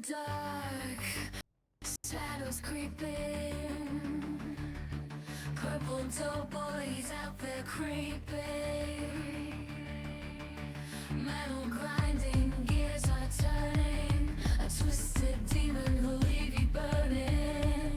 dark, shadows creeping, purple doughboys out there creeping, metal grinding, gears are turning, a twisted demon will leave you burning.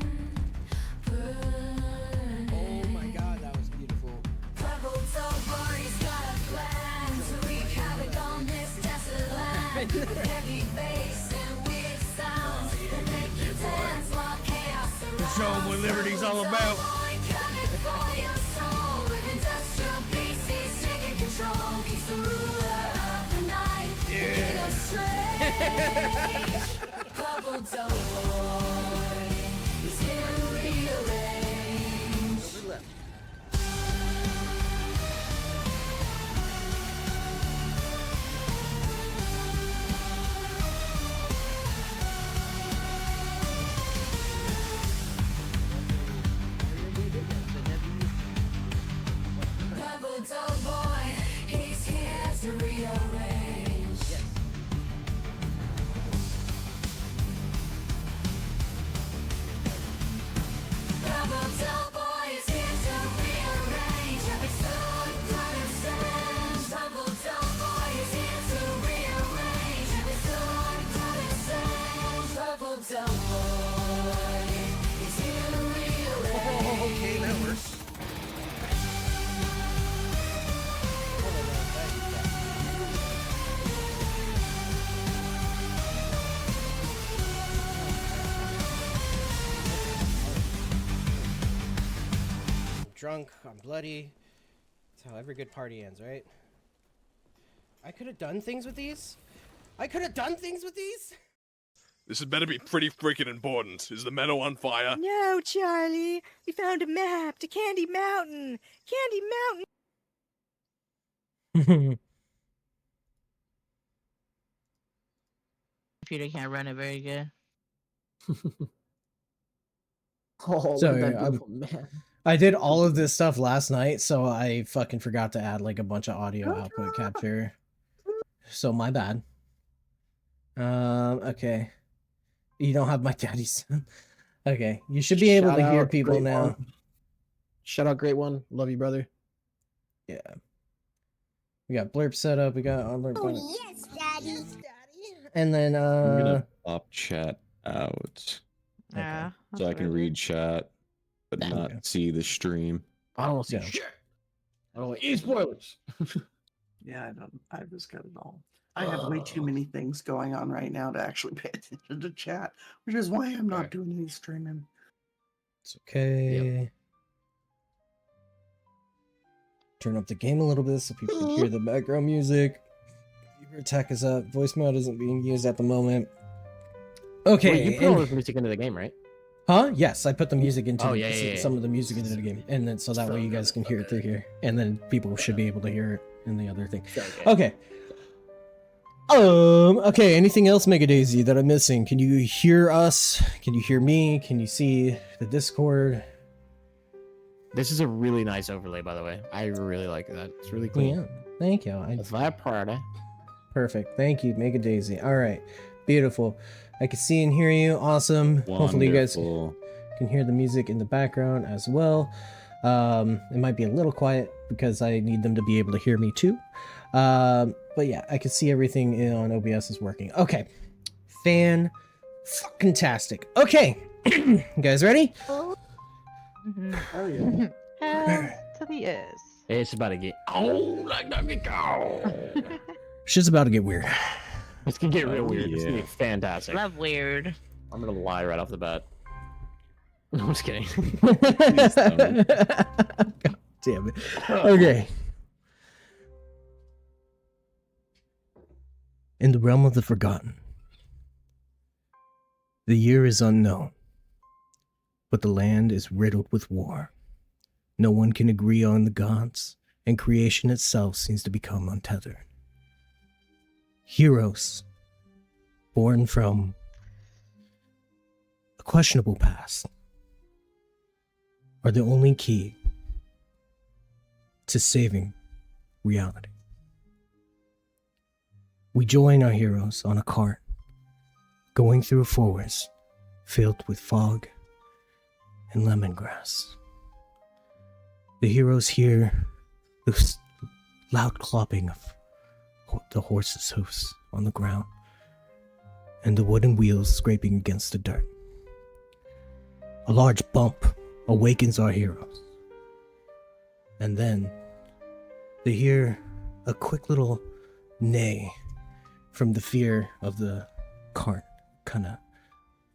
Oh my god, that was beautiful. Purple doughboys got a plan to wreak havoc on this desolate land. Heavy bass and weird sounds that make you dance while chaos surrounds. Show them what liberty's all about. Coming for your soul with industrial beasties taking control. He's the ruler of the night. Lead us strange. Purple doughboy is here to rearrange. Over left. Purple doughboy, he's here to rearrange. Yes. Purple doughboy is here to rearrange every sword, blood, and sand. Purple doughboy is here to rearrange every sword, blood, and sand. Purple doughboy is here to rearrange. Oh, okay, that works. I'm drunk, I'm bloody. That's how every good party ends, right? I could have done things with these? I could have done things with these? This had better be pretty freaking important. Is the meadow on fire? No, Charlie. We found a map to Candy Mountain. Candy Mountain. Computer can't run it very good. Oh, Sorry, look at that beautiful man. I did all of this stuff last night, so I fucking forgot to add like a bunch of audio output capture. So my bad. Okay. You don't have my daddy's son. Okay, you should be able Shout to hear out, people Great now. One. Shout out, Great One. Love you, brother. Yeah. We got blurp set up. We got on blurp. Oh, yes, Daddy. And then I'm gonna pop chat out Yeah. so I can read chat, but not Okay. see the stream. I don't want to see Yeah. shit. I don't want any spoilers. Yeah, I don't. I just got it all. I have way too many things going on right now to actually pay attention to chat, which is why I'm not Right. doing any streaming. It's okay. Turn up the game a little bit so people can hear the background music. Your tech is up. Voicemail isn't being used at the moment. Okay. Wait, you put and- all this music into the game, right? Huh? Yes, I put the music into Oh, yeah. some of the music into the game, and then so that way you guys can hear it through here, and then people should be able to hear it in the other thing. Okay. Okay. Anything else, Mega Daisy, that I'm missing? Can you hear us? Can you hear me? Can you see the Discord? This is a really nice overlay, by the way. I really like that. It's really clean. Yeah. Thank you. It's that party. Perfect. Thank you, Mega Daisy. All right. Beautiful. I can see and hear you. Awesome. Hopefully you guys Wonderful. can hear the music in the background as well. It might be a little quiet because I need them to be able to hear me too. But yeah, I can see everything on OBS is working. Okay. Fan-fucking-tastic. Okay. You guys ready? Mm-hmm. Oh yeah. Hell to the yes. It's about to get. Oh, like that we go. Shit's about to get weird. It's gonna get real Oh, weird. It's gonna be yeah. fantastic. Love weird. I'm gonna lie right off the bat. No, I'm just kidding. God damn it. Okay. In the realm of the forgotten, the year is unknown, but the land is riddled with war. No one can agree on the gods, and creation itself seems to become untethered. Heroes, born from a questionable past, are the only key to saving reality. We join our heroes on a cart going through a forest filled with fog and lemongrass. The heroes hear the loud clopping of the horse's hoofs on the ground and the wooden wheels scraping against the dirt. A large bump awakens our heroes. And then they hear a quick little neigh from the fear of the cart kind of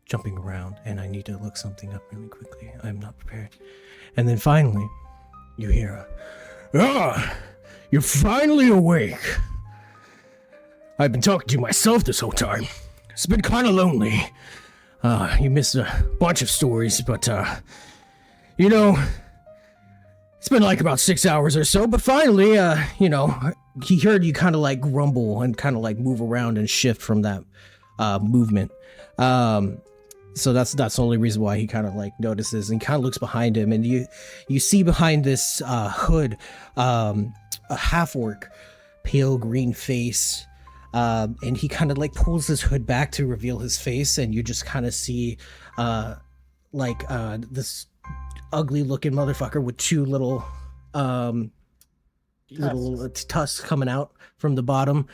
jumping around, and I need to look something up really quickly. I'm not prepared. And then finally, you hear you're finally awake. I've been talking to myself this whole time. It's been kind of lonely. You missed a bunch of stories, but, you know, it's been like about 6 hours or so, but finally, you know, he heard you kind of like grumble and kind of like move around and shift from that, movement. So that's the only reason why he kind of like notices, and he kind of looks behind him, and you see behind this, hood, a half-orc, pale green face, and he kind of like pulls his hood back to reveal his face, and you just kind of see this ugly looking motherfucker with two little tusks coming out from the bottom,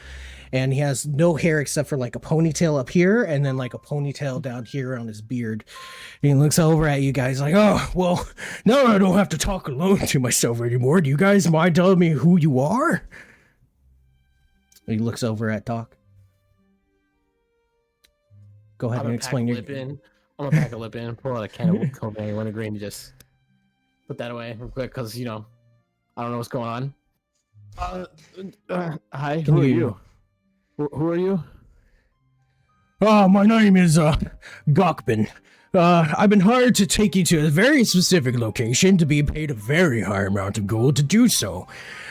and he has no hair except for like a ponytail up here and then like a ponytail down here on his beard. And he looks over at you guys like, oh, well, now I don't have to talk alone to myself anymore. Do you guys mind telling me who you are? He looks over at Doc. Go ahead and explain your... I'm gonna pack a lip in, pull out a can of cocaine, wintergreen, and just put that away real quick, because, you know, I don't know what's going on. Hi, who are you? Who are you? My name is, Gokbin. I've been hired to take you to a very specific location to be paid a very high amount of gold to do so.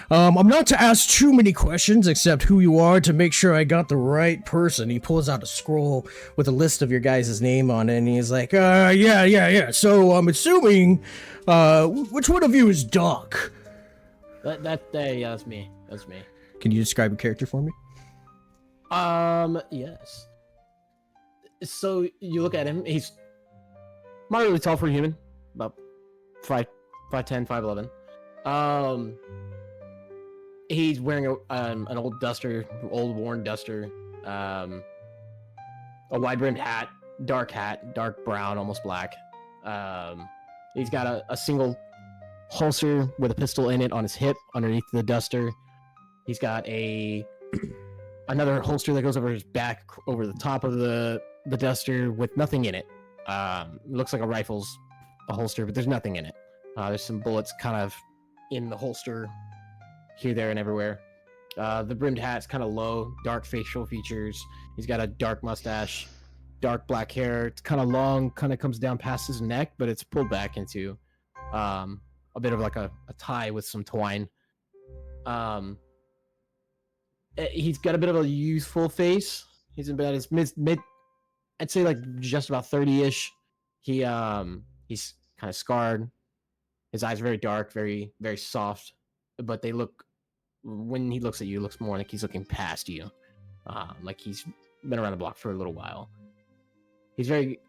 I'm not to ask too many questions except who you are to make sure I got the right person. He pulls out a scroll with a list of your guys' name on it, and he's like, yeah. So I'm assuming, which one of you is Doc? That's me. That's me. Can you describe a character for me? Yes. So you look at him, he's moderately tall for a human, about 5'10", 5'11". He's wearing an old worn duster, a wide-brimmed hat, dark brown, almost black. He's got a single holster with a pistol in it on his hip underneath the duster. He's got another holster that goes over his back, over the top of the duster, with nothing in it. Looks like a holster, but there's nothing in it. There's some bullets kind of in the holster here, there, and everywhere. The brimmed hat's kind of low, dark facial features. He's got a dark mustache, dark black hair. It's kind of long, kind of comes down past his neck, but it's pulled back into a bit of like a tie with some twine. He's got a bit of a youthful face. He's about his mid I'd say like just about 30-ish. He's kind of scarred. His eyes are very dark, very, very soft, but they look, when he looks at you, it looks more like he's looking past you. Like he's been around the block for a little while. He's very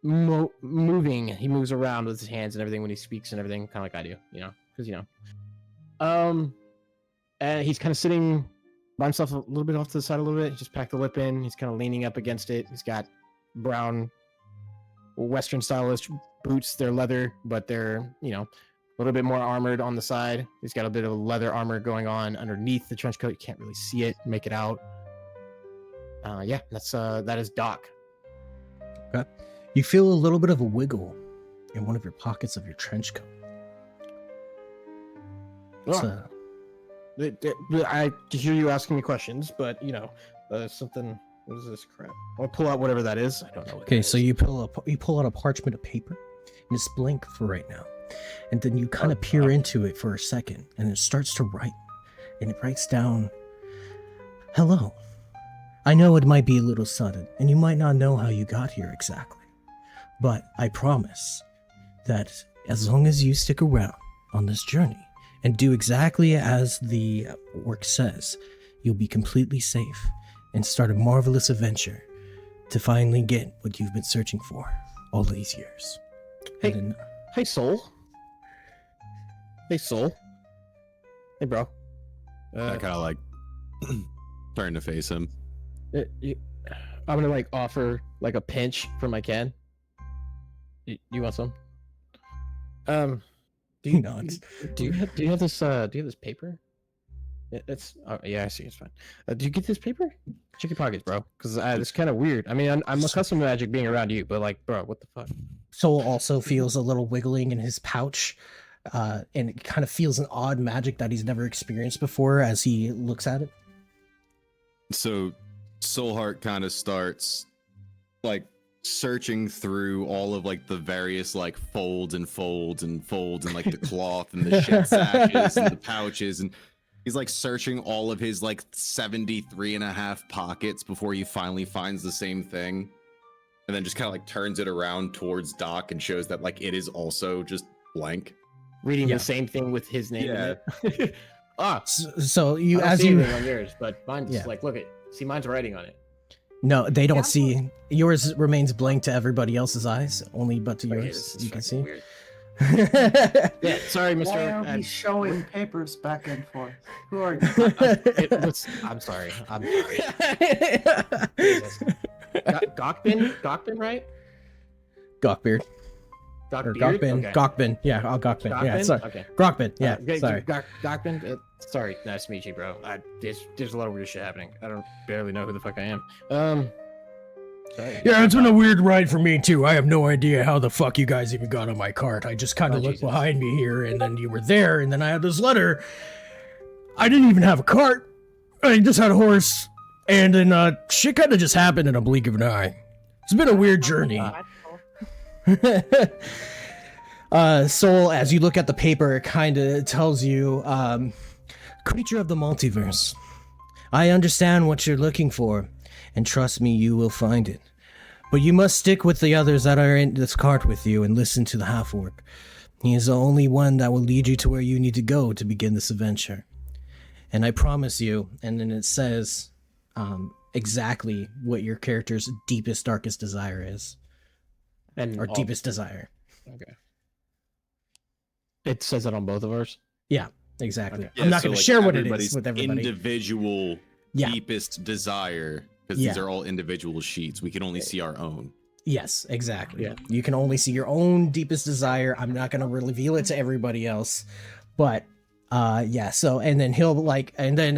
moving. He moves around with his hands and everything when he speaks and everything, kind of like I do, you know, because, you know. And he's kind of sitting by himself a little bit off to the side a little bit. He just packed the whip in. He's kind of leaning up against it. He's got brown Western stylish boots. They're leather, but they're, you know, a little bit more armored on the side. He's got a bit of leather armor going on underneath the trench coat. You can't really see it, make it out. Yeah, that is Doc. Okay. You feel a little bit of a wiggle in one of your pockets of your trench coat. I hear you asking me questions, but, you know, something. What is this crap? I'll pull out whatever that is. I don't know. Okay, so you pull out a parchment of paper, and it's blank for right now, and then you kind of peer into it for a second, and it starts to write, and it writes down, "Hello. I know it might be a little sudden, and you might not know how you got here exactly, but I promise that as long as you stick around on this journey and do exactly as the orc says, you'll be completely safe and start a marvelous adventure to finally get what you've been searching for all these years. Hey. And then- Hey, Soul. Hey, Soul. Hey, bro. I kind of like turn to face him. I'm gonna like offer like a pinch for my can. You want some? Do He nods. do you have this paper? It's yeah, I see. It's fine. Do you get this paper? Check your pockets, bro. Because it's kind of weird. I mean, I'm accustomed to magic being around you, but like, bro, what the fuck? Soul also feels a little wiggling in his pouch, and it kind of feels an odd magic that he's never experienced before as he looks at it. So Soulheart kind of starts like searching through all of like the various like folds and like the cloth and the shit sashes and the pouches, and he's like searching all of his like 73 and a half pockets before he finally finds the same thing, and then just kind of like turns it around towards Doc and shows that like it is also just blank. Reading Yeah. the same thing with his name in it. So you, I don't as see you, anything on yours, but mine's Yeah. like, look at, see, mine's writing on it. no, they don't Yeah. see. Yours remains blank to everybody else's eyes, only but to Okay, yours this is you can fucking see. weird. Yeah, sorry, Why Mister. are we showing papers back and forth? Who are you? I'm sorry. I'm sorry. Jesus. Gokbin, right? Gawkbeard or Gokbeard? Gawkbin. Okay. Gawkbin. Yeah, I'll Gawkbin. Yeah, Gokbin? sorry. Okay. Gawkbin. Yeah, Okay, sorry. Gokbin. Sorry, nice to meet you, bro. There's a lot of weird shit happening. I don't barely know who the fuck I am. Sorry. Yeah, it's been a weird ride for me too. I have no idea how the fuck you guys even got on my cart. I just kind Oh, of looked Jesus. behind me here, and then you were there, and then I had this letter. I didn't even have a cart. I just had a horse, and then shit kind of just happened in a blink of an eye. It's been a weird journey. Soul, as you look at the paper, it kind of tells you, creature of the multiverse. I understand what you're looking for, and trust me, you will find it. But you must stick with the others that are in this cart with you and listen to the half-orc. He is the only one that will lead you to where you need to go to begin this adventure. And I promise you, and then it says exactly what your character's deepest, darkest desire is. And Or all- deepest desire. Okay. It says it on both of ours. Yeah, exactly. Okay. I'm not going to share what it is everybody's with everybody. Individual Yeah. deepest desire, because Yeah. these are all individual sheets. We can only see our own. Yes, exactly. Yeah. You can only see your own deepest desire. I'm not going to reveal it to everybody else. But yeah, so and then he'll like and then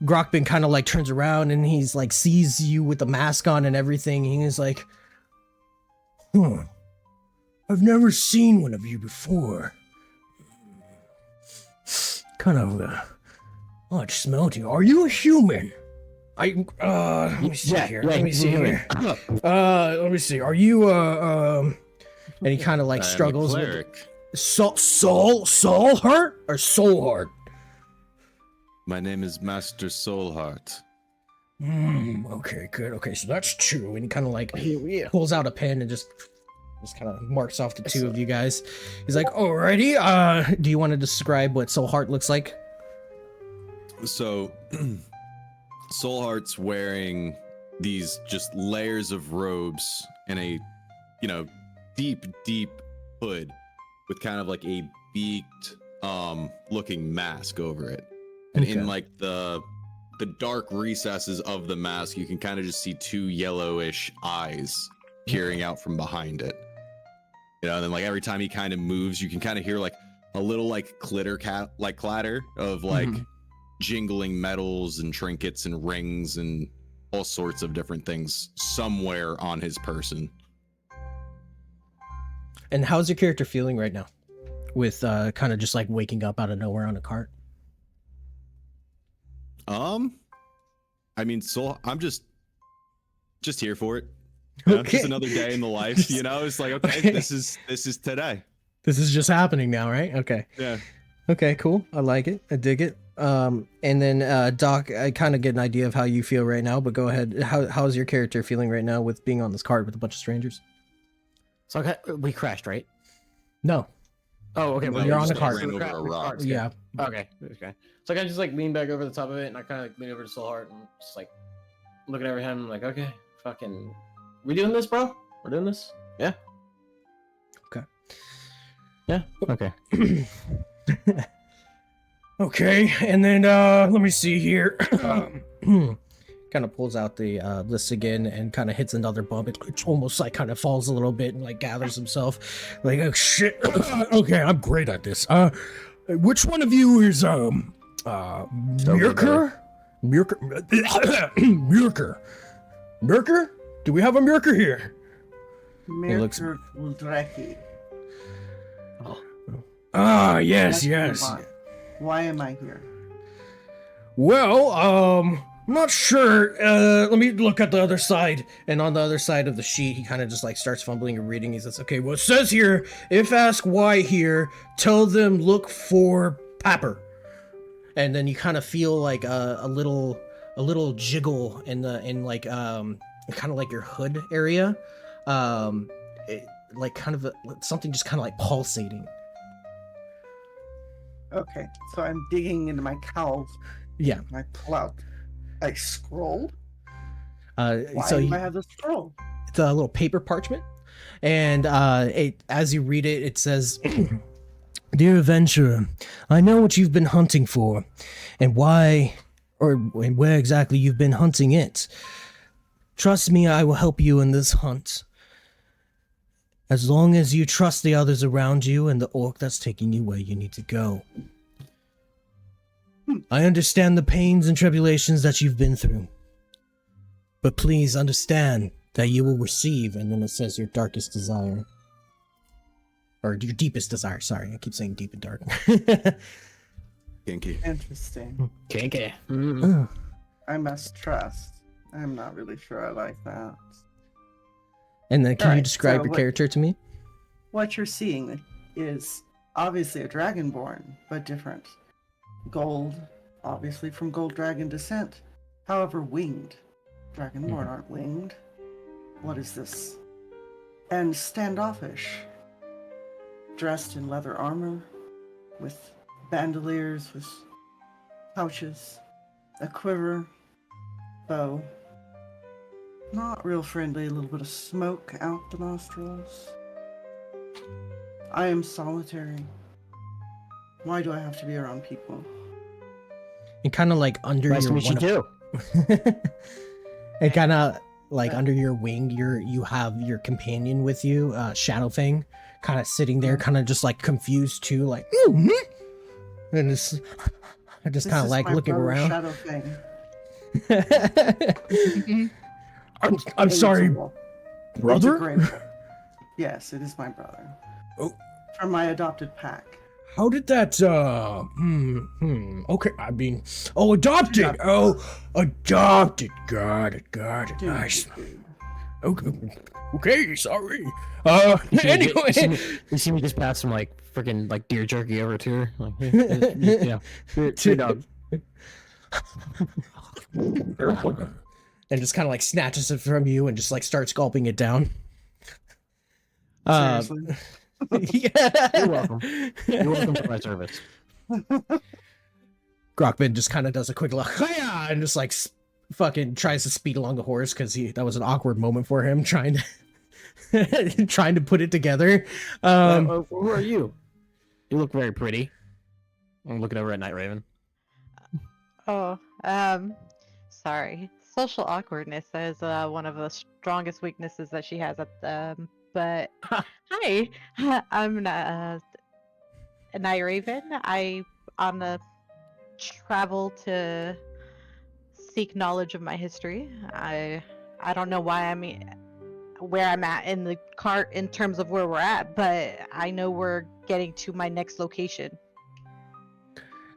Grokbin kind of like turns around and he's like sees you with the mask on and everything. He's like, I've never seen one of you before. Kind of odd smell to you. Are you a human? Let me see here. Let me see here. Let me see. Are you and he kind of like I am a struggles with cleric. soul heart or soul heart? My name is Master Soulheart. Okay, good. Okay, so that's two. And he kind of like pulls out a pen and just kind of marks off the two of you guys. He's like, alrighty. Do you want to describe what soul heart looks like? So, Soulheart's wearing these just layers of robes and a, deep hood with kind of like a beaked, looking mask over it. And Okay. in like the dark recesses of the mask, you can kind of just see two yellowish eyes peering out from behind it. And then like every time he kind of moves, you can kind of hear like a little like clatter of like jingling metals and trinkets and rings and all sorts of different things somewhere on his person. And how's your character feeling right now? With kind of just like waking up out of nowhere on a cart? I mean, I'm just here for it. You know, Okay. Just another day in the life, It's like, okay, Okay. this is today. This is just happening now, right? Okay. Yeah. Okay, cool. I like it. I dig it. And then Doc, I kind of get an idea of how you feel right now, but go ahead. How's your character feeling right now with being on this cart with a bunch of strangers? So we crashed, right? No. Oh, okay. No, Well, you're you on the just cart. ran over a rock. Yeah. Okay. Okay. So I kind of just like lean back over the top of it, and I kind of like lean over to Soulheart and just like looking over him, like, okay, fucking, we doing this, bro? We're doing this? Yeah. Okay. Yeah. Okay. Okay, and then let me see here. Kind of pulls out the list again and kind of hits another bump. It almost like kind of falls a little bit and like gathers himself. Like, oh shit. Okay, I'm great at this. Which one of you is Mirker? Mirker? Do we have a Mirker here? looks- Mirker Uldraki. Ah, yes, That's yes. fine. Why am I here? Well, I'm not sure. Let me look at the other side. And on the other side of the sheet, he kind of just like starts fumbling and reading. He says, okay, well, it says here, if asked why here, tell them look for Papper. And then you kind of feel like a little jiggle in like kind of like your hood area. Like kind of something just kind of like pulsating. Okay, so I'm digging into my cowls. Yeah. I pull out a scroll. Why So do you, I have the scroll? it's a little paper parchment, and as you read it, it says, Dear adventurer, I know what you've been hunting for, and why, and where exactly you've been hunting it. Trust me, I will help you in this hunt. As long as you trust the others around you and the orc that's taking you where you need to go. I understand the pains and tribulations that you've been through. But please understand that you will receive, and then it says your darkest desire. or your deepest desire. Sorry, I keep saying deep and dark. Kinky. Interesting. Kinky. I must trust. I'm not really sure I like that. And then can you Alright, describe so your what- character to me? What you're seeing is obviously a dragonborn, but different. Gold, obviously from gold dragon descent. However, winged. Dragonborn aren't winged. What is this? And standoffish. Dressed in leather armor, with bandoliers, with pouches, a quiver, bow. Not real friendly, a little bit of smoke out the nostrils. I am solitary. Why do I have to be around people? And kind of like under Nice to your meet you too. and kind of like under your wing, you have your companion with you, Shadowfang, kind of sitting there, kind of just like confused too, like, and just This kind of is like my looking brother, around. Shadowfang. I'm sorry, It's a brother? great one. Yes, it is my brother. Oh. From my adopted pack. How did that, okay, I mean, oh, adopted! Oh, adopted, got it, Dude, nice. dude. Okay, sorry. You see me- Anyway, you see me just pass some like freaking like deer jerky over to her. Like, yeah, your dog. And just kind of like snatches it from you and just like starts gulping it down. Seriously. Yeah. You're welcome. You're welcome for my service. Grokman just kind of does a quick look, "Hiya!" and just like fucking tries to speed along the horse because that was an awkward moment for him trying to trying to put it together. Who are you? You look very pretty. I'm looking over at Nightraven. Oh, sorry. Social awkwardness is one of the strongest weaknesses that she has but hi, I'm Nightraven. I on the travel to seek knowledge of my history. I don't know why where I'm at in the cart in terms of where we're at, but I know we're getting to my next location.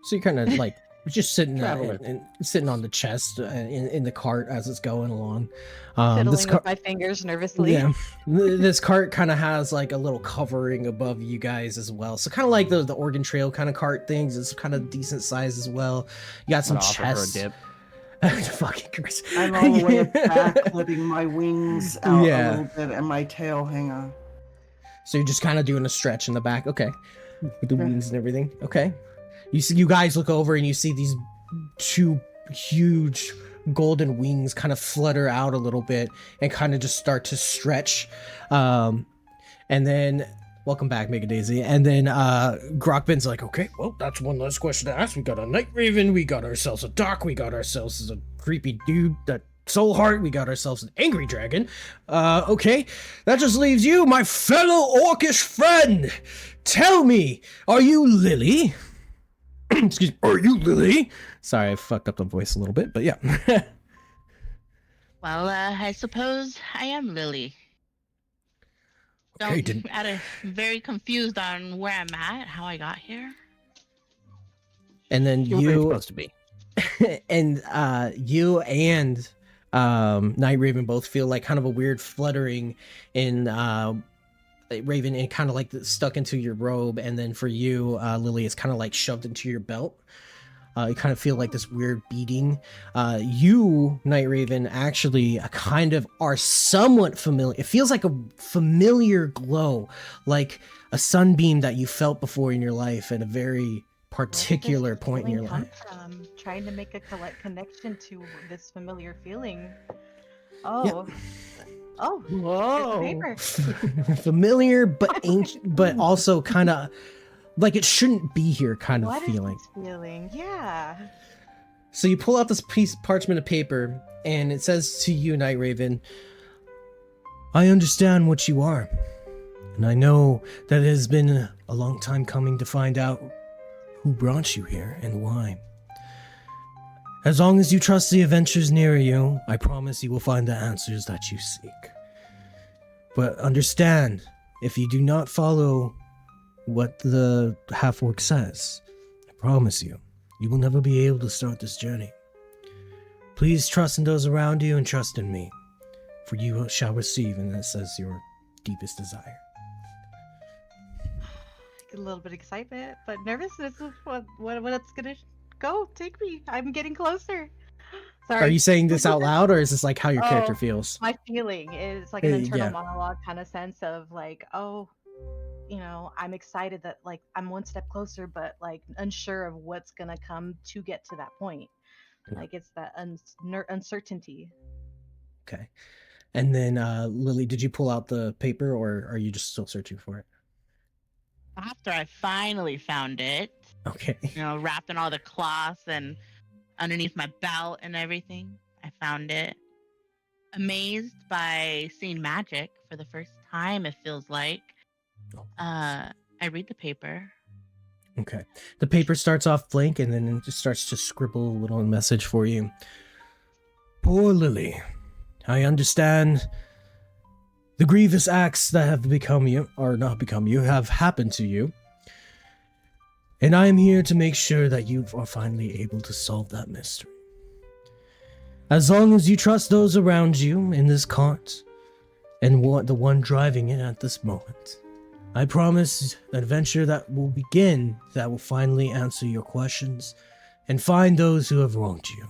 So you're kind of like just sitting Traveler. and sitting on the chest in the cart as it's going along. Fiddling This with my fingers nervously. Yeah, this cart kind of has like a little covering above you guys as well. So kind of like the Oregon Trail kind of cart things. It's kind of decent size as well. You got some I'm gonna offer her a chests. dip. Fucking Chris. I'm all the way back, letting my wings out Yeah. a little bit and my tail hang on. So you're just kind of doing a stretch in the back. Okay. with the wings and everything. Okay. You guys look over and you see these two huge golden wings kind of flutter out a little bit and kind of just start to stretch. And then welcome back, Mega Daisy. And then Grokben's like, okay, well, that's one last question to ask. We got a Nightraven, we got ourselves a Doc, we got ourselves a creepy dude that Soulheart, we got ourselves an angry dragon. Okay, that just leaves you, my fellow orcish friend. Tell me, are you Lily? Excuse me, are you Lily? Sorry, I fucked up the voice a little bit, but yeah. Well, I suppose I am Lily. Okay, Very confused on where I'm at, how I got here. And then You're where you're supposed to be. and you and Nightraven both feel like kind of a weird fluttering in Raven, and kind of like stuck into your robe, and then for you, Lily, it's kind of like shoved into your belt. You kind of feel like this weird beating. You, Nightraven, actually kind of are somewhat familiar. It feels like a familiar glow, like a sunbeam that you felt before in your life at a very particular point in your life. Trying to make a connection to this familiar feeling. Oh. Yeah. Oh. Whoa. Paper. Familiar, but ancient, but also kind of like it shouldn't be here kind of What feeling. is this feeling? Yeah. So you pull out this piece of parchment of paper, and it says to you, Nightraven, I understand what you are, and I know that it has been a long time coming to find out who brought you here and why. As long as you trust the adventures near you, I promise you will find the answers that you seek. But understand, if you do not follow what the half-orc says, I promise you, you will never be able to start this journey. Please trust in those around you and trust in me, for you shall receive, and it says your deepest desire. A little bit of excitement, but nervousness is what it's gonna go. Take me. I'm getting closer. Sorry. Are you saying this out loud, or is this like how your character Oh, feels? My feeling is like an internal Yeah. monologue kind of sense of like, oh, I'm excited that like I'm one step closer, but like unsure of what's gonna come to get to that point. Yeah. Like it's that uncertainty. Okay. And then, Lily, did you pull out the paper, or are you just still searching for it? After I finally found it, Okay. wrapped in all the cloth and underneath my belt and everything, I found it. Amazed by seeing magic for the first time, it feels like. I read the paper. Okay. The paper starts off blank, and then it just starts to scribble a little message for you. Poor Lily, I understand the grievous acts that have become you, or not become you, have happened to you. And I am here to make sure that you are finally able to solve that mystery. As long as you trust those around you in this cart, and the one driving it at this moment, I promise an adventure that will begin that will finally answer your questions and find those who have wronged you.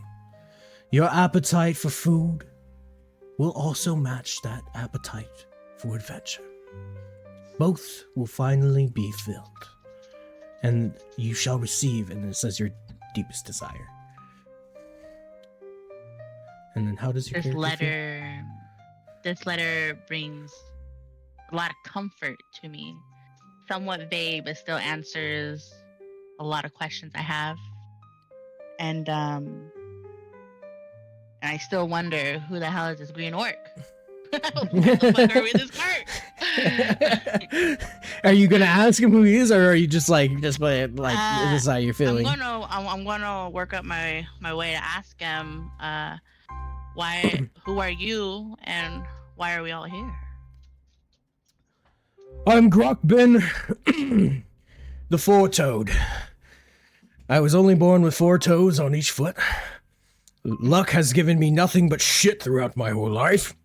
Your appetite for food will also match that appetite for adventure. Both will finally be filled, and you shall receive, and it says your deepest desire. And then how does your character feel? This letter brings a lot of comfort to me. Somewhat vague, but still answers a lot of questions I have. And I still wonder, who the hell is this green orc? Where the fuck are we in this cart? Are you gonna ask him who he is, or are you just this is how you're feeling? I'm gonna work up my way to ask him, who are you, and why are we all here? I'm Grokben, the four-toed. I was only born with 4 toes on each foot. Luck has given me nothing but shit throughout my whole life.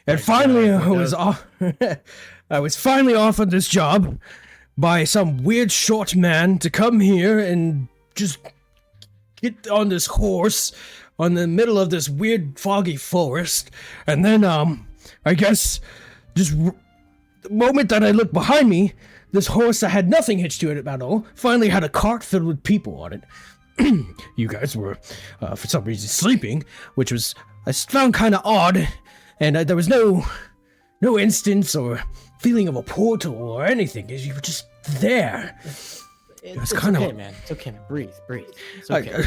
And finally, I was finally offered this job by some weird short man to come here and just get on this horse on the middle of this weird foggy forest. And then, I guess, just the moment that I look behind me, this horse that had nothing hitched to it at all finally had a cart filled with people on it. You guys were, for some reason, sleeping, which was I found kind of odd, and there was no instance or feeling of a portal or anything. You were just there. It's kind of okay, man. It's okay, man. Breathe. It's okay.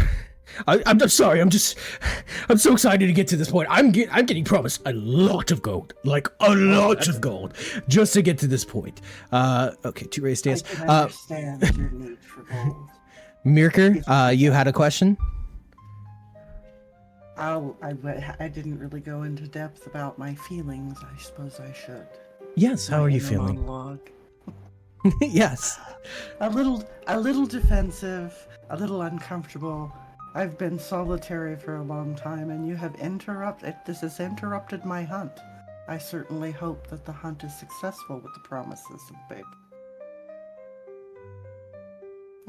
I'm just sorry. I'm so excited to get to this point. I'm getting promised a lot of gold, like a lot of gold, just to get to this point. Okay, 2 race I dance. can understand your need for gold. Mirker, you had a question? I didn't really go into depth about my feelings. I suppose I should. Yes. How My are you inner feeling? monologue. Yes. A little defensive, a little uncomfortable. I've been solitary for a long time, and this has interrupted my hunt. I certainly hope that the hunt is successful with the promises of Babe.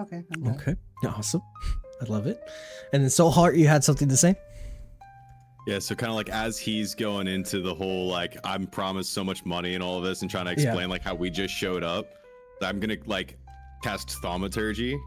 Okay, I'm done. Okay. Awesome. I love it. And then Soulheart, you had something to say? Yeah, so kind of like as he's going into the whole like I'm promised so much money and all of this and trying to explain like how we just showed up, I'm gonna like cast thaumaturgy,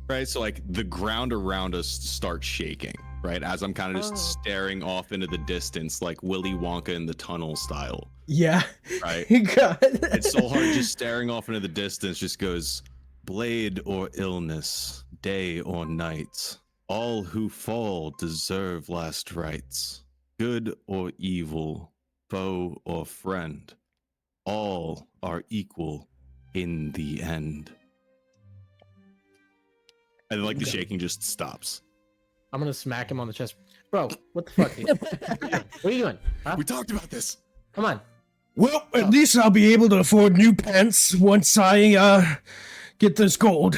right? So like the ground around us starts shaking, right? As I'm kind of just staring off into the distance like Willy Wonka in the tunnel style. Yeah. Right. God. And Soulheart just staring off into the distance just goes, blade or illness, day or night. All who fall deserve last rites. Good or evil, foe or friend. All are equal in the end. And like the shaking just stops. I'm gonna smack him on the chest. Bro, what the fuck? Dude? What are you doing? Huh? We talked about this. Come on. Well, at least I'll be able to afford new pants once I get this gold.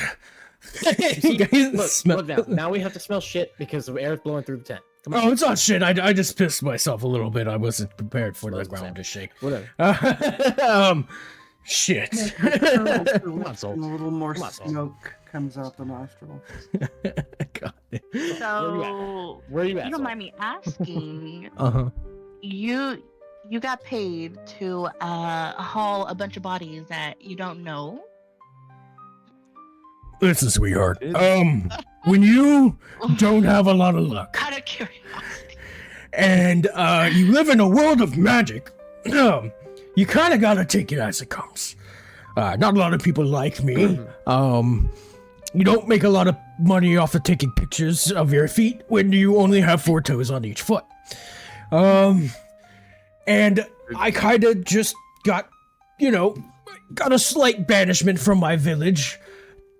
Look now. Now we have to smell shit because the air's blowing through the tent. Come on. Oh, it's not shit. I just pissed myself a little bit. I wasn't prepared for the ground to shake. Whatever. Shit. A Soul. little more Come on, Soul. smoke comes out the nostril. God. So, Where are you at? you don't Soul? mind me asking, Uh-huh. you got paid to haul a bunch of bodies that you don't know? Listen, sweetheart. When you don't have a lot of luck Out of curiosity. and you live in a world of magic, you kind of gotta take it as it comes. Not a lot of people like me. You don't make a lot of money off of taking pictures of your feet when you only have 4 toes on each foot. And I kind of just got a slight banishment from my village.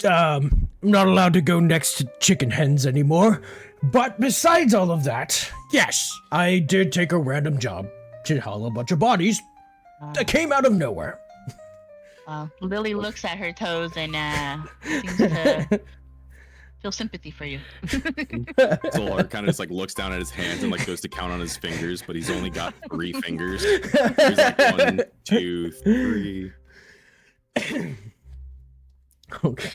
I'm not allowed to go next to chicken hens anymore. But besides all of that, yes, I did take a random job to haul a bunch of bodies that came out of nowhere. Lily looks at her toes and seems to feel sympathy for you. Solar kind of just like looks down at his hands and like goes to count on his fingers, but he's only got 3 fingers. He's like 1, 2, 3. Okay.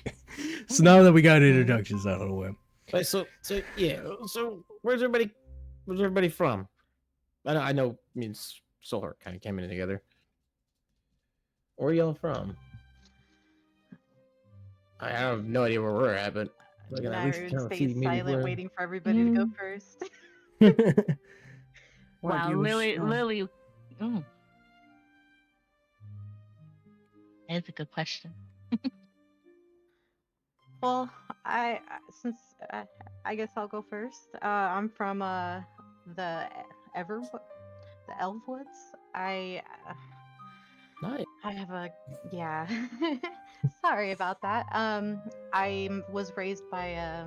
So now that we got introductions out of the way. Wait, so where's everybody from? I know me and Soulheart kind of came in together. Where are y'all from? I have no idea where we're at, but we're gonna at least Naru kind of see stays maybe silent, where- waiting for everybody to go first. Wow, Lily. Ooh. That's a good question. Well, I guess I'll go first. I'm from the Elfwoods. Nice. I have a Sorry about that. I was raised by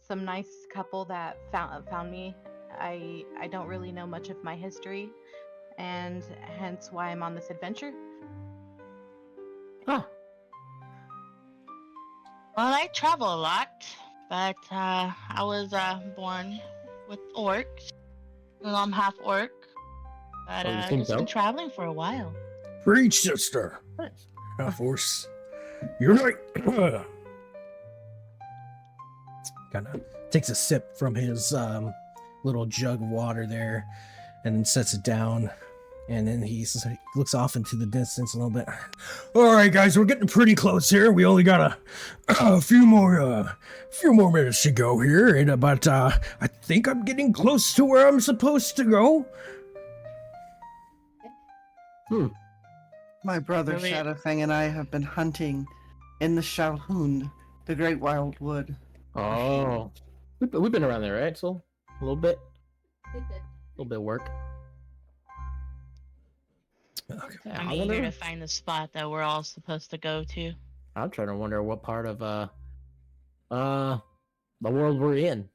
some nice couple that found me. I don't really know much of my history, and hence why I'm on this adventure. Huh. Well, I travel a lot, but I was born with orcs. And I'm half orc, but Oh, you think just been so? traveling for a while. Preach, sister. Nice. Of course. You're right. Kind of takes a sip from his little jug of water there and then sets it down And then he looks off into the distance a little bit. All right, guys, we're getting pretty close here. We only got a few more minutes to go here, and but I think I'm getting close to where I'm supposed to go. My brother Really? Shadowfang and I have been hunting in the Shalhound, the Great Wild Wood. Oh, we've been around there, right? So a little bit. A little bit of work. Okay. Yeah, I'm I eager wonder- to find the spot that we're all supposed to go to. I'm trying to wonder what part of the world we're in.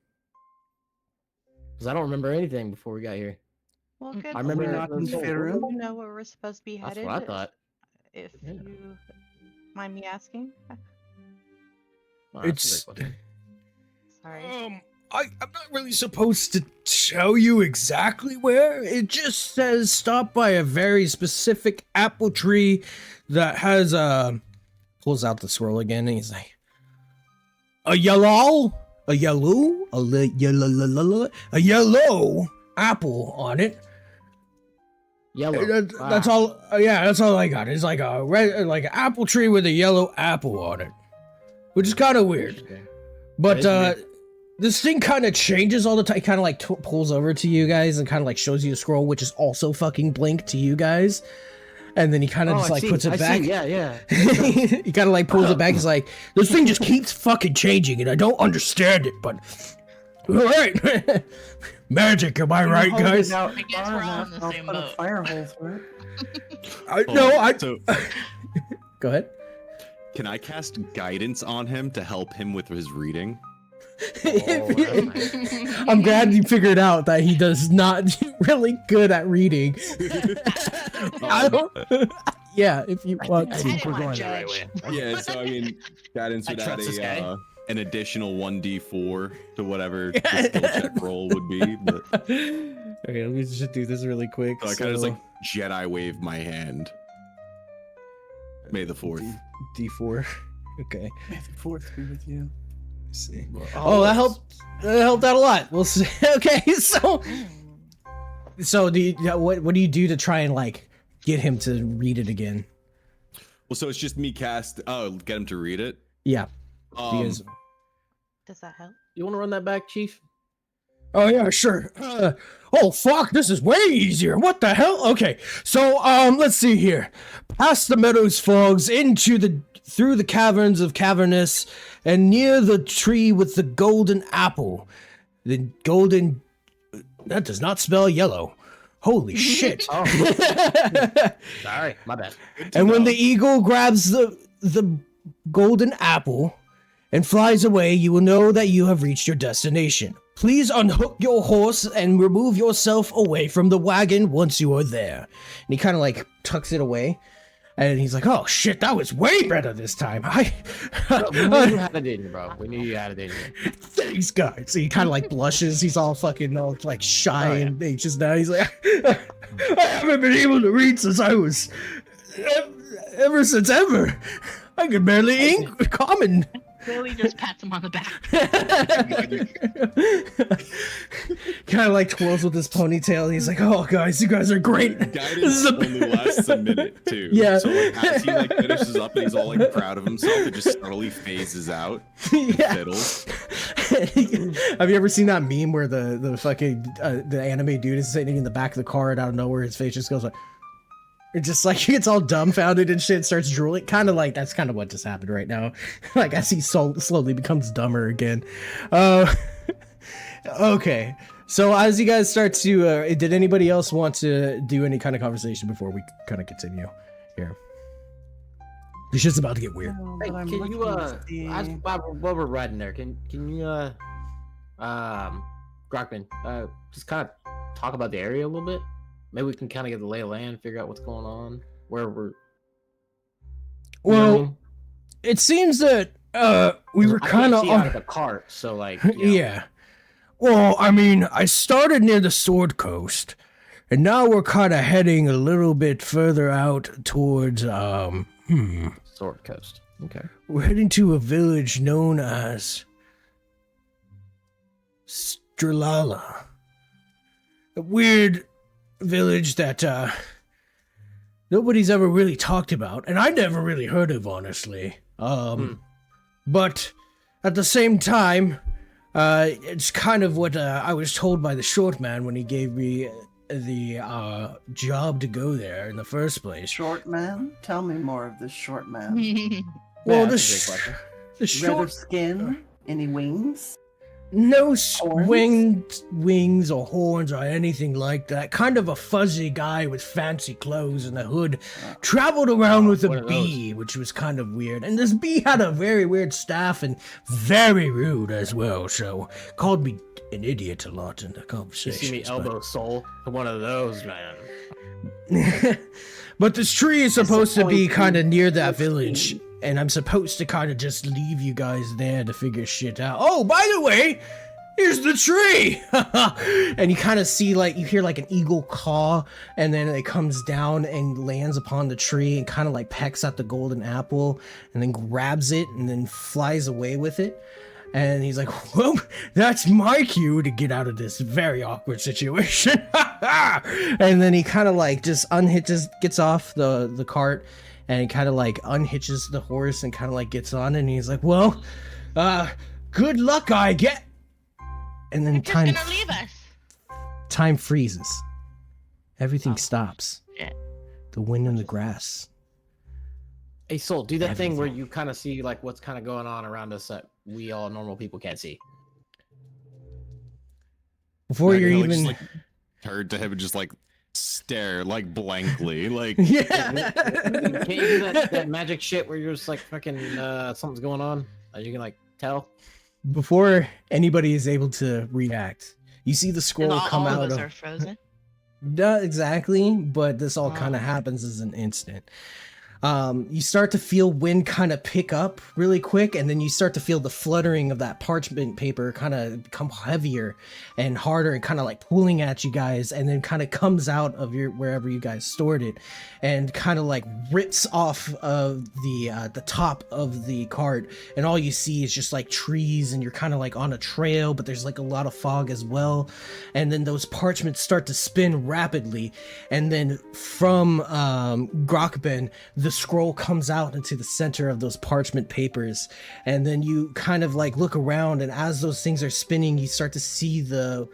Because I don't remember anything before we got here. Well, good. I remember not in those- Faerun? You know where we're supposed to be That's headed. what I thought. If Yeah. you mind me asking. Oh, that's a It's great question. Sorry. I'm not really supposed to tell you exactly where. It just says stop by a very specific apple tree that has pulls out the scroll again, and he's like, a yellow apple on it. Yellow. That's all. Yeah, that's all I got. It's like a red, like an apple tree with a yellow apple on it, which is kind of weird. Interesting. But That is this thing kind of changes all the time. Kind of like pulls over to you guys and kind of like shows you the scroll, which is also fucking blank to you guys. And then he kind of Oh, just I like see, puts it I back. see, yeah. He kind of like pulls it back. He's like, this thing just keeps fucking changing, and I don't understand it. But all right, magic. Am I right, Hold it guys? out I guess far we're all enough, in the I'll same put a boat. fire hole through it. So Go ahead. can I cast guidance on him to help him with his reading? I'm glad you figured out that he does not really good at reading. I don't. Yeah, if you want I to. think we're wanna going the right judge. way. Yeah, so I mean, guidance I would add trust this guy. an additional 1d4 to whatever the skill check roll would be. But Okay, let me just do this really quick. so I kind of just like Jedi wave my hand. May the 4th. D4. Okay. May the fourth be with you. Let's see. Oh, that helped. That helped out a lot. We'll see. Okay, so do you, what do you do to try and like get him to read it again? Well, so it's just me get him to read it. Yeah. Um, Does that help? You want to run that back, Chief? Oh yeah, sure. Oh fuck, this is way easier. What the hell? Okay, so let's see here. Past the meadows fogs, through the caverns of cavernous, and near the tree with the golden apple. The golden that does not spell yellow. Holy shit. Oh. Sorry, my bad. And when the eagle grabs the golden apple and flies away, you will know that you have reached your destination. Please unhook your horse and remove yourself away from the wagon once you are there. And he kind of like tucks it away. And he's like, oh shit, that was way better this time. We knew you had it in you, bro. We knew you had it in you. Thanks, guys. So he kind of like blushes. He's all fucking all like shy Oh, yeah. and anxious now. He's like, I haven't been able to read since I was ever since ever. I could barely ink common. Lily just pats him on the back. Kind of like twirls with his ponytail. He's like, "Oh, guys, you guys are great." This guidance is a only lasts a minute too. Yeah. So like as he like finishes up and he's all like proud of himself, it just subtly phases out. Yeah. Fiddles. Have you ever seen that meme where the fucking the anime dude is sitting in the back of the car and out of nowhere his face just goes like, it just like he gets all dumbfounded and shit, starts drooling. Kind of like that's kind of what just happened right now. Like as he slowly becomes dumber again. Okay. So as you guys start to, did anybody else want to do any kind of conversation before we kind of continue here? It's just about to get weird. Oh, Hey, but I'm can you looking to see- while we're riding there, can you Grockman, just kind of talk about the area a little bit? Maybe we can kind of get the lay of land, figure out what's going on, where we're. Well, it seems that we were kind of out of the cart, so like. Yeah. Well, I mean, I started near the Sword Coast, and now we're kind of heading a little bit further out towards Sword Coast. Okay. we're heading to a village known as Strelala. A weird village that nobody's ever really talked about, and I never really heard of, honestly. But at the same time, it's kind of what I was told by the short man when he gave me the job to go there in the first place. Short man? Tell me more of this short man. Well, that's a great question. the Red short of skin? Any wings? no Horns? wings or horns or anything like that. Kind of a fuzzy guy with fancy clothes and a hood. Traveled around with one a of bee, which was kind of weird. And this bee had a very weird staff and very rude as well. So called me an idiot a lot in the You conversation. see me elbow soul to one of those, man. But this tree is supposed to be Disappointing. kind of near that village, and I'm supposed to kind of just leave you guys there to figure shit out. Oh, by the way, here's the tree! And you kind of see, like, you hear like an eagle caw, and then it comes down and lands upon the tree and kind of like pecks at the golden apple, and then grabs it and then flies away with it. And he's like, well, that's my cue to get out of this very awkward situation. And then he kind of like just unhitches, gets off the cart, and he kind of like unhitches the horse and kind of like gets on, and he's like, well, good luck, I get. And then You're just gonna leave us. time freezes. Everything stops. Shit. The wind and the grass. Hey, Soul, do that thing where Everything. you kind of see like what's kind of going on around us that we all normal people can't see. Before you're Like, even just, like, turn to him and just like stare like blankly, like yeah. Can't you do that magic shit where you're just like fucking something's going on? You can like tell. Before anybody is able to react, you see the And scroll come all out of us of are frozen. not exactly, but this all kind of happens as an instant. You start to feel wind kind of pick up really quick, and then you start to feel the fluttering of that parchment paper kind of become heavier and harder and kind of like pulling at you guys, and then kind of comes out of your wherever you guys stored it and kind of like rips off of the top of the cart, and all you see is just like trees, and you're kind of like on a trail, but there's like a lot of fog as well. And then those parchments start to spin rapidly, and then from Grokben, the scroll comes out into the center of those parchment papers, and then you kind of like look around, and as those things are spinning, you start to see the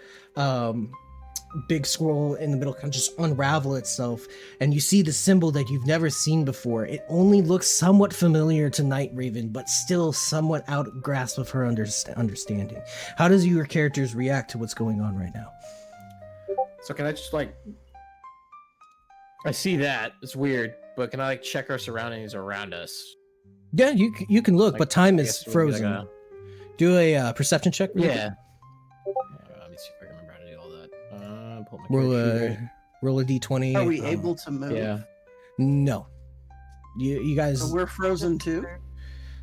big scroll in the middle kind of just unravel itself, and you see the symbol that you've never seen before. It only looks somewhat familiar to Nightraven, but still somewhat out of grasp of her understanding. How does your characters react to what's going on right now? So can I just like I see that. It's weird, but can I like check our surroundings around us? Yeah, you can look, Like, but time I is guess it would be like frozen. Do a perception check. really quick. Yeah. Let me see if I can remember how to do all that. Pull my Roll character roll a d20. Are we able to move? sheet. Yeah. No. You guys. So we're frozen too?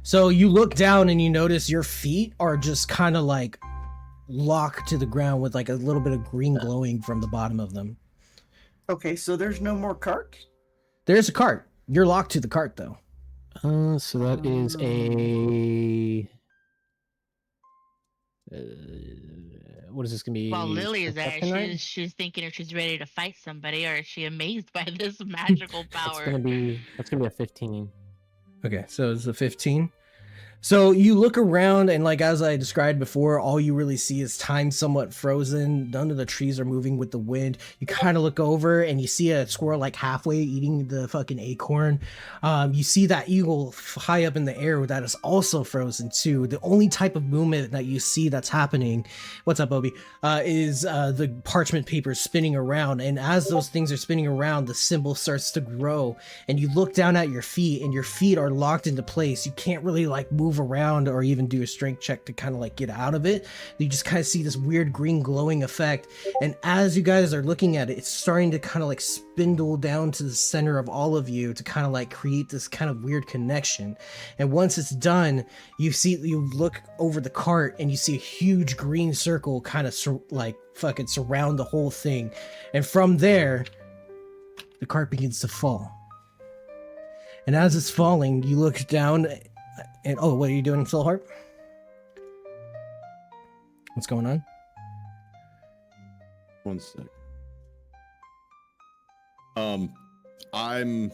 So you look down and you notice your feet are just kind of like locked to the ground with like a little bit of green glowing from the bottom of them. Okay, so there's no more cart? There's a cart. You're locked to the cart though. So that is a. What is this gonna be? While Lily is there, Perception, right? she's thinking if she's ready to fight somebody, or is she amazed by this magical That's power? gonna be a 15. Okay, so it's a 15. So you look around, and like as I described before, all you really see is time somewhat frozen. None of the trees are moving with the wind. You kind of look over and you see a squirrel like halfway eating the fucking acorn. You see that eagle high up in the air that is also frozen too. The only type of movement that you see that's happening, what's up, Obi, is the parchment paper spinning around. And as those things are spinning around, the symbol starts to grow. And you look down at your feet, and your feet are locked into place. You can't really like move around or even do a strength check to kind of like get out of it. You just kind of see this weird green glowing effect, and as you guys are looking at it, it's starting to kind of like spindle down to the center of all of you to kind of like create this kind of weird connection. And once it's done, you look over the cart and you see a huge green circle kind of like fucking surround the whole thing, and from there the cart begins to fall. And as it's falling, you look down. And oh, what are you doing, Philharp? What's going on? one sec. I'm.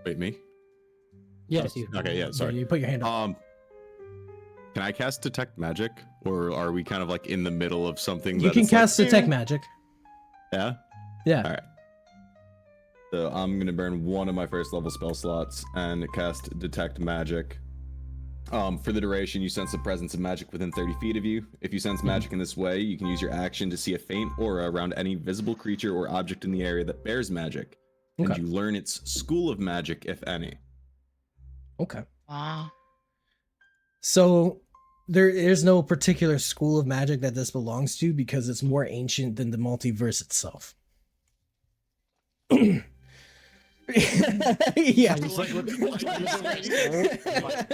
Wait, me? Yes, you. Okay, yeah, sorry. You put your hand up. Can I cast Detect Magic, or are we kind of like in the middle of something? You that can is, like- cast Detect Magic. Yeah. Yeah. All right. So I'm gonna burn one of my first level spell slots and cast Detect Magic. For the duration, you sense the presence of magic within 30 feet of you. If you sense magic in this way, you can use your action to see a faint aura around any visible creature or object in the area that bears magic, and Okay. you learn its school of magic, if any. Okay. Wow. So there is no particular school of magic that this belongs to because it's more ancient than the multiverse itself. Yeah.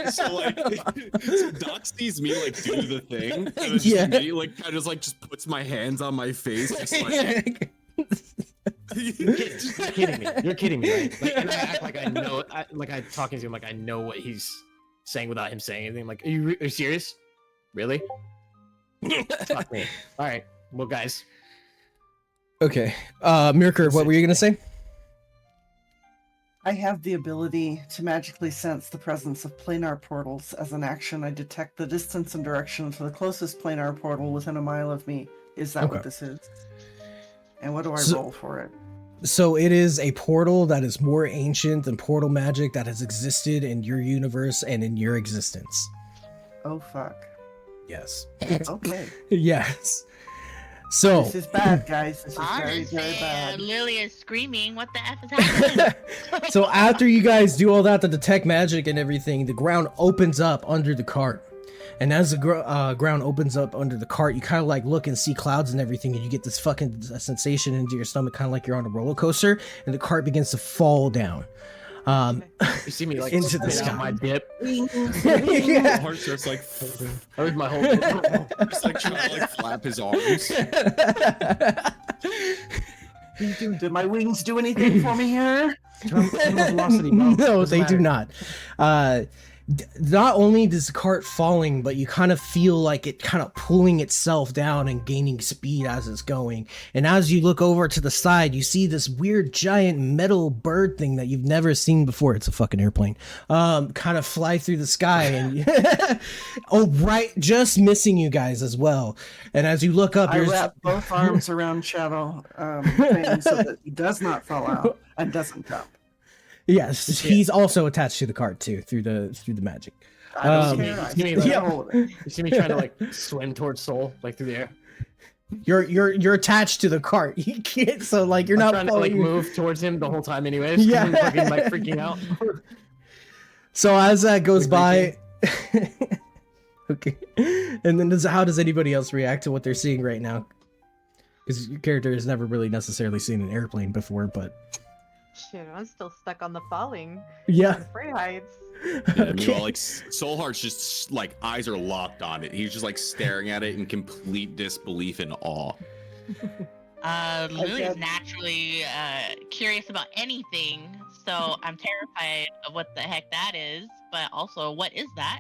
So Doc sees me like do the thing, and then just Yeah. immediately, like kind of like just puts my hands on my face, just like. You're kidding me. You're kidding me, right? Like, and I act like I know. I'm talking to him like I know what he's saying without him saying anything. Like, are you serious? Really? Fuck me. All right. Well, guys. Okay. Mirker, what were you gonna say? I have the ability to magically sense the presence of planar portals. As an action, I detect the distance and direction to the closest planar portal within a mile of me. Is that Okay. what this is? And what do I So- roll for it? So it is a portal that is more ancient than portal magic that has existed in your universe and in your existence. Oh fuck. Yes. Okay. Yes. So This is bad, guys. This is very, Honestly, very bad. Lily is screaming. What the F is happening? so after you guys do all that, the detect magic and everything, the ground opens up under the cart. And as the ground opens up under the cart, you kind of like look and see clouds and everything, and you get this fucking sensation into your stomach, kind of like you're on a roller coaster, and the cart begins to fall down. You see me like Into the spit out sky. my dip. Yeah. Heart starts like I heard my whole. just like trying to like flap his arms. Did my wings do anything for me here? Velocity, bro. No, Doesn't they do matter. not. Not only does the cart falling, but you kind of feel like it kind of pulling itself down and gaining speed as it's going. And as you look over to the side, you see this weird giant metal bird thing that you've never seen before. It's a fucking airplane. Kind of fly through the sky and oh, right, just missing you guys as well. And as you look up, I you're wrap both arms around Shadow thing so that he does not fall out and doesn't jump. yes, he's also attached to the cart too through the magic. I don't Um, care. I you mean just yeah. roll with it. You see me trying to like swim towards Soul, like through the air. You're attached to the cart. You can't. So like you're I'm not trying to like following- move towards him the whole time, anyways. 'cause Yeah. I'm fucking like freaking out. So as that goes Like by, okay, and then how does anybody else react to what they're seeing right now? Because your character has never really necessarily seen an airplane before, but Shit, I'm still stuck on the falling. yeah. on Frey heights. Yeah, meanwhile, like Soulheart's just like eyes are locked on it. He's just like staring at it in complete disbelief and awe. Lily is Okay. naturally curious about anything, so I'm terrified of what the heck that is. But also, what is that?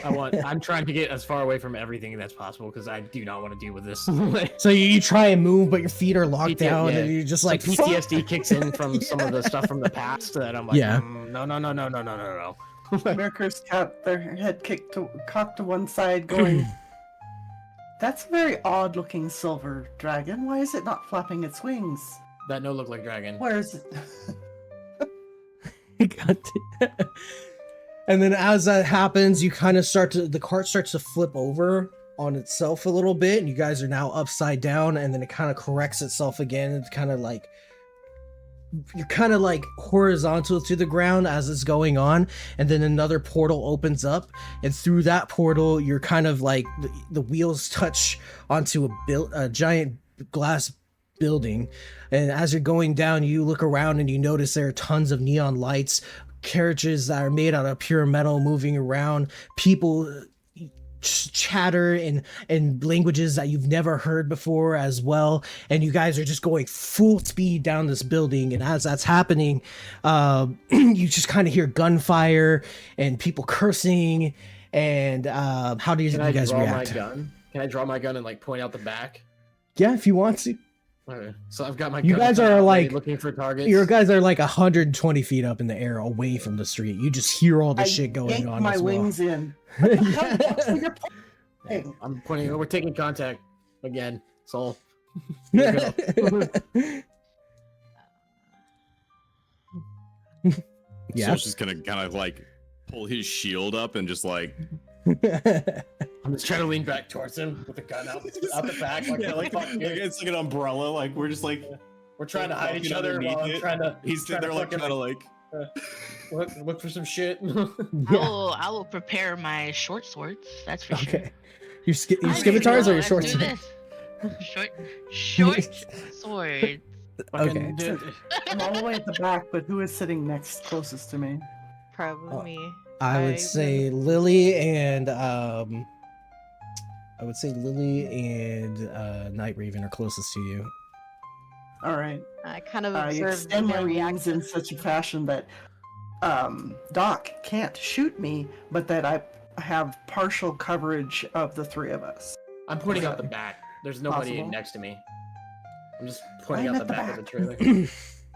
I'm trying to get as far away from everything that's possible because I do not want to deal with this. So you try and move, but your feet are locked down, yeah. and you're just Some like PTSD kicks in from some of the stuff from the past that I'm like, Yeah. no. America's got their head cocked to one side, going, "That's a very odd-looking silver dragon. Why is it not flapping its wings? That no look like dragon. Where is it?" God damn. And then as that happens, you kind of the cart starts to flip over on itself a little bit, and you guys are now upside down, and then it kind of corrects itself again. It's kind of like you're kind of like horizontal to the ground as it's going on, and then another portal opens up, and through that portal, you're kind of like the wheels touch onto a giant glass building, and as you're going down, you look around and you notice there are tons of neon lights, carriages that are made out of pure metal moving around, people chatter in languages that you've never heard before as well, and you guys are just going full speed down this building. And as that's happening, you just kind of hear gunfire and people cursing. And how do you Can I guys draw react? my gun? Can I draw my gun and like point out the back? Yeah, if you want to. Okay. So I've got my. You guns guys are, out, ready, like- looking for targets. Your guys are like 120 feet up in the air, away from the street. You just hear all the I shit going yank on. my as well. wings in. What the hell? What's with your pointing? I'm pointing. We're taking contact again. Soul. Here we go. Yeah. Soul's just gonna kind of like pull his shield up and just like I'm just trying to lean back towards him with the gun out the back. Like, yeah, like, fuck you. it's like an umbrella. Like we're just like We're trying to hide each fucking other while I'm underneath it. trying to. He's trying there like fucking, kind of like look for some shit. I will prepare my short swords. That's for sure. Okay. Your I scimitars know, or your let's short do swords? this. Short swords. Fucking, Okay. I'm all the way at the back, but who is sitting next closest to me? Probably Oh, me. I would say Lily and Nightraven are closest to you. All right. I kind of I observed extend my their wings in reactions. such a fashion that Doc can't shoot me, but that I have partial coverage of the three of us. I'm pointing out the back. There's nobody Possible. next to me. I'm just pointing I'm out at the the back of the back. trailer.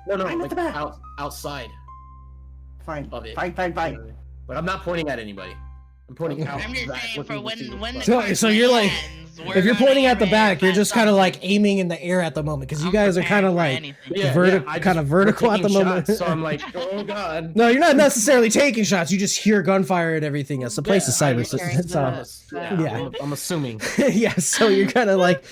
No, I'm at like the back. outside Fine. of it. Fine. But I'm not pointing at anybody. I'm pointing out I'm the just back. saying for looking to see when the what's So- cart so you're like- lands, If you're we're pointing gonna at the aim back, it you're at just kind of like something. aiming in the air at the moment because you I'm guys are kind of preparing for like anything. I kind of just- vertical we're at the taking moment. shots, so I'm like, oh god. No, you're not necessarily taking shots. You just hear gunfire and everything. It's the place is Yeah, cyber. I'm So, carrying yeah. I'm assuming. yeah, so you're kind of like,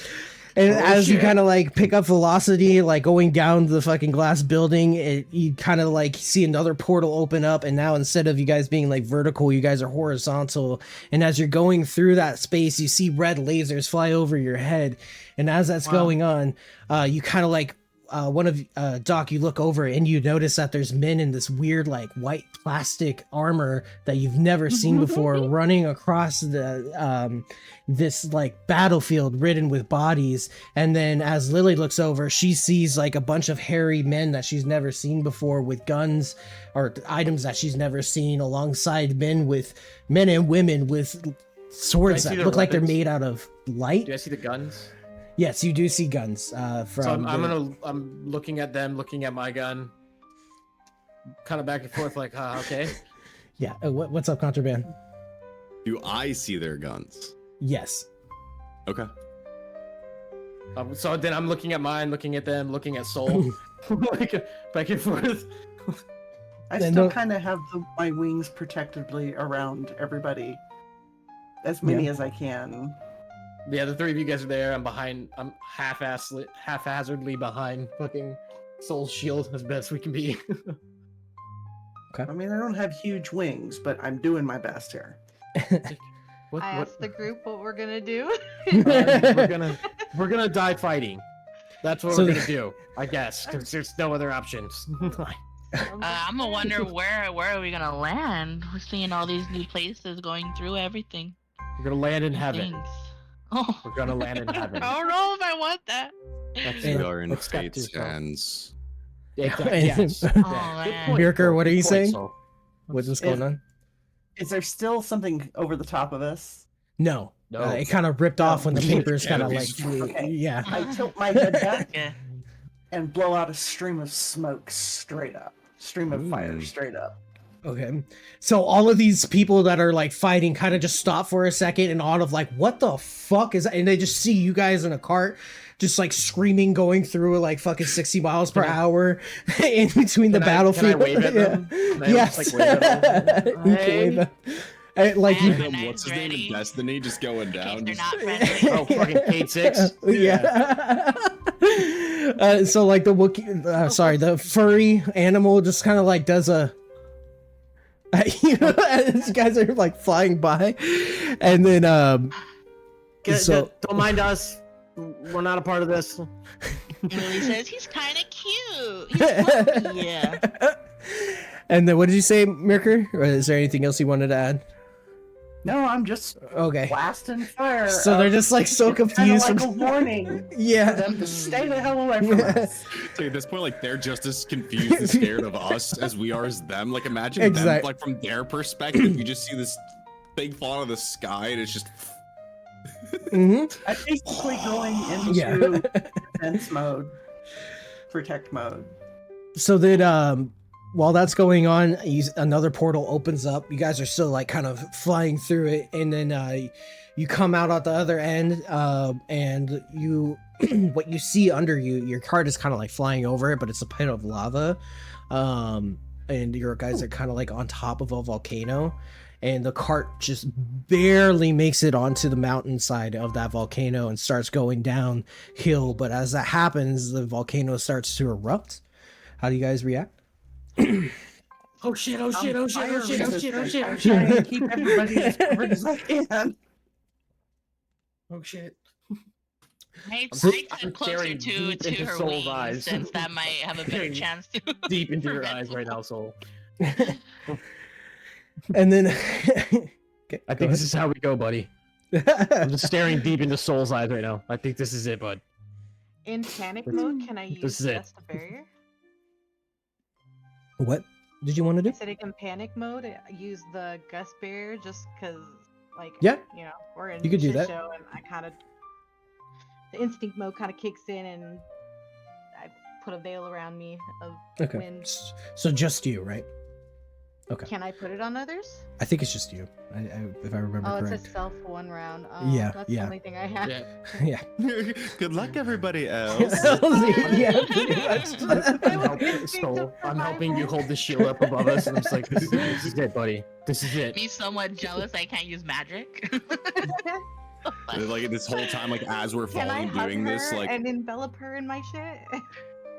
and Oh, as you shit. kind of like pick up velocity, like going down the fucking glass building, you kind of like see another portal open up, and now instead of you guys being like vertical, you guys are horizontal. And as you're going through that space, you see red lasers fly over your head, and as that's going on, you kind of like. One of Doc, you look over and you notice that there's men in this weird like white plastic armor that you've never seen before running across the this like battlefield ridden with bodies. And then as Lily looks over, she sees like a bunch of hairy men that she's never seen before with guns or items that she's never seen, alongside men and women with swords see that their look like they're weapons? made out of light. Do I see the guns? Yes, you do see guns from So the- I'm looking at them, looking at my gun, kind of back and forth, like, okay. Yeah, what's up, Contraband? do I see their guns? Yes. Okay. So then I'm looking at mine, looking at them, looking at Soul, like back and forth. I Yeah, still no- kind of have my wings protectively around everybody. As many as I can. Yeah, the three of you guys are there. I'm behind. I'm haphazardly behind fucking Soul's shield as best we can be. I mean, I don't have huge wings, but I'm doing my best here. What? I what? asked the group what we're gonna do. We're gonna die fighting. That's what So we're the- gonna do, I guess, because there's no other options. I'm gonna wonder where are we gonna land? We're seeing all these new places, going through everything. We're gonna land in heaven. Things. Oh, We're gonna land in heaven. I don't know if I want that. That's We And- are in What's that fate's do, Soul? hands. Yes. Oh Good man. point. Mirker, what are you Good point, saying? Soul. What's going on? Is there still something over the top of us? No. No. It kind of ripped off when the papers kind of like, Canopies. Okay. yeah. I tilt my head back Yeah. and blow out a stream of smoke straight up. Stream of fire straight up. Okay. So all of these people that are like fighting kind of just stop for a second and all of like, what the fuck is that? And they just see you guys in a cart just like screaming, going through like fucking 60 miles per hour in between the battlefield. Can I wave at them? Can I Yes. just, like, wave at them? You can wave at- like you, Man. What's his name in Destiny? Just going In case down. they're just- not friendly. Oh, fucking Kate 6. yeah. So like the Wookiee, sorry, the furry animal just kind of like does a, you know, these guys are like flying by, and then so Don't mind us. We're not a part of this. Lily says he's kind of cute. He's fluffy. Yeah. and then what did you say, Mirker? Or is there anything else you wanted to add? No, I'm just Okay. blasting fire. So they're just like so It's kinda confused. like a from- warning for yeah. them to stay the hell away from us. Dude, at this point, like they're just as confused and scared of us as we are as them. Like imagine them, Exact- like from their perspective, you just see this thing fall out of the sky and it's just Mhm. I'm basically going into Yeah. defense mode, protect mode. So then, while that's going on, another portal opens up. You guys are still like kind of flying through it, and then you come out at the other end, and you what you see under you, your cart is kind of like flying over it, but it's a pit of lava, and your guys are kind of like on top of a volcano, and the cart just barely makes it onto the mountainside of that volcano and starts going downhill. But as that happens, the volcano starts to erupt. How do you guys react? Oh shit! Oh shit! Oh shit! Oh shit! Oh shit! Oh shit! Oh I'm shit! trying to keep everybody as covered as I can. Oh shit! I I'm come closer staring to deep into her Soul's wings, eyes. since that might have a better Staring chance to Deep into your prevent eyes right now, Soul. And then okay, I think this is how we go, buddy. I'm just staring deep into Soul's eyes right now. I think this is it, bud. In panic mode, can I This use is it. Gust of Barrier? What did you want to I do? said in panic mode, use the Gust Barrier just because, like, Yeah. you know, we're in You could do shit that. show, and I kind of the instinct mode kind of kicks in, and I put a veil around me of Okay. wind. So just you, right? Okay. Can I put it on others? I think it's just you. If I remember Oh, correct. it's a self one round. Oh, Yeah, that's yeah. the only thing I have. Yeah. Yeah. Good luck, everybody else. Yeah, pretty much. I'm helping, Soul. I'm helping you hold the shield up above us, and I'm just like, this is it, buddy. This is it. me somewhat jealous I can't use magic. Like this whole time, like as we're Can I falling hug doing this, her like and envelop her in my shit?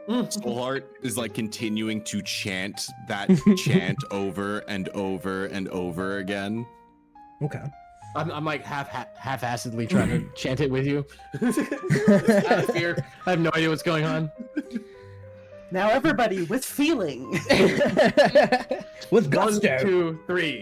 Soulheart is like continuing to chant that chant over and over and over again. Okay. I'm like half-assedly trying to chant it with you. Out of fear. I have no idea what's going on. Now everybody with feeling. With 1, gusto. 2, 3.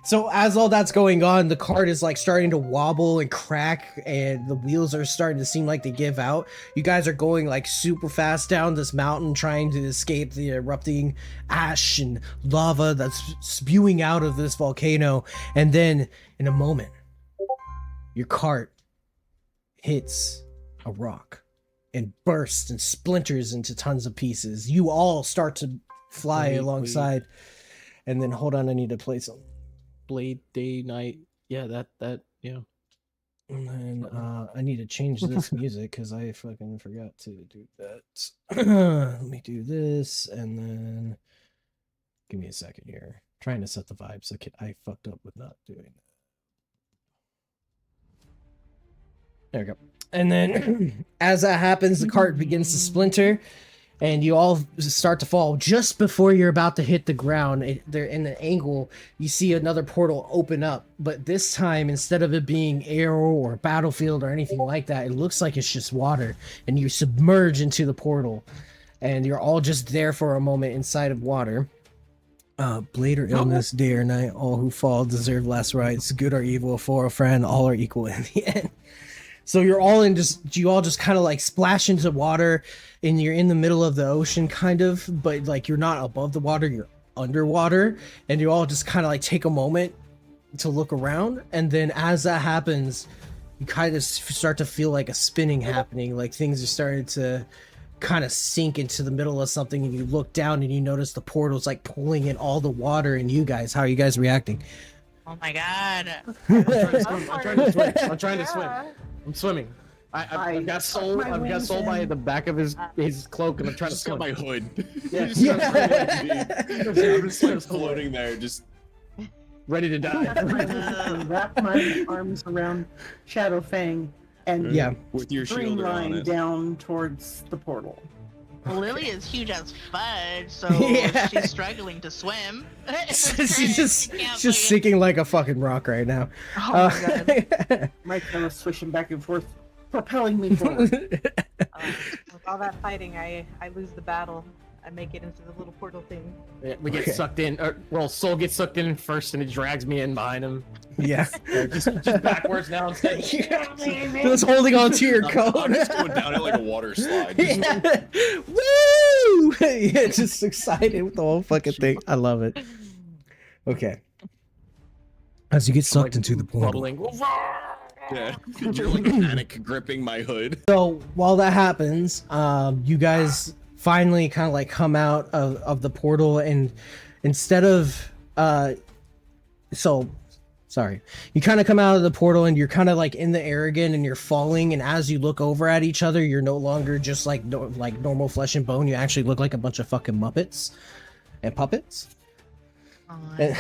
So as all that's going on, the cart is like starting to wobble and crack, and the wheels are starting to seem like they give out. You guys are going like super fast down this mountain, trying to escape the erupting ash and lava that's spewing out of this volcano. And then in a moment, your cart hits a rock and bursts and splinters into tons of pieces. You all start to fly Wait, alongside. And then hold on, I need to play some. Blade, day, night. Yeah, that, yeah. And then I need to change this music because I fucking forgot to do that. Let me do this, and then give me a second here. Trying to set the vibes. I fucked up with not doing that. There we go. And then as that happens, the cart begins to splinter, and you all start to fall. Just before you're about to hit the ground, they're in an angle, you see another portal open up. But this time, instead of it being air or battlefield or anything like that, it looks like it's just water. And you submerge into the portal. And you're all just there for a moment inside of water. Blade or illness, day or night, all who fall deserve last rites. Good or evil, for a friend, all are equal in the end. So you all just kind of like splash into water, and you're in the middle of the ocean kind of, but like you're not above the water, you're underwater, and you all just kind of like take a moment to look around. And then as that happens, you kind of start to feel like a spinning happening, like things are starting to kind of sink into the middle of something, and you look down and you notice the portal's like pulling in all the water and you guys. How are you guys reacting? Oh my god. I'm trying to swim. I'm trying to swim. I'm swimming. I've got soul. my I've got wings soul by in. the back of his cloak, and I'm trying to Just got swim. my hood. Yeah. I'm just like floating there, just Ready to die. Wrap my arms around Shadowfang and Yeah. with your shield around streamline it. down towards the portal. Lily is huge as fudge, so Yeah. she's struggling to swim. She's just She can't just fucking- sinking like a fucking rock right now. Oh my god. My tail is swishing back and forth, propelling me forward. With all that fighting, I lose the battle. I make it into the little portal thing. Yeah, we get Okay. sucked in. Well, soul gets sucked in first, and it drags me in behind him. Yeah. Just backwards now instead. Just holding on to your coat. I'm just going down it like a water slide. Just Yeah. Woo! Yeah, just excited with the whole fucking thing. I love it. Okay. As you get sucked into the portal, Bubbling. Yeah, you're like panic gripping my hood. So while that happens, you guys finally kind of like come out of the portal, and instead of sorry, you kind of come out of the portal and you're kind of like in the air again, and you're falling, and as you look over at each other, you're no longer just like like normal flesh and bone. You actually look like a bunch of fucking muppets and puppets. And,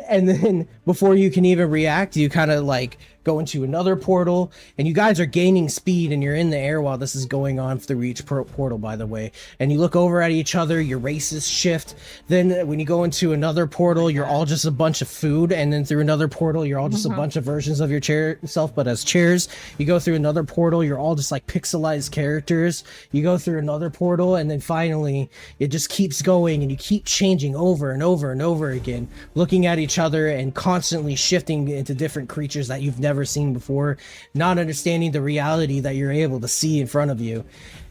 and then before you can even react, you kind of like go into another portal, and you guys are gaining speed, and you're in the air while this is going on through each portal, by the way. And you look over at each other, your races shift. Then when you go into another portal, you're all just a bunch of food, and then through another portal, you're all just a bunch of versions of your chair self, but as chairs. You go through another portal, you're all just like pixelized characters. You go through another portal, and then finally it just keeps going, and you keep changing over and over and over again, looking at each other and constantly shifting into different creatures that you've never seen before, not understanding the reality that you're able to see in front of you.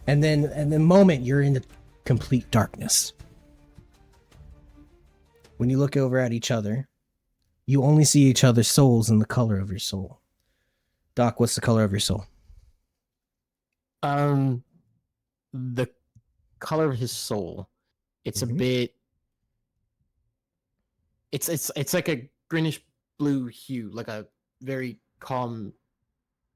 And then in the moment, you're in the complete darkness. When you look over at each other, you only see each other's souls and the color of your soul. Doc, what's the color of your soul? The color of his soul. It's a bit. It's like a greenish blue hue, like a very calm,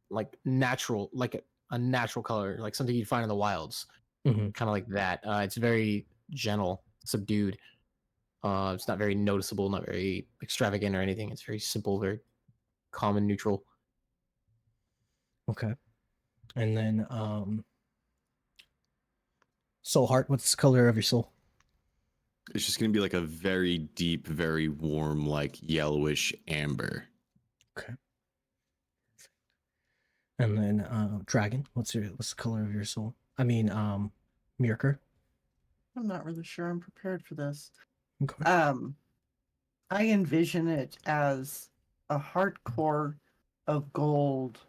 like natural, like a natural color, like something you'd find in the wilds. Kind of like that. It's very gentle, subdued. It's not very noticeable, not very extravagant or anything. It's very simple, very calm and neutral. Okay. And then soul heart, what's the color of your soul? It's just gonna be like a very deep, very warm, like yellowish amber. Okay. And then dragon, what's the color of your soul? I mean, Mirker. I'm not really sure I'm prepared for this. Okay. I envision it as a heart core of gold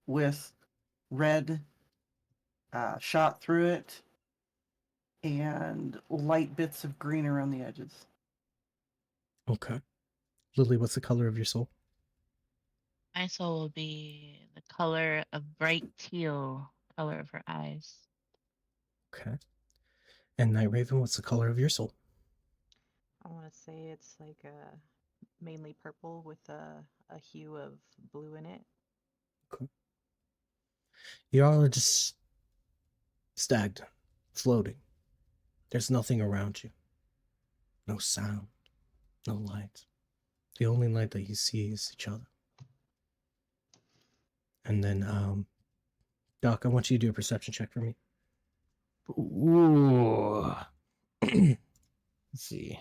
with red shot through it and light bits of green around the edges. Okay. Lily, what's the color of your soul? My soul will be the color of bright teal, color of her eyes. Okay. And Nightraven, what's the color of your soul? I want to say it's like mainly purple with a hue of blue in it. Okay. You all are just stagnant, floating. There's nothing around you. No sound, no light. The only light that you see is each other. And then, Doc, I want you to do a perception check for me. Ooh. Let's see.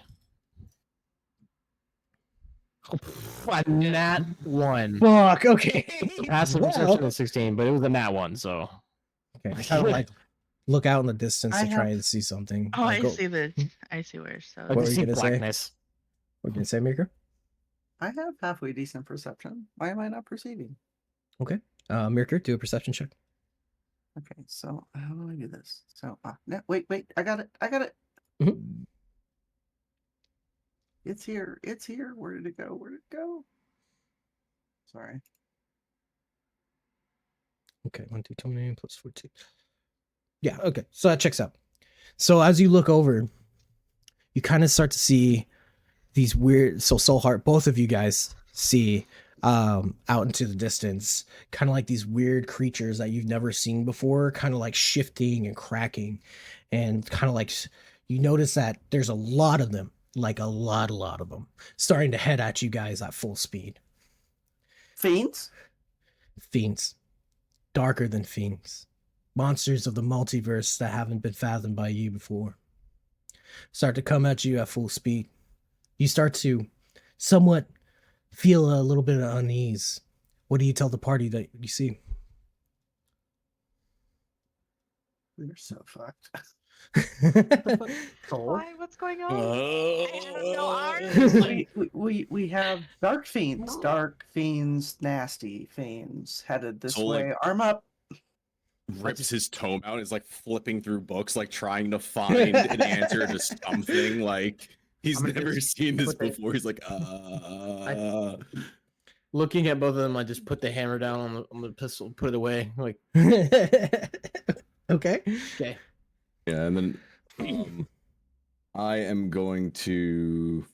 A nat 1. Fuck, okay. Passive perception is 16, but it was a nat 1, so. Okay, I kind of like look out in the distance to I try and see something. Oh, I Go- see I see where. So I What were just you see gonna say? blackness. What can you say, Maker? I have halfway decent perception. Why am I not perceiving? Okay. Mirker, do a perception check. Okay, so how do I do this? So, no, wait, I got it. Mhm. It's here. Where did it go? Sorry. Okay, 1, 2, 20 plus 14. Yeah, okay. So that checks out. So as you look over, you kind of start to see these weird, so Soul Heart, both of you guys see out into the distance, kind of like these weird creatures that you've never seen before, kind of like shifting and cracking, and kind of like you notice that there's a lot of them, like a lot of them, starting to head at you guys at full speed. Fiends? Fiends. Darker than fiends. Monsters of the multiverse that haven't been fathomed by you before. Start to come at you at full speed. You start to somewhat feel a little bit of unease. What do you tell the party that you see? We're so fucked. Why? What's going on? I have no arms. we have dark fiends, nasty fiends headed this So, like, way. Arm up. Rips his tome out, is like flipping through books, like trying to find an answer to something. Like he's I'm gonna never just seen this put the- before. He's like, Looking at both of them, I just put the hammer down on the pistol, put it away. Like, Okay. okay. Yeah, and then I am going to.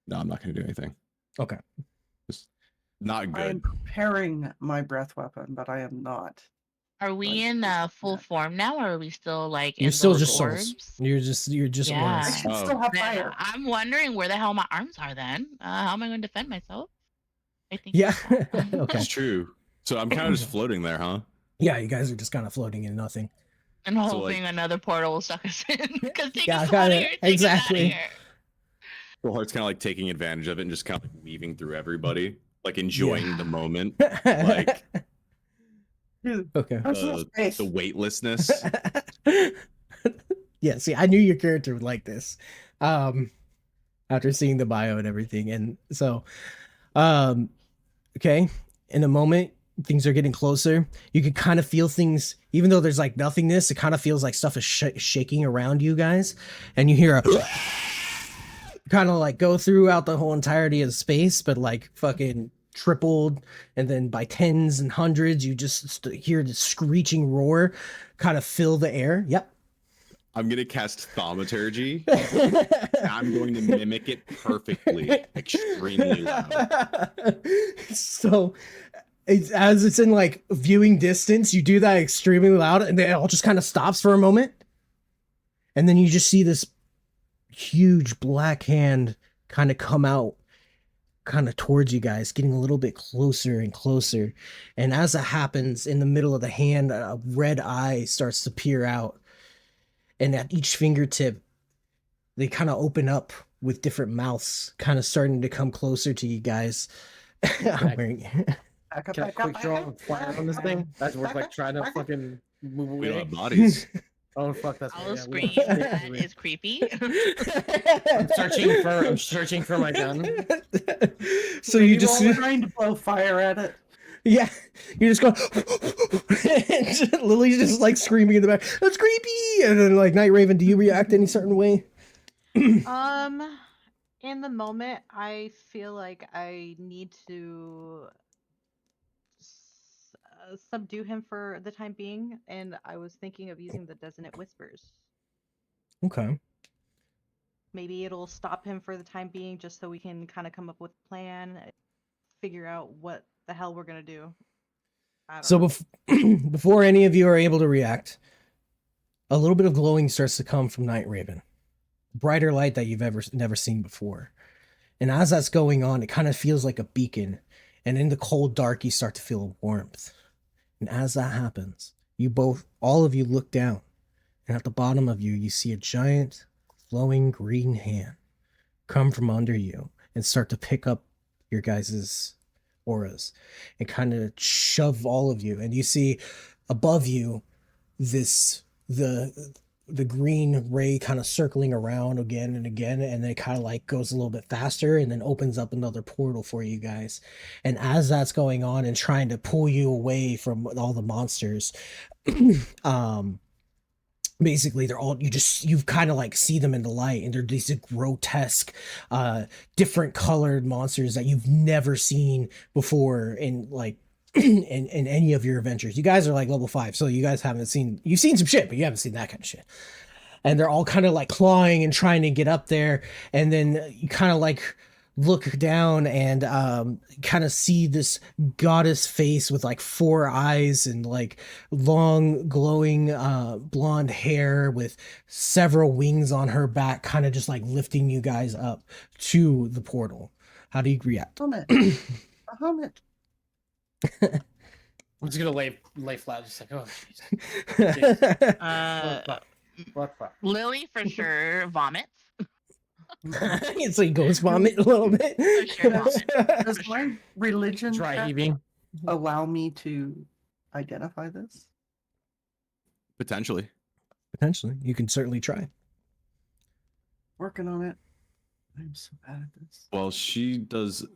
No, I'm not going to do anything. Okay. Just not I good. am preparing my breath weapon, but I am not. Are we Like, in just full that. form now, or are we still like You're in still those just souls. orbs? You're just Yeah. auras. I should Oh. still have Then fire. I'm wondering where the hell my arms are then. How am I going to defend myself? I think. Yeah. about that. Okay. It's true. So I'm kind of just floating there, huh? Yeah, you guys are just kind of floating in nothing. And So, hoping another portal will suck us in. Because take Yeah, us got out of it. here. Take Exactly. Us out of here. Well, Heart's kind of like taking advantage of it and just kind of like weaving through everybody, like enjoying the moment, like Okay. Personal space. the weightlessness. Yeah, see, I knew your character would like this. After seeing the bio and everything. And so okay, in a moment, things are getting closer. You can kind of feel things, even though there's like nothingness, it kind of feels like stuff is shaking around you guys. And you hear a kind of like go throughout the whole entirety of space, but like fucking tripled, and then by tens and hundreds, you just hear the screeching roar kind of fill the air. Yep. I'm gonna cast thaumaturgy. I'm going to mimic it perfectly, extremely loud. So as it's in like viewing distance, you do that extremely loud, and then it all just kind of stops for a moment, and then you just see this huge black hand kind of come out kind of towards you guys, getting a little bit closer and closer. And as that happens, in the middle of the hand, a red eye starts to peer out, and at each fingertip they kind of open up with different mouths kind of starting to come closer to you guys. I'm wearing- Back up, Can I back up, quick back draw up, and fire back on this up, thing? That's back worth like up, trying to back up. fucking move We don't away. have bodies. Oh fuck, that's I'll yeah, scream. we- That is creepy. I'm searching for my gun. So you You're just all trying to blow fire at it. yeah, you just go and Lily's just like screaming in the back, that's creepy. And then like Nightraven, do you react any certain way? In the moment, I feel like I need to subdue him for the time being, and I was thinking of using the Dissonant Whispers. Okay. Maybe it'll stop him for the time being, just so we can kind of come up with a plan, figure out what the hell we're gonna do. I don't So know. before any of you are able to react, a little bit of glowing starts to come from Nightraven. Brighter light that you've never seen before. And as that's going on, it kind of feels like a beacon. And in the cold dark, you start to feel a warmth. And as that happens, all of you look down. And at the bottom of you, you see a giant glowing green hand come from under you and start to pick up your guys' auras and kind of shove all of you. And you see above you the green ray kind of circling around again and again, and then it kind of like goes a little bit faster and then opens up another portal for you guys. And as that's going on and trying to pull you away from all the monsters, basically you kind of like see them in the light, and they're these grotesque different colored monsters that you've never seen before in like in any of your adventures. You guys are like level 5, so you guys you've seen some shit, but you haven't seen that kind of shit. And they're all kind of like clawing and trying to get up there, and then you kind of like look down and kind of see this goddess face with like 4 eyes and like long glowing blonde hair with several wings on her back, kind of just like lifting you guys up to the portal. How do you react? Helmet. A helmet. I'm just gonna lay flat, just like, oh, jeez. What? Lily for sure vomits. It's like ghost vomit a little bit. For sure vomits. Does my religion Dry check heaving. allow me to identify this? Potentially. Potentially, you can certainly try. Working on it. I'm so bad at this. Well, she does.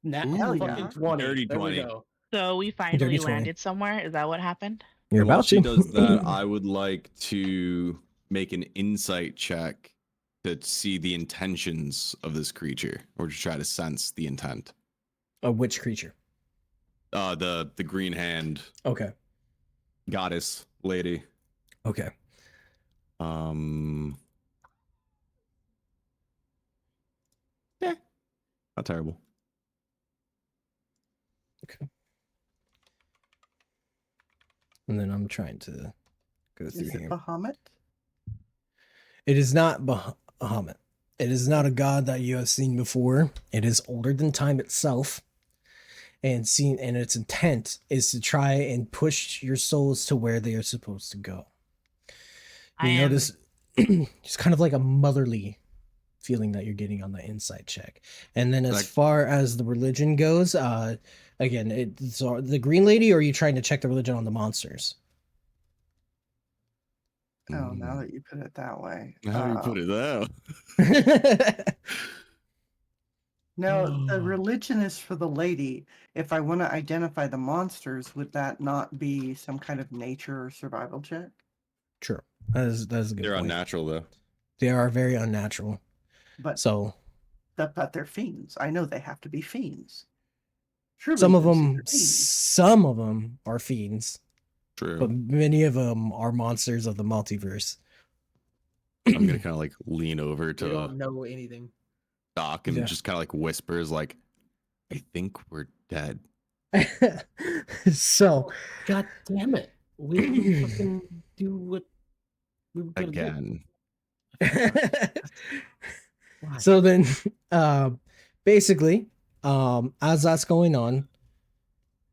Nat Hell fucking yeah. 20. Dirty There we 20. go. So we Dirty finally 20. landed somewhere. Is that what happened? You're While about she to. does that, I would like to make an insight check to see the intentions of this creature, or to try to sense the intent. Which creature? The green hand Okay. goddess lady. Okay. Yeah, not terrible. Okay. And then I'm trying to go through Is it here. Bahamut? It is not Bahamut. It is not a god that you have seen before. It is older than time itself. And its intent is to try and push your souls to where they are supposed to go. You notice it's kind of like a motherly feeling that you're getting on the inside check. And then as far as the religion goes, again, it's the green lady, or are you trying to check the religion on the monsters? Oh, now that you put it that way. How do you put it that? No, the religion is for the lady. If I want to identify the monsters, would that not be some kind of nature or survival check? Sure. That is a good They're point. unnatural, though. They are very unnatural. But so, but they're fiends. I know they have to be fiends. Surely some of those them, are fiends. some of them are fiends. True. But many of them are monsters of the multiverse. I'm gonna kind of like lean over We to don't know anything. Doc and Yeah. just kind of like whispers, like, "I think we're dead." So, God damn it! We didn't fucking do what we were gonna Again. Why? so then, basically, as that's going on,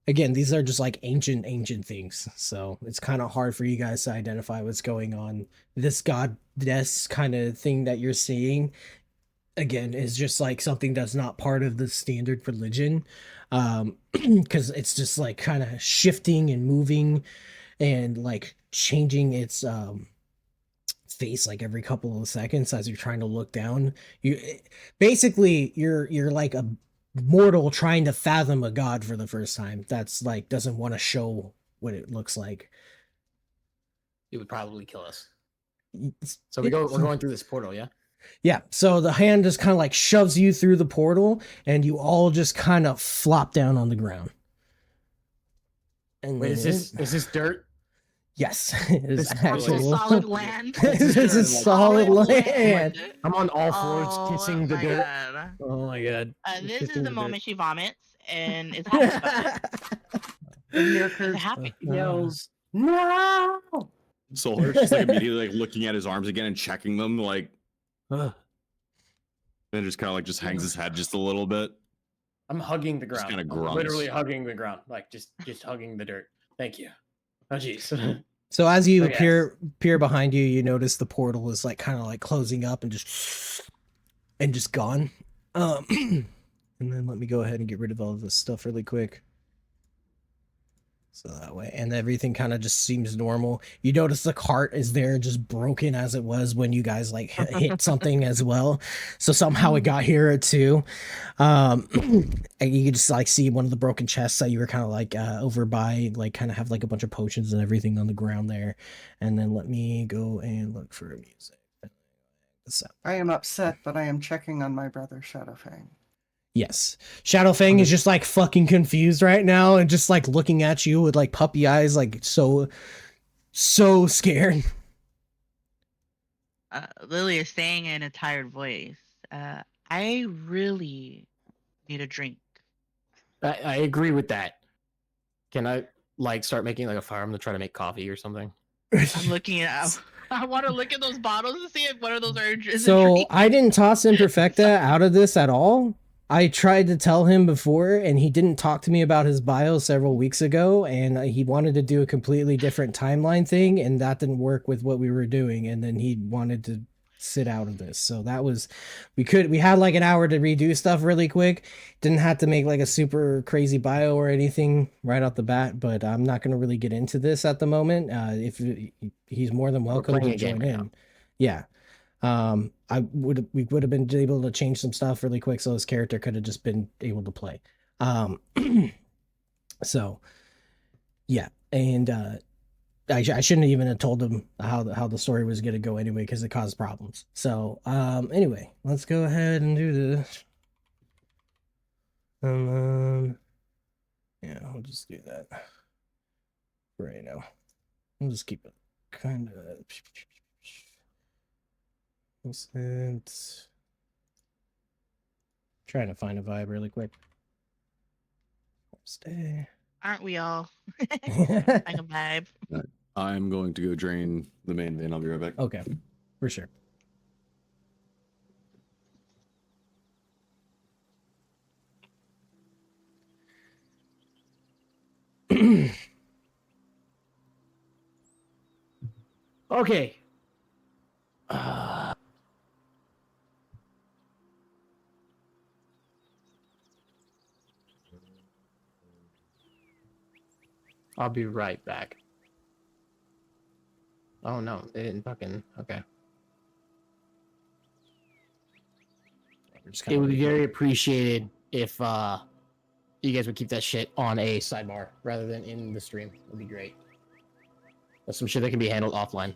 again, these are just like ancient things. So it's kind of hard for you guys to identify what's going on. This goddess kind of thing that you're seeing, again, is just like something that's not part of the standard religion. Because it's just like kind of shifting and moving and like changing its face like every couple of seconds as you're trying to look down. You're like a mortal trying to fathom a god for the first time that's like doesn't want to show what it looks like. It would probably kill us. So we're going through this portal, yeah? Yeah, so the hand just kind of like shoves you through the portal and you all just kind of flop down on the ground. And Wait, is this dirt? Yes, it is This is actual solid land. This is solid land. I'm on all fours Oh kissing the my dirt. God. Oh my god. This is Kissing the dirt. moment she vomits and is happy about it. And She's Mirkers happy. yells, "No!" Solar's just like immediately like looking at his arms again and checking them, like, Ugh. then just kind of like just hangs his head just a little bit. I'm hugging the Just ground. kinda I'm grunts. literally hugging the ground, like just hugging the dirt. Thank you. Oh jeez. So as you Okay. peer behind you, you notice the portal is like kind of like closing up and just gone. And then let me go ahead and get rid of all of this stuff really quick. So that way, and everything kind of just seems normal. You notice the cart is there, just broken as it was when you guys like hit something as well. So somehow it got here too. And you can just like see one of the broken chests that you were kind of like over by, like kind of have like a bunch of potions and everything on the ground there. And then let me go and look for music. So, I am upset, but I am checking on my brother Shadowfang. yes, Shadowfang is just like fucking confused right now and just like looking at you with like puppy eyes, like so scared. Lily is saying in a tired voice, I really need a drink. I agree with that. Can I like start making like a fire? I'm gonna try to make coffee or something. I'm looking at. I want to look at those bottles to see if one of those are. Is a So drink. I didn't toss Imperfecta out of this at all. I tried to tell him before, and he didn't talk to me about his bio several weeks ago, and he wanted to do a completely different timeline thing, and that didn't work with what we were doing, and then he wanted to sit out of this. So that was, we had like an hour to redo stuff really quick. Didn't have to make like a super crazy bio or anything right off the bat, but I'm not going to really get into this at the moment. If he's more than welcome playing to a game join right in. now. Yeah. We would have been able to change some stuff really quick so his character could have just been able to play. So yeah, and I shouldn't even have told him how the story was gonna go anyway, because it caused problems. So anyway, let's go ahead and do this. Yeah, I'll just do that right now. I'll just keep it kind of. Trying to find a vibe really quick. Stay. Aren't we all? Like a vibe. I'm going to go drain the main vein. I'll be right back. Okay, for sure. Okay. I'll be right back. Oh no, they didn't fucking. Okay. It would be very appreciated if you guys would keep that shit on a sidebar rather than in the stream. Would be great. That's some shit that can be handled offline.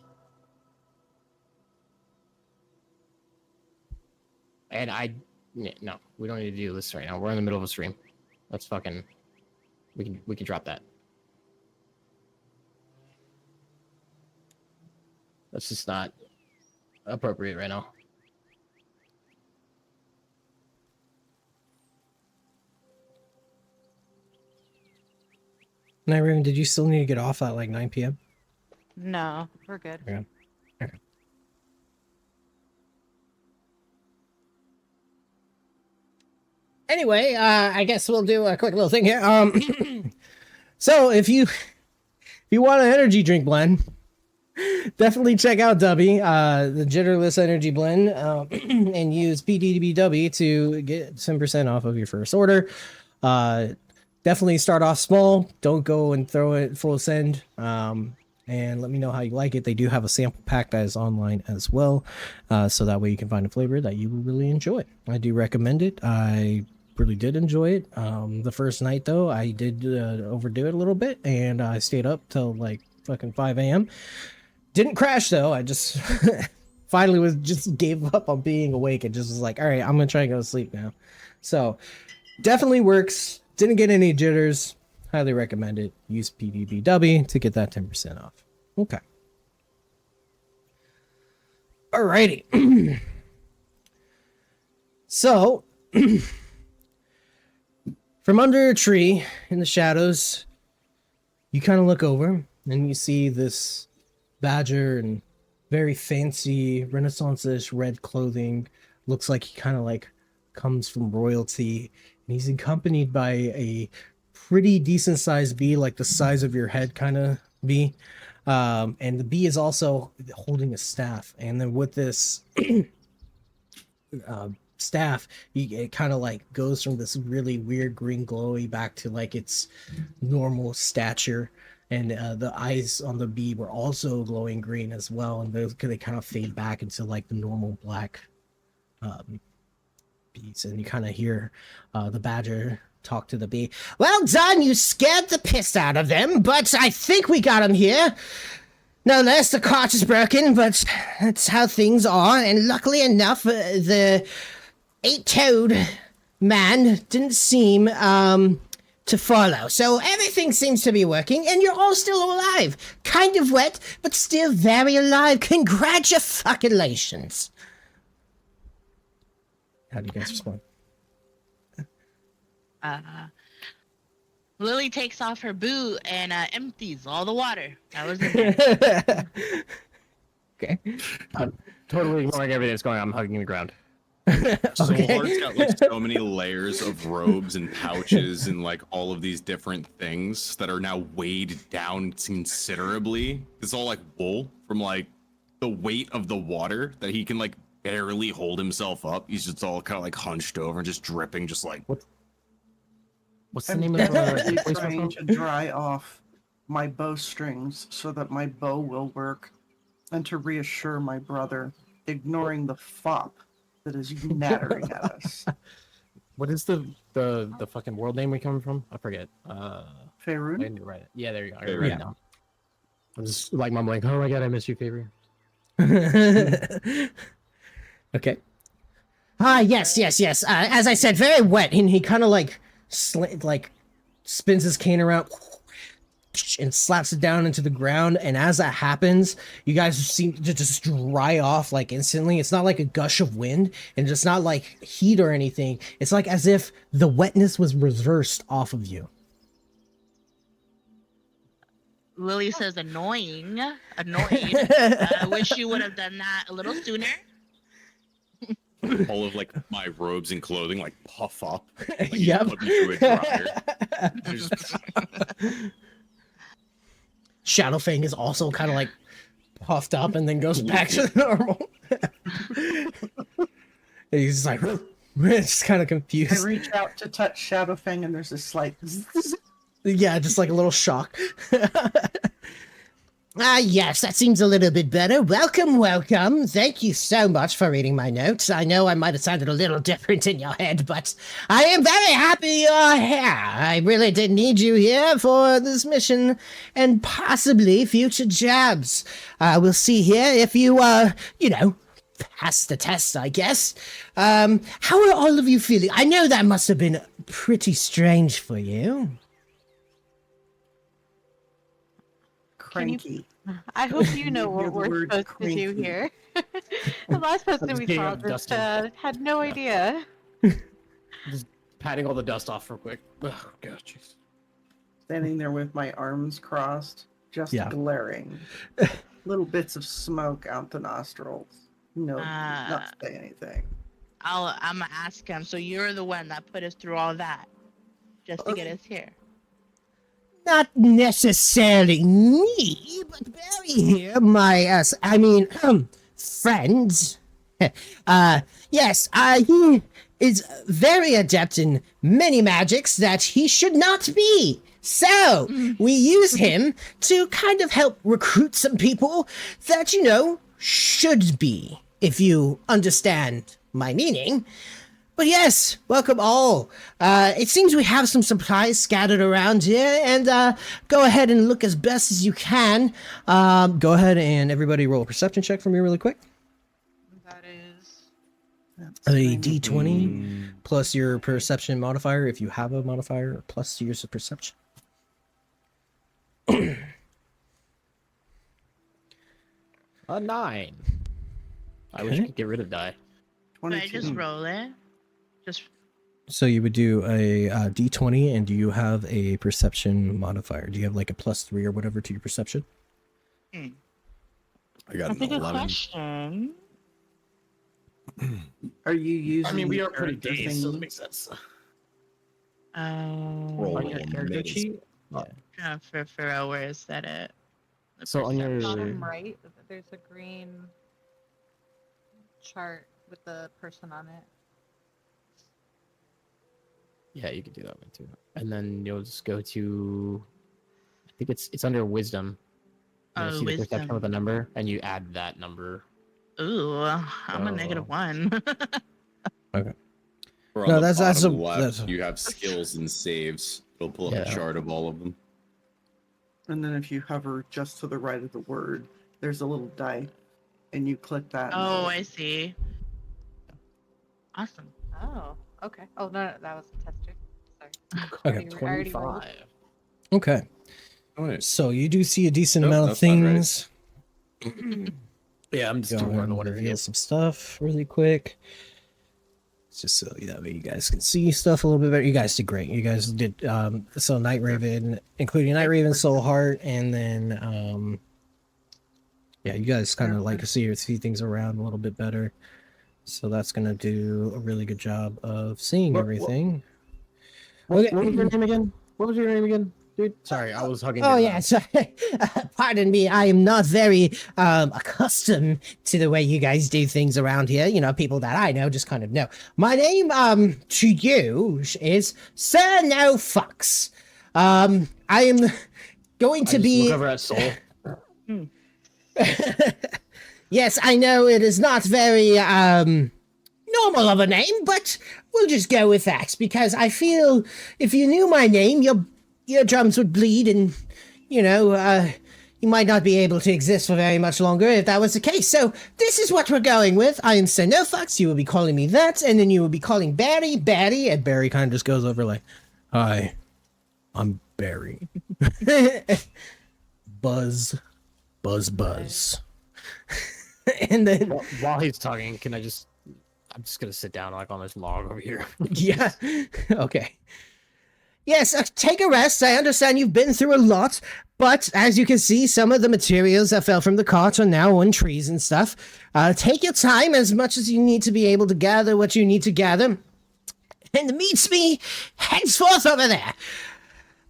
And no, we don't need to do this right now. We're in the middle of a stream. Let's fucking, we can drop that. That's just not appropriate right now. Nightraven, did you still need to get off at like 9 p.m.? No, we're good. Okay. Okay. Anyway, I guess we'll do a quick little thing here. So if you want an energy drink blend, definitely check out Dubby, the Jitterless Energy Blend, and use PDBW to get 10% off of your first order. Definitely start off small. Don't go and throw it full send. And let me know how you like it. They do have a sample pack that is online as well, so that way you can find a flavor that you will really enjoy. I do recommend it. I really did enjoy it. The first night though, I did overdo it a little bit, and I stayed up till like fucking 5 a.m. Didn't crash though. I just finally just gave up on being awake and just was like, all right, I'm gonna try and go to sleep now. So definitely works. Didn't get any jitters. Highly recommend it. Use PDBW to get that 10% off. Okay. Alrighty. So, from under a tree in the shadows, you kind of look over and you see this badger in very fancy Renaissance-ish red clothing. Looks like he kind of like comes from royalty. And he's accompanied by a pretty decent sized bee, like the size of your head kind of bee. And the bee is also holding a staff. And then with this staff, it kind of like goes from this really weird green glowy back to like its normal stature. And the eyes on the bee were also glowing green as well. And they kind of fade back into like the normal black bees. And you kind of hear the badger talk to the bee. Well done, you scared the piss out of them, but I think we got them here. No less, the cart is broken, but that's how things are. And luckily enough, the 8-toed man didn't seem to follow. So everything seems to be working, and you're all still alive. Kind of wet, but still very alive. Congratulations. How do you guys respond? Lily takes off her boot and empties all the water that was in there. Okay. I'm totally ignoring everything that's going on. I'm hugging the ground. Soulheart's got like so many layers of robes and pouches and like all of these different things that are now weighed down considerably. It's all like wool from like the weight of the water that he can like barely hold himself up. He's just all kind of like hunched over and just dripping, just like. What's the I'm name of desperately the trying to dry off my bowstrings so that my bow will work, and to reassure my brother, ignoring the fop that is nattering at us. What is the fucking world name we come from? I forget. Faerun? I didn't write it. Yeah, there you go. I Faerun. write it down. I'm just like mumbling, oh my god, I miss you, Favor. Okay. Yes. As I said, very wet, and he kind of like spins his cane around and slaps it down into the ground. And as that happens, you guys seem to just dry off like instantly. It's not like a gush of wind, and it's not like heat or anything. It's like as if the wetness was reversed off of you. Lily says annoying. I wish you would have done that a little sooner. All of like my robes and clothing like puff up. Like, you Yep. put me through a dryer. Just- Shadowfang is also kind of like puffed up and then goes back to normal. And he's just like, just kind of I confused. reach out to touch Shadowfang, and there's a slight. Yeah, just like a little shock. Yes, that seems a little bit better. Welcome. Thank you so much for reading my notes. I know I might have sounded a little different in your head, but I am very happy you're here. I really did need you here for this mission and possibly future jobs. We'll see here if you, pass the test, I guess. How are all of you feeling? I know that must have been pretty strange for you. Cranky. I hope you know Hear what the we're word supposed to do cranky. here. The last person we getting saw up just dusting. had no idea. Patting all the dust off real quick. Oh god, jeez. Standing there with my arms crossed, just Yeah. glaring. Little bits of smoke out the nostrils. No, not say anything. I'm gonna ask him. So you're the one that put us through all that just to get us here. Not necessarily me, but Barry here, my, friend. Yes, he is very adept in many magics that he should not be. So, we use him to kind of help recruit some people that, should be, if you understand my meaning. But yes, welcome all. It seems we have some supplies scattered around here, and go ahead and look as best as you can. Go ahead and everybody roll a perception check for me really quick. That is. A d20 plus your perception modifier, if you have a modifier, plus years of perception. A 9. I wish I could get rid of die. But I 22. just roll it. Just So you would do a d20, and do you have a perception modifier? Do you have like a +3 or whatever to your perception? I got that's an a good 11. question. Are you using? I mean, we the are pretty character dazed, so thingy? it makes sense. Roll On your character miss. sheet? Yeah. Trying to figure out where is that at. The So on your- perception. Bottom right, there's a green chart with the person on it. Yeah, you could do that one too. And then you'll just go to, I think it's under wisdom. You'll see the perception Wisdom. with a number, and you add that number. Ooh, I'm a -1. Or on No, the that's bottom a- left, that's a- you have skills and saves. It'll pull up a Yeah. chart of all of them. And then if you hover just to the right of the word, there's a little die, and you click that. and Oh, it'll- I see. Awesome. Oh, okay. Oh, no, that was a tester. Sorry. Okay. I already rolled. 25. Okay. Oh, nice. So you do see a decent Nope, amount of that's not right. things. Yeah, I'm just Go doing ahead one and what it reveal is. some stuff really quick. It's just so that way you guys can see stuff a little bit better. You guys did great. You guys did so Nightraven, including Nightraven, Soulheart, and then yeah, you guys kind of like to see things around a little bit better. So that's gonna do a really good job of seeing What- everything. What, Okay. what was your name again? What was your name again, dude? Sorry, I was hugging. Oh, your yeah, so, pardon me, I am not very accustomed to the way you guys do things around here. People that I know just kind of know. My name, to you is Sir No Fucks. I am going to be... look over at Soul. Yes, I know it is not very normal of a name, but we'll just go with that because I feel if you knew my name, your eardrums would bleed, and you might not be able to exist for very much longer if that was the case. So this is what we're going with. I am Sir No Fox. You will be calling me that, and then you will be calling Barry, and Barry kind of just goes over like, "Hi, I'm Barry." Buzz. And then While he's talking, I'm just gonna sit down like on this log over here. yeah, okay. Yes, take a rest. I understand you've been through a lot, but as you can see, some of the materials that fell from the cart are now on trees and stuff. Take your time as much as you need to be able to gather what you need to gather. And meets me henceforth over there.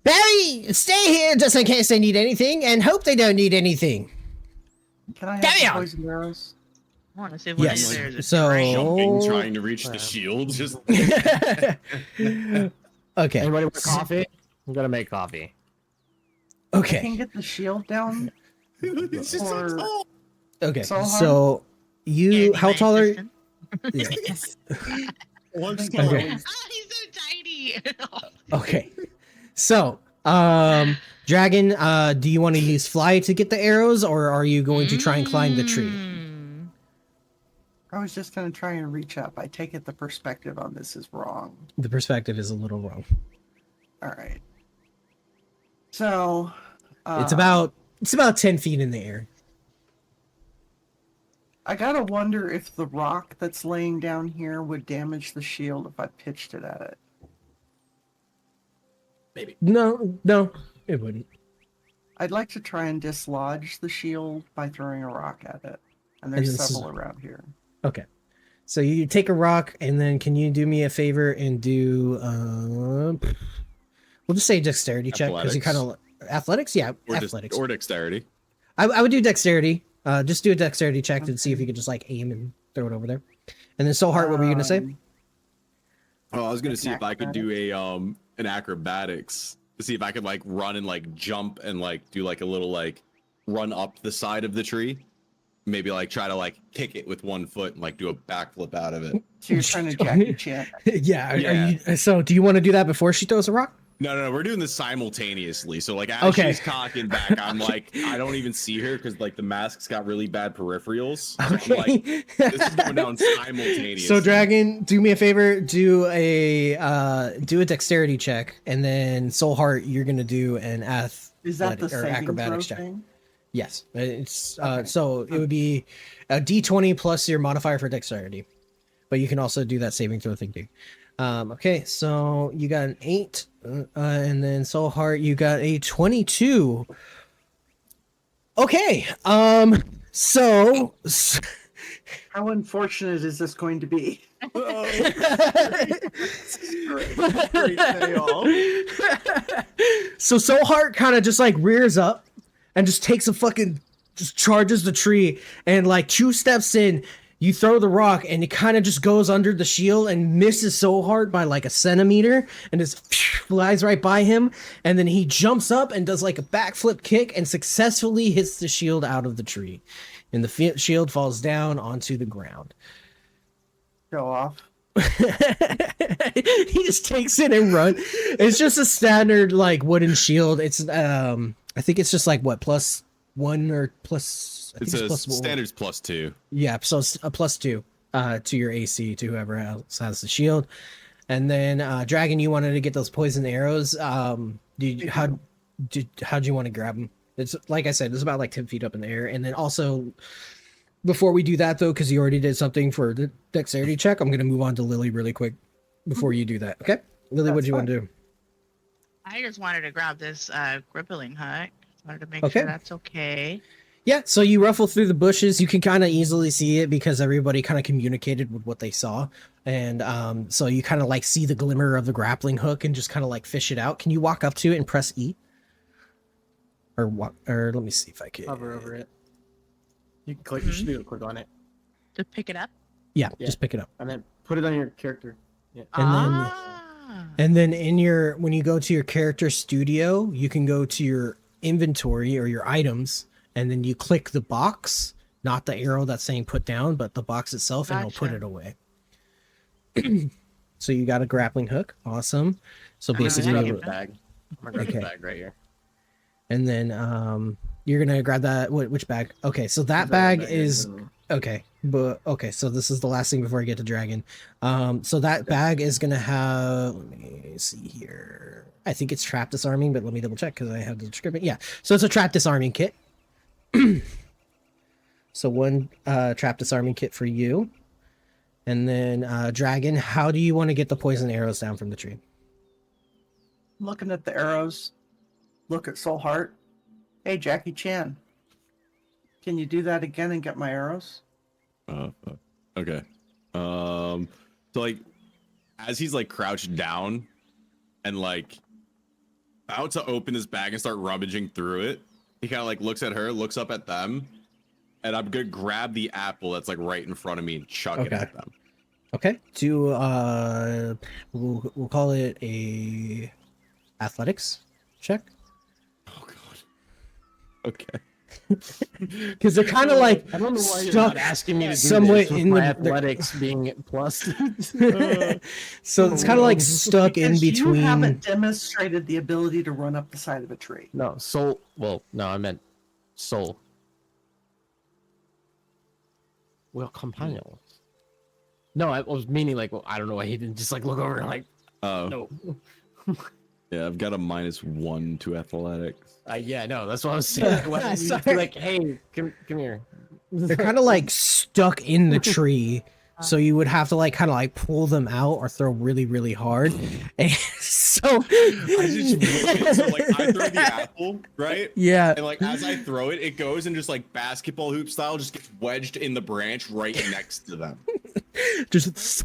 Barry, stay here just in case they need anything, and hope they don't need anything. Can I have Carry the on. poison arrows? I want to see what Yes. there is. So Jumping, trying to reach the shield. Just okay. Anybody want coffee? I'm gonna make coffee. I Okay. can get the shield down. it's just so Or- tall. Okay. So So you, Candy, how my tall are? assistant. Yeah. One Okay. small. Okay. Oh, he's so tiny. Okay. So, Dragon, do you want to use fly to get the arrows, or are you going to try and climb the tree? Mm. I was just gonna try and reach up. I take it the perspective on this is wrong. The perspective is a little wrong. All right. So It's about 10 feet in the air. I gotta wonder if the rock that's laying down here would damage the shield if I pitched it at it. No, it wouldn't. I'd like to try and dislodge the shield by throwing a rock at it. And And there's this is- several around here. Okay. So you take a rock, and then can you do me a favor and do we'll just say dexterity check because you kind of athletics, yeah, Or athletics. or dexterity. I would do dexterity. Just do a dexterity check to see if you could just like aim and throw it over there. And then Soul Heart, what were you gonna say? Oh, I was gonna see An if I could do an acrobatics to see if I could like run and like jump and like do like a little like run up the side of the tree. Maybe like try to like kick it with one foot and like do a backflip out of it. So you're trying to Jackie Chan. Yeah. Are Yeah. you, so do you want to do that before she throws a rock? No, we're doing this simultaneously. So like as Okay. she's cocking back, I'm like I don't even see her because like the mask's got really bad peripherals. So I'm Okay. like, this is going down simultaneously. So Dragon, do me a favor, do a dexterity check, and then Soul Heart, you're gonna do an Is that the or saving acrobatics throw check. thing? Yes, it's Okay. so it would be a D20 plus your modifier for dexterity, but you can also do that saving throw thing too. Okay, so you got an 8, and then Soul Heart, you got a 22. Okay, so How unfortunate is this going to be? Great payoff. so Soul Heart kind of just like rears up and just takes a fucking just charges the tree, and like 2 steps in, you throw the rock and it kind of just goes under the shield and misses Soul Heart by like a centimeter and just flies right by him, and then he jumps up and does like a backflip kick and successfully hits the shield out of the tree, and the shield falls down onto the ground. Show off. He just takes it and run. It's just a standard like wooden shield. It's I think it's just like what, +1 or plus, I think It's a plus one. standards +2. Yeah, so it's a +2 to your AC to whoever else has the shield. And then Dragon, you wanted to get those poison arrows. How'd you want to grab them? It's like I said, it's about like 10 feet up in the air. And then also, before we do that though, because you already did something for the dexterity check, I'm gonna move on to Lily really quick before you do that. Okay, Lily, what do you want to do? I just wanted to grab this grippling hook. Just wanted to make Okay. sure that's okay. Yeah, so you ruffle through the bushes. You can kind of easily see it because everybody kind of communicated with what they saw. And so you kind of like see the glimmer of the grappling hook and just kind of like fish it out. Can you walk up to it and press E? Or what? Or let me see if I can. Hover over it. You can click. You should be able to click on it, To pick it up. Yeah, Yeah. just pick it up. and then put it on your character. Yeah. And then in your, when you go to your character studio, you can go to your inventory or your items, and then you click the box, not the arrow that's saying put down, but the box itself, and it'll put Gotcha. it away. So you got a grappling hook. Awesome. So I'm gonna basically, grab Grab it the bag. I'm gonna grab Okay. the bag right here. and then You're gonna grab that. Which bag? Okay, so that bag is okay. But okay, so this is the last thing before I get to dragon. So that bag is gonna have. Let me see here. I think it's trap disarming, but let me double check because I have the description. Yeah, so it's a trap disarming kit. So one trap disarming kit for you, and then dragon. How do you want to get the poison arrows down from the tree? Looking at the arrows, look at Soul Heart. Hey, Jackie Chan, can you do that again and get my arrows? Okay. So like, as he's like crouched down, and like about to open his bag and start rummaging through it, he kind of like looks at her, looks up at them, and I'm gonna grab the apple that's like right in front of me and chuck it at them. Okay. Do we'll call it a athletics check. Oh god. Okay. Because they're kind of like I don't know why you're stuck not asking me to do somewhere this with in my the athletics being plus. So it's kind of like stuck in Because you between. haven't demonstrated the ability to run up the side of a tree. No, soul. Well, no, I meant soul. Well, companions. No, I was meaning like, well, I don't know why he didn't just like look over and like, no. Yeah, I've got a -1 to athletics. Yeah, no, that's what I was saying. Why didn't you just be like, hey, come here. They're kind of like stuck in the tree, so you would have to like kind of like pull them out or throw really really hard. And so I just so like I throw the apple, right? Yeah. And like as I throw it, it goes and just like basketball hoop style, just gets wedged in the branch right next to them. Just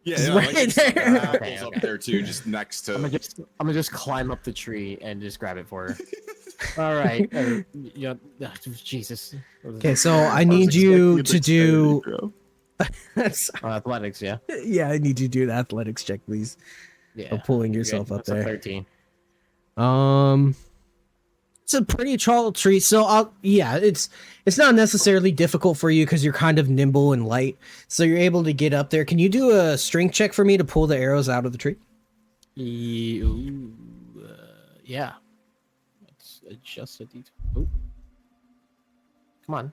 Yeah, right like there. apples Okay, up okay. there too, just next to. I'm gonna just climb up the tree and just grab it for her. All right. Jesus. Okay, so I need you to do Athletics, yeah. yeah, I need you to do an athletics check, please. Yeah. Of pulling You're yourself good. up That's a there. 13. It's a pretty tall tree, so yeah, it's not necessarily difficult for you because you're kind of nimble and light, so you're able to get up there. Can you do a strength check for me to pull the arrows out of the tree? Yeah. Let's adjust the detail. Oh. Come on.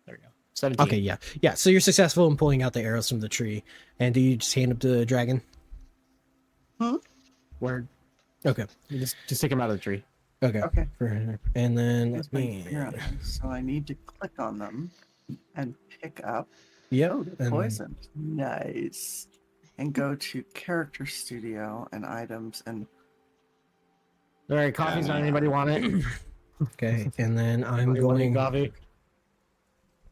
There we go. 17. Okay, yeah. So you're successful in pulling out the arrows from the tree, and do you just hand them to the dragon? Word. Okay. You just take him out of the tree. Okay. Okay. And then Here's let my me. arrows. So I need to click on them and pick up. Yep. Oh, they're and- poisoned. Nice. And go to Character Studio and Items and All right, coffee's not anybody want it? Okay, and then I'm Anybody want any going coffee?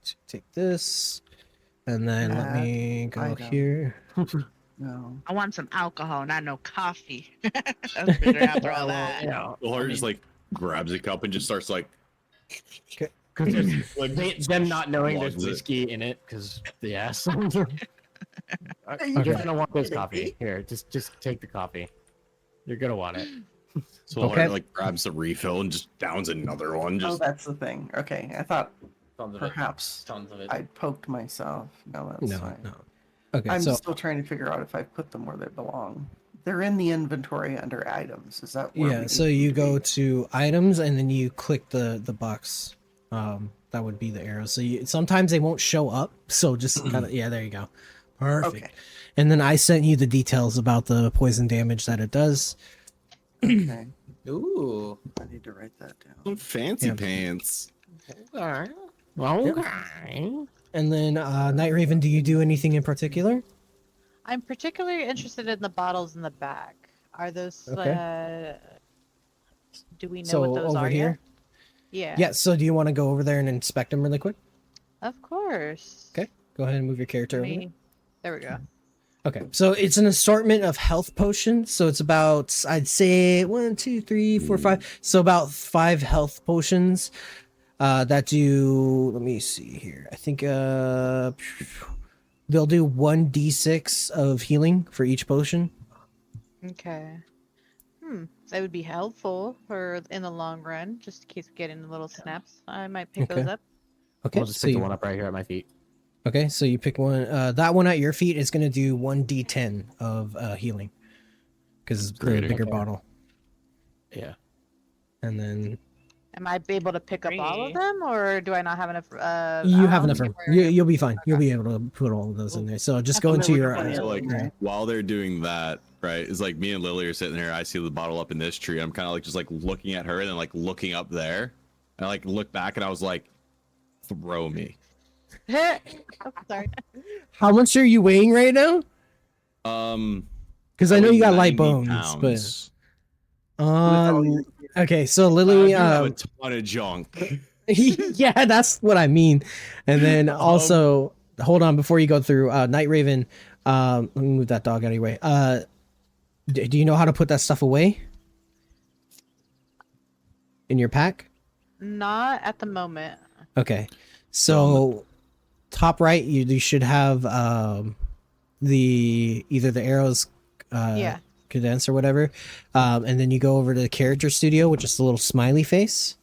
to take this, and then let Add me go item. here. no. I want some alcohol, not no coffee. That's better after all that. Yeah. The heart just like grabs a cup and just starts like. Because there's Like them not knowing there's Loves it. whiskey in it, because the ass. You're gonna want this coffee. Here, just take the coffee. You're gonna want it. So the Okay. heart like grabs the refill and just downs another one. Oh, Just that's the thing. Okay, I thought Tons of it. perhaps Tons of it. I'd poked myself. No, that's No, fine. no. Okay, I'm so still trying to figure out if I put them where they belong. They're in the inventory under items. Is that where yeah, we so need you to go be? to items, and then you click the box. That would be the arrow. So sometimes they won't show up. So just kind of yeah, there you go. Perfect. Okay. And then I sent you the details about the poison damage that it does. Okay. Ooh. I need to write that down. some fancy Yeah. pants. Okay. Okay. And then Nightraven, do you do anything in particular? I'm particularly interested in the bottles in the back. Are those? Do we know So what those over are here. yet? Yeah. So do you want to go over there and inspect them really quick? Of course. Okay. Go ahead and move your character over there. There we go. Okay, so it's an assortment of health potions. So it's about, I'd say, 1, 2, 3, 4, 5. So about 5 health potions that do. Let me see here. I think they'll do 1d6 of healing for each potion. Okay. That would be helpful for in the long run, just in case we get in little snaps. I might pick Okay. those up. Okay, I'll just so pick the you, one up right here at my feet. okay, so you pick one. That one at your feet is going to do 1d10 of healing because it's the Great. bigger Okay. bottle. Yeah. And then Am I able to pick up all of Three. them, or do I not have enough? You I have don't enough know, room. where- You'll be fine. You'll be able to put all of those in there. So just That's go a into really your. funny So like Right. while they're doing that, right, it's like me and Lily are sitting here. I see the bottle up in this tree. I'm kind of like just like looking at her and then like looking up there. And I like look back and I was like, throw me. Oh, sorry. How much are you weighing right now? Because I know weigh you got light 90 bones, pounds. but all your- okay. So I Lily, do have a ton of junk. yeah, that's what I mean. And then also, hold on before you go through. Nightraven, let me move that dog out of your way. Do you know how to put that stuff away in your pack? Not at the moment. Okay, so top right, you should have the either the arrows, Yeah. condense or whatever, and then you go over to the character studio, which is the little smiley face,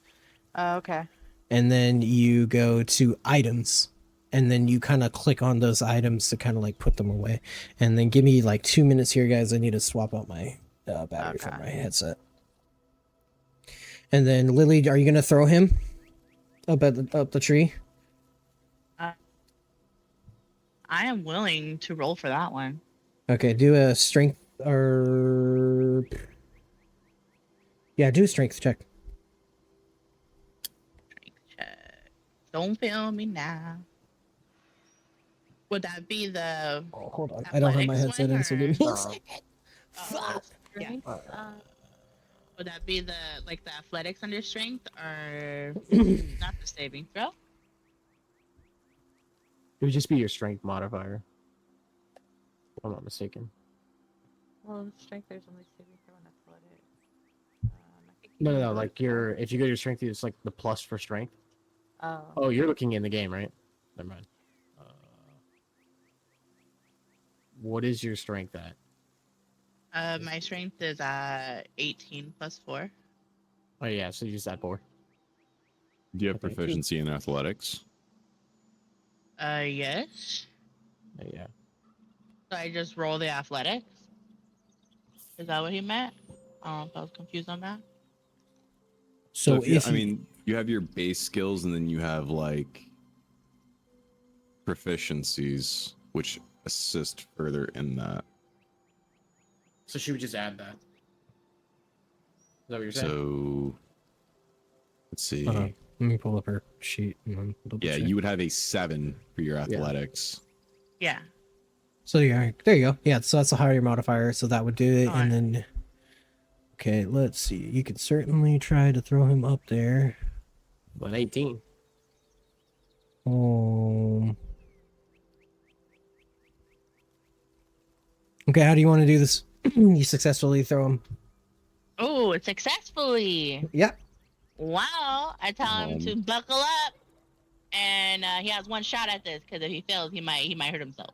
Okay. and then you go to items, and then you kind of click on those items to kind of like put them away, and then give me like 2 minutes here, guys. I need to swap out my battery for Okay. my headset. And then Lily, are you gonna throw him up the tree? I am willing to roll for that one. Okay, do a strength or yeah, do a strength check. Check. Don't film me now. Would that be the? Oh, hold on, I don't have my athletics headset one, in, so give me or- a second. Fuck. strength? Would that be the athletics under strength, or not the saving throw? It would just be your strength modifier. If I'm not mistaken. Well, strength, there's only saving throw and athletic. I think No. Like if you go to your strength, it's like the plus for strength. Oh. Oh, you're looking in the game, right? Never mind. What is your strength at? My strength is 18 plus 4. Oh yeah, so you just add 4. Do you have Okay. proficiency in athletics? Yes. Yeah. So I just roll the athletics. Is that what he meant? I don't know if I was confused on that. So if you, if I mean, you have your base skills and then you have like proficiencies, which assist further in that. So she would just add that. Is that what you're saying? So let's see. let me pull up her sheet. And then double Yeah, check. you would have a 7 for your athletics. Yeah. So yeah, there you go. Yeah, so that's a higher modifier, so that would do it. And then, okay, let's see. You could certainly try to throw him up there. But 18. Okay, how do you want to do this? You successfully throw him. Oh, successfully. Yeah. Wow. I tell him to buckle up, and he has one shot at this because if he fails, he might hurt himself.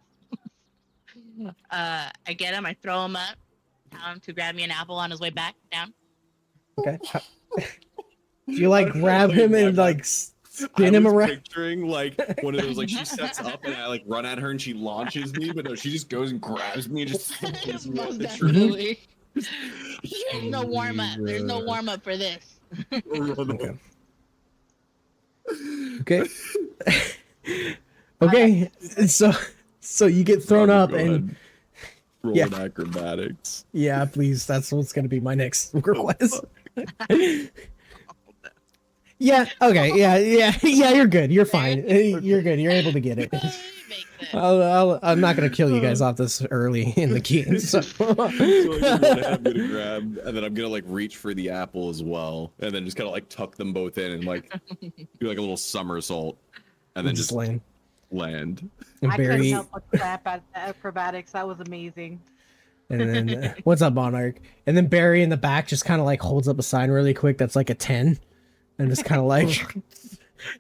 I get him. I throw him up. Tell him to grab me an apple on his way back down. Okay. Do you like grab him and like spin him around? Picturing like one of those like she sets up and I like run at her and she launches me, but no, she just goes and grabs me and just throws me off Most the tree. definitely. There's no warm up. There's no warm up for this. Okay. Okay. So you get thrown up Go and ahead. Roll yeah. an acrobatics. yeah, please. That's what's gonna be my next request. Yeah. Okay. Yeah. You're good. You're fine. You're good. You're able to get it. I'm not gonna kill you guys off this early in the game. So. So like, I'm gonna grab and then I'm gonna like reach for the apple as well, and then just kind of like tuck them both in and like do like a little somersault, and then just land. land. And I couldn't Barry, help but clap at the acrobatics. That was amazing. and then what's up, Monarch? And then Barry in the back just kind of like holds up a sign really quick that's like a 10, and just kind of like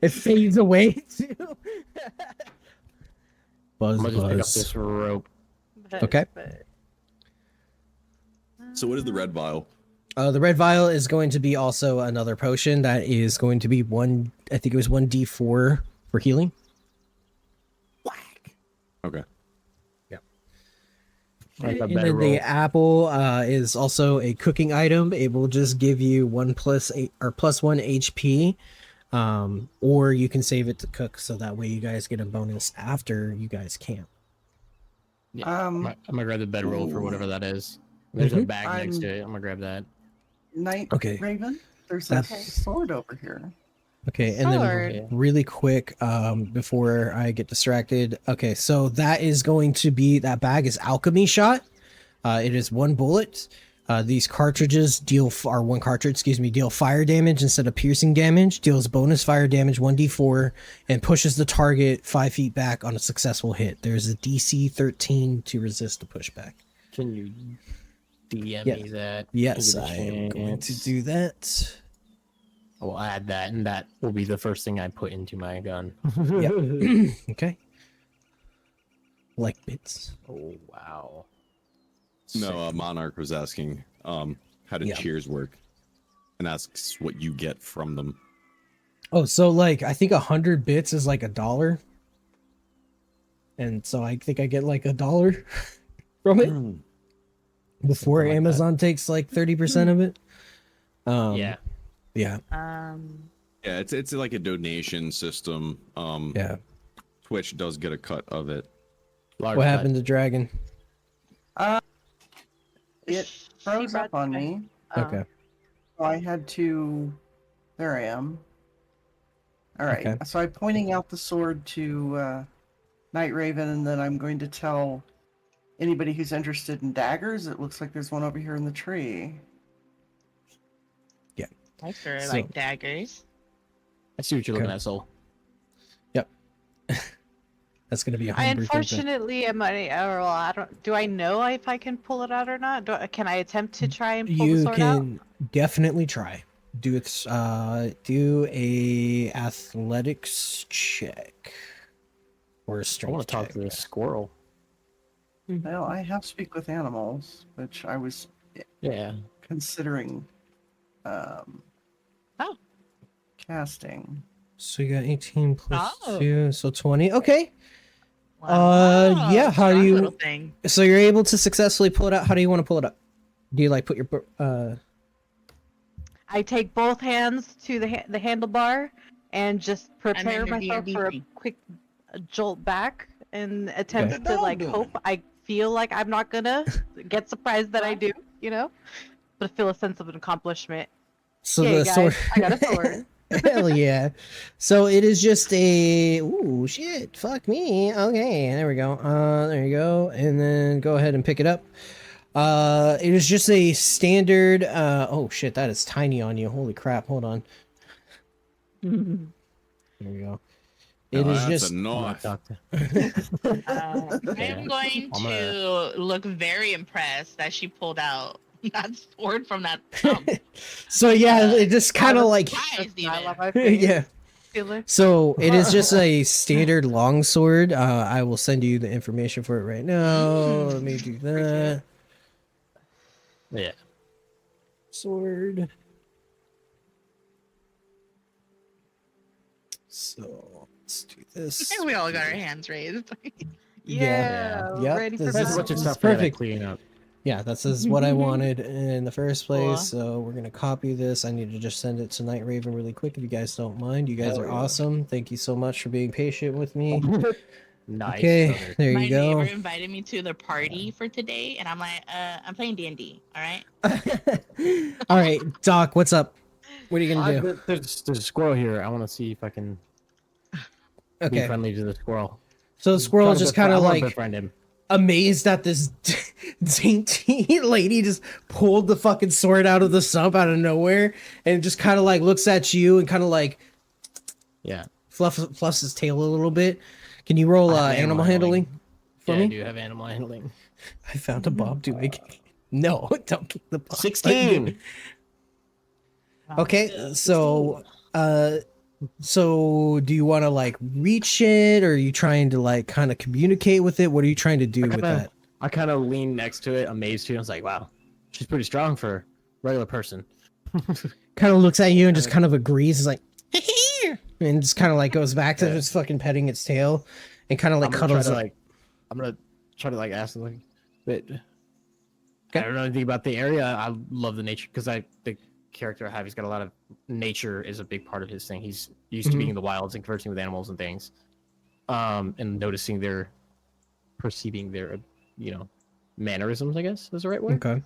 it fades away too. Buzz, I'm gonna just pick up buzz. this rope. Okay. So what is the red vial? The red vial is going to be also another potion that is going to be one. I think it was 1d4 for healing. Okay. Yeah. Like a And better then the roll. apple is also a cooking item. It will just give you +1 HP, or you can save it to cook, so that way you guys get a bonus after you guys camp. Yeah, I'm gonna grab the bedroll for whatever that is. There's a bag next to it. I'm gonna grab that. Okay. Raven, there's a That's- sword over here. Okay, and then really quick, before I get distracted. Okay, so that bag is alchemy shot. It is 1 bullet. These cartridges deal fire damage instead of piercing damage. Deals bonus fire damage 1d4 and pushes the target 5 feet back on a successful hit. There's a DC 13 to resist the pushback. Can you DM Yeah. me that? Yes, Give it a I am going to chance. do that. I will add that, and that will be the first thing I put into my gun. Yep. Okay. Like bits. Oh wow. No, Monarch was asking how do cheers work, and asks what you get from them. Oh, so like I think 100 bits is like $1, and so I think I get like $1 from it before Something like Amazon takes like 30% of it. Yeah. Yeah. Yeah, it's like a donation system. Yeah. Twitch does get a cut of it. Large What cut. happened to Dragon? It froze up on me. Okay. So I had to. There I am. All right. Okay. So I'm pointing out the sword to Nightraven, and then I'm going to tell anybody who's interested in daggers. It looks like there's one over here in the tree. I sure So- like daggers. I see what you're looking Okay. at, Soul. Yep. That's gonna be a I homebrew thing. unfortunately am well, I don't. Do I know if I can pull it out or not? Can I attempt to try and pull the You sword out? can definitely try. Do a athletics check or a I strength want to talk check. to this squirrel. Well, I have speak with animals, which I was Yeah. considering Oh. casting. So you got 18 plus Oh. 2, so 20. Okay. Wow, yeah, how do strong you- little thing. So you're able to successfully pull it out. How do you want to pull it up? Do you like put your I take both hands to the handlebar and just prepare then you're myself for a DMDing. quick jolt back and attempt Okay. to like hope. I feel like I'm not gonna get surprised that I do, but feel a sense of an accomplishment. So Yay, the guys, sword I got a sword. Hell yeah. So it is just a ooh shit, fuck me. Okay, there we go. There you go. And then go ahead and pick it up. It is just a standard oh shit, that is tiny on you. Holy crap, hold on. There we go. It is that's just a knife. Doctor. I am going I'm to look very impressed that she pulled out that sword from that thumb. so yeah, it just kind of was like Surprised Smile even. on my face. yeah. Feeler. So it is just a standard longsword. I will send you the information for it right now. Let me do that. Yeah. Sword. So let's do this. We all got our hands raised. Yeah, Yep, ready for this That's is- a bunch of this is stuff we gotta perfect. clean up. Yeah, this is what I wanted in the first place. Cool. So we're gonna copy this. I need to just send it to Nightraven really quick if you guys don't mind. You guys Hell are yeah. awesome. Thank you so much for being patient with me. Nice. Okay, brother. there My you go. neighbor invited me to their party for today, and I'm like, I'm playing D&D. All right. All right, Doc, what's up? What are you gonna do? There's a squirrel here. I want to see if I can be Okay, friendly to the squirrel. so the squirrel is Try to just kind of I wanna like befriend him. amazed that this dainty lady just pulled the fucking sword out of the sump out of nowhere and just kind of like looks at you and kind of like Yeah. fluffs his tail a little bit. Can you roll I have animal handling for Yeah, I me? do have animal handling. I found a bob to make. No, don't kick the bob. 16. Okay, so so do you want to like reach it, or are you trying to like kind of communicate with it? What are you trying to do with that? I kind of lean next to it, amazed too. I was like, wow, she's pretty strong for a regular person. Kind of looks at you and just kind of agrees. Is like, and just kind of like goes back to just fucking petting its tail, and kind of like I'm gonna cuddles try it. to, like, I'm gonna try to like ask her, like, But I don't know anything about the area. I love the nature because the character I have, he's got a lot of nature is a big part of his thing. He's used to being in the wilds and conversing with animals and things, and noticing perceiving their, mannerisms. I guess is the right word. Okay.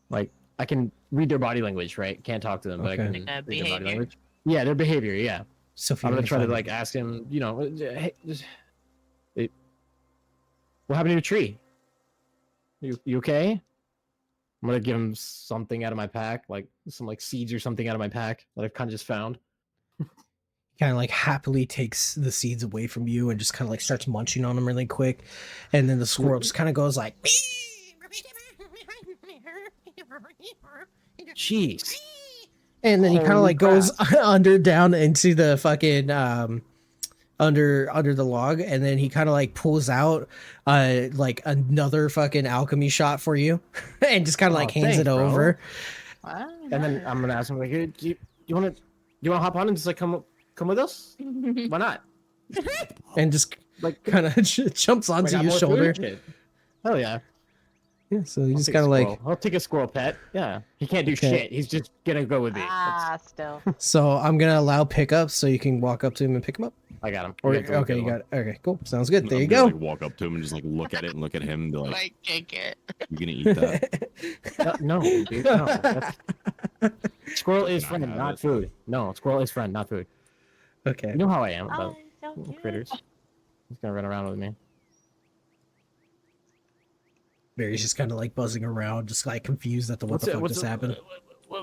Like I can read their body language, right? Can't talk to them, but I can Okay. Like, read their body behavior. language. Yeah, their behavior. Yeah, Sophie, I'm gonna let me try to find like ask him. Hey, what happened to your tree? You okay? I'm gonna give him something out of my pack, like some like seeds or something out of my pack that I've kind of just found. kind of like happily takes the seeds away from you and just kind of like starts munching on them really quick, and then the squirrel just kind of goes like, Jeez. and then he kind of Holy like goes under down into the fucking under the log, and then he kind of like pulls out like another fucking alchemy shot for you, and just kind of like hands thanks, it bro. over. Wow, And then I'm gonna ask him like, hey, do you want to hop on and just like come with us? Why not? And just Like kind of jumps I onto got your more food shoulder. and shit. Hell yeah. Yeah, so you I'll just take a kind of like, squirrel. I'll take a squirrel pet. Yeah, he can't do Okay. shit. He's just gonna go with me. Still. so I'm gonna allow pickups so you can walk up to him and pick him up. I got him. Or We got the okay, good you one. got it. Okay, cool. Sounds good. There I'm you gonna, go. Like walk up to him and just like look at it and look at him and be like, like kick it. "You gonna eat that?" No, dude, no. Squirrel is Not friend, have not it. food. No, squirrel is friend, not food. Okay. You know how I am Oh, about so little cute. critters. He's gonna run around with me. Barry's just kind of like buzzing around, just like confused at what the fuck just happened. What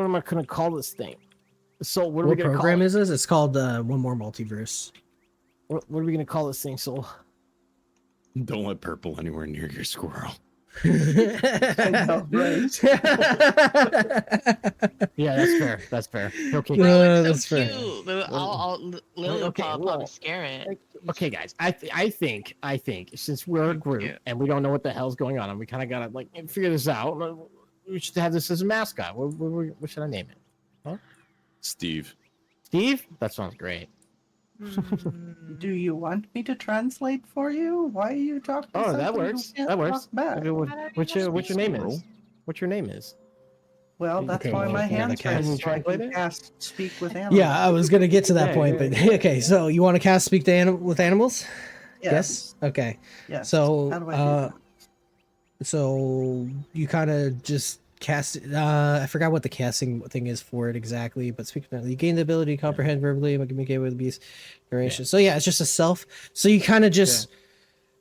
am I gonna call this thing? Soul, what are we What gonna program call it? is this? It's called One More Multiverse. What are we gonna call this thing, Soul? Don't let purple anywhere near your squirrel. I know, right? Yeah, that's fair. That's fair. Okay, No, Bro, that's it's so fair. cute. Lily will okay, probably well, scare it. okay, guys. I think since we're a group Yeah. and we don't know what the hell's going on, and we kind of gotta like figure this out, we should have this as a mascot. What should I name it? Steve. Steve? That sounds great. Do you want me to translate for you? Why are you talking? Oh, that something you works. can't That works. talk back? Okay, what's your name is? Squirrel. What's your name is? Well, that's Okay, why my yeah, the hands cat. raised. So I Translate can it? cast speak with animals. Yeah, I was gonna get to that Yeah, point, yeah, but okay. So you want to cast speak to with animals? Yes. Okay. Yes. So, How do I do that? So you kind of just cast it. I forgot what the casting thing is for it exactly, but speaking of, you gain the ability to comprehend verbally and communicate with beast narration. So yeah, it's just a self. So you kind of just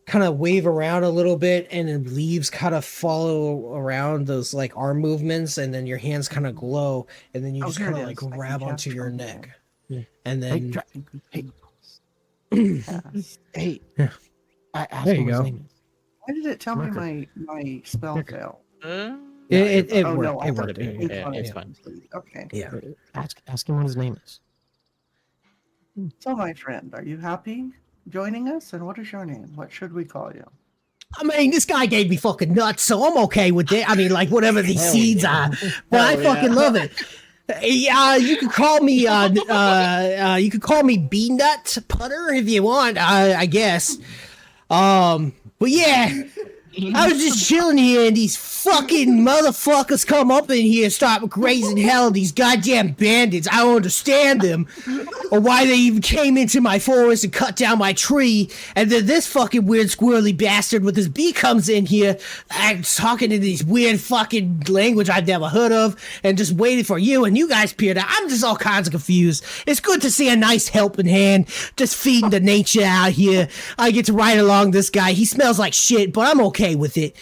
kind of wave around a little bit, and then leaves kind of follow around those like arm movements, and then your hands kind of glow, and then you Oh, just here kind it of like is. I can grab cast onto your from neck, there. and Hey, then hey. Yeah. I asked There him you what his go. name is. Why did it tell me Record. my spell failed? it Oh, worked. no, I It thought worked. it Yeah, was it's yeah. fine. Okay. Yeah. Ask him what his name is. So, my friend, are you happy joining us? And what is your name? What should we call you? I mean, this guy gave me fucking nuts, so I'm okay with it. I mean, like whatever these Hell seeds yeah. are, but I Hell fucking yeah. love it. You could call me you could call me Beanut Putter if you want. I guess. But yeah, I was just chilling here, and these fucking motherfuckers come up in here and start raising hell. These goddamn bandits. I don't understand them, or why they even came into my forest and cut down my tree. And then this fucking weird squirrely bastard with his bee comes in here and talking in these weird fucking language I've never heard of, and just waiting for you. And you guys appeared. I'm just all kinds of confused. It's good to see a nice helping hand, just feeding the nature out here. I get to ride along this guy. He smells like shit, but I'm okay with it.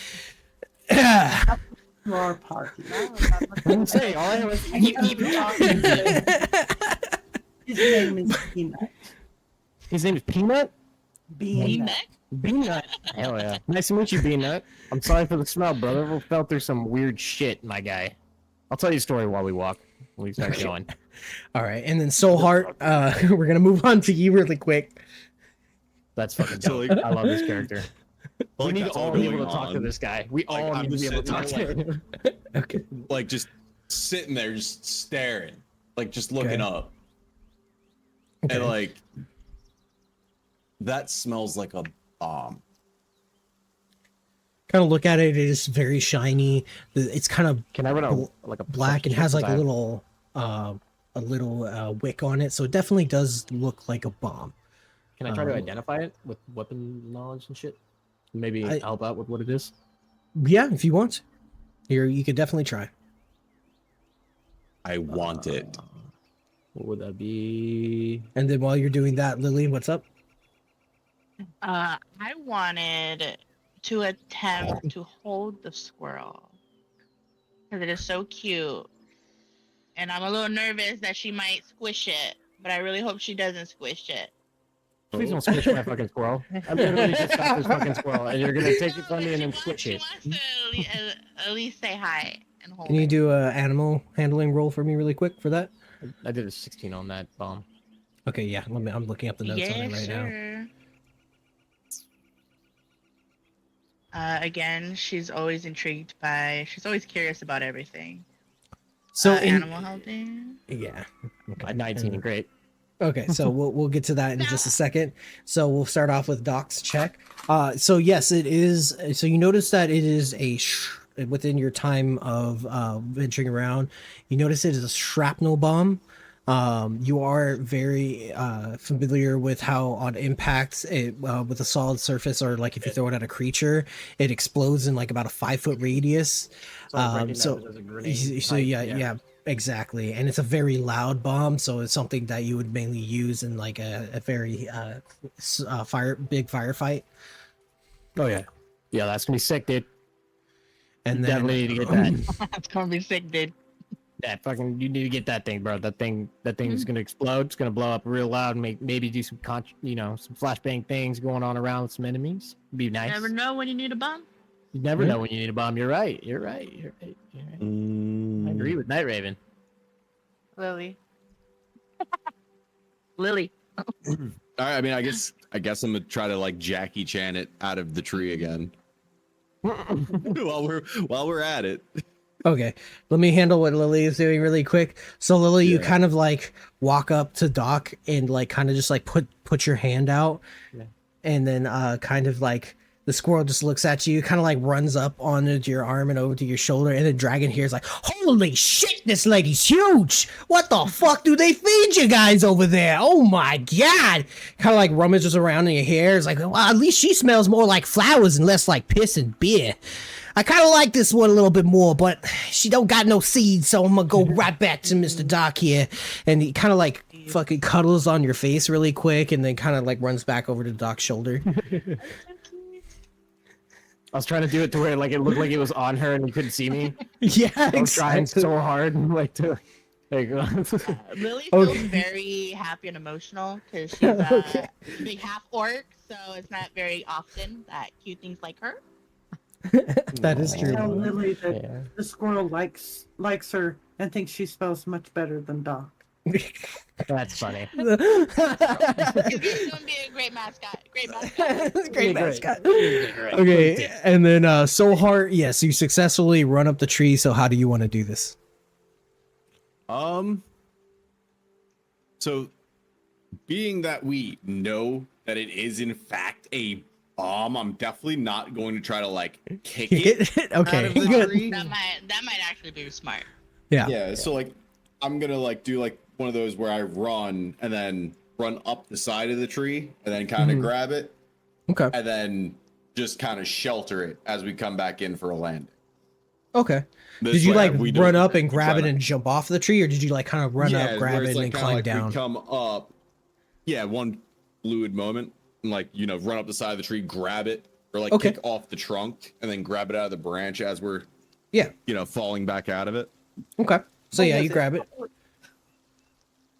Your party. I didn't say. All I was keep talking. His name is Peanut. His name is Peanut. Peanut. Beanut. Hell yeah. Nice to meet you, Beanut. I'm sorry for the smell, brother. We fell through some weird shit, my guy. I'll tell you a story while we walk. When we start going. All right, and then Soulheart, we're gonna move on to you really quick. That's fucking So, dope. like- I love this character. We Like, need to that's all all be able going to talk to on. this guy. We all I'm need to be just able to talk sitting to there, him. Okay. Like just sitting there, just staring, like just looking Okay. up, Okay. and like that smells like a bomb. Kind of look at it. It is very shiny. It's kind of Can I run bl- like a black and perception has check? like a little wick on it, so it definitely does look like a bomb. Can I try to identify it with weapon knowledge and shit? Maybe help out with what it is. Yeah, if you want, here you could definitely try. I want it. What would that be? And then while you're doing that, Lily, what's up? I wanted to attempt to hold the squirrel because it is so cute, and I'm a little nervous that she might squish it, but I really hope she doesn't squish it. Please don't squish my fucking squirrel. I literally just got this fucking squirrel, and you're gonna take it from me and then squish it. She wants to at least say hi and hold Can you it. do a animal handling roll for me really quick for that? I did a 16 on that bomb. Okay, yeah. I'm looking up the notes on it right now. Again, she's always she's always curious about everything. So animal helping. Yeah. Okay. 19, great. Okay, so we'll get to that in just a second. So we'll start off with Doc's check. So yes, it is. So you notice that it is within your time of venturing around, you notice it is a shrapnel bomb. You are very familiar with how on impact it with a solid surface, or like if you throw it at a creature, it explodes in like about a 5-foot radius. Yeah, exactly. And it's a very loud bomb, so it's something that you would mainly use in like a very big firefight. Oh yeah, that's gonna be sick, dude. And you then definitely need to get that. That's gonna be sick, dude. That fucking, you need to get that thing, bro. That thing's gonna explode. It's gonna blow up real loud, and maybe do some some flashbang things going on around with some enemies. Be nice. You never know when you need a bomb. You never know when you need a bomb. You're right. You're right. I agree with Nightraven. Lily. Lily. All right, I mean, I guess I'm gonna try to like Jackie Chan it out of the tree again. while we're at it. Okay, let me handle what Lily is doing really quick. So Lily, you kind of like walk up to Doc and like kind of just like put your hand out, and then kind of like the squirrel just looks at you, kind of like runs up onto your arm and over to your shoulder, and the dragon here is like, "Holy shit, this lady's huge! What the fuck do they feed you guys over there? Oh my god!" Kind of like rummages around in your hair. It's like, well, at least she smells more like flowers and less like piss and beer. I kind of like this one a little bit more, but she don't got no seeds, so I'm gonna go right back to Mr. Doc here. And he kind of like fucking cuddles on your face really quick, and then kind of like runs back over to Doc's shoulder. I was trying to do it to where like it looked like it was on her and you couldn't see me. Yeah, I was trying so hard, like to. There you go. Lily feels very happy and emotional because she's a big half orc, so it's not very often that cute things like her. That is true. Tell Lily that the squirrel likes her and thinks she spells much better than Doc. That's funny. He's gonna be a great mascot. Great mascot. Okay, and then Soulheart, yes, you successfully run up the tree. So how do you want to do this? So being that we know that it is in fact a bomb, I'm definitely not going to try to like kick it. Okay, out of the good. tree. That might actually be smart. Yeah. So like, I'm gonna like do like one of those where I run and then run up the side of the tree and then kind of grab it. Okay. And then just kind of shelter it as we come back in for a landing. Okay. Did you like run up and grab it and jump off the tree, or did you like kind of run up, grab it, and then climb down? We come up. Yeah, one fluid moment, and like run up the side of the tree, grab it, or like kick off the trunk, and then grab it out of the branch as we're falling back out of it. Okay. So you grab it.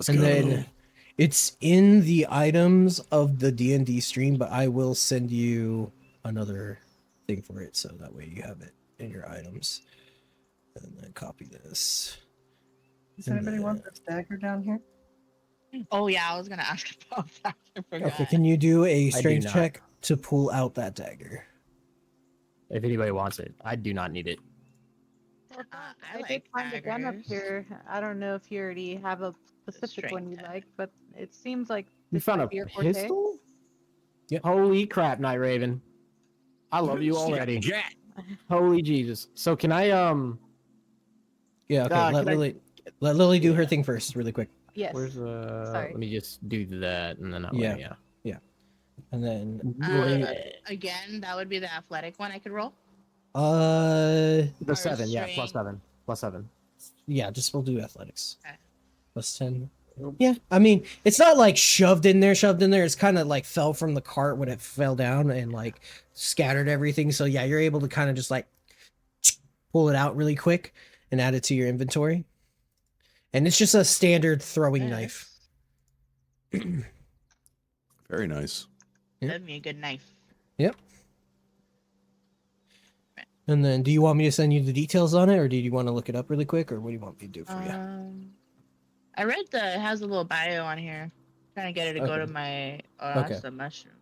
Then it's in the items of the D&D stream, but I will send you another thing for it, so that way you have it in your items. And then copy this. Does anybody want this dagger down here? Oh yeah, I was gonna ask about that. I forgot. Okay, can you do a strength check to pull out that dagger? If anybody wants it, I do not need it. I did find a gun up here. I don't know if you already have a specific one you like, but it seems like You found a might be your forte. pistol? Yeah. Holy crap, Nightraven. I love you already. Jack. Holy Jesus. So can I Yeah, okay. can I- Let Lily do her thing first, really quick. Yes. where's Sorry. let me just do that and then that Yeah. way, yeah. And then Again, that would be the athletic one I could roll. The Or 7, yeah, strength. plus 7. yeah, just we'll do athletics. Okay. Plus 10. Yeah, I mean, it's not like shoved in there. It's kind of like fell from the cart when it fell down and like scattered everything. So yeah, you're able to kind of just like pull it out really quick and add it to your inventory. And it's just a standard throwing knife. Very nice. Yeah. That'd be a good knife. Yep. And then, do you want me to send you the details on it, or do you want to look it up really quick, or what do you want me to do for you? I read it has a little bio on here. Trying to get it to go to Okay. my. Oh, Okay. that's the mushroom.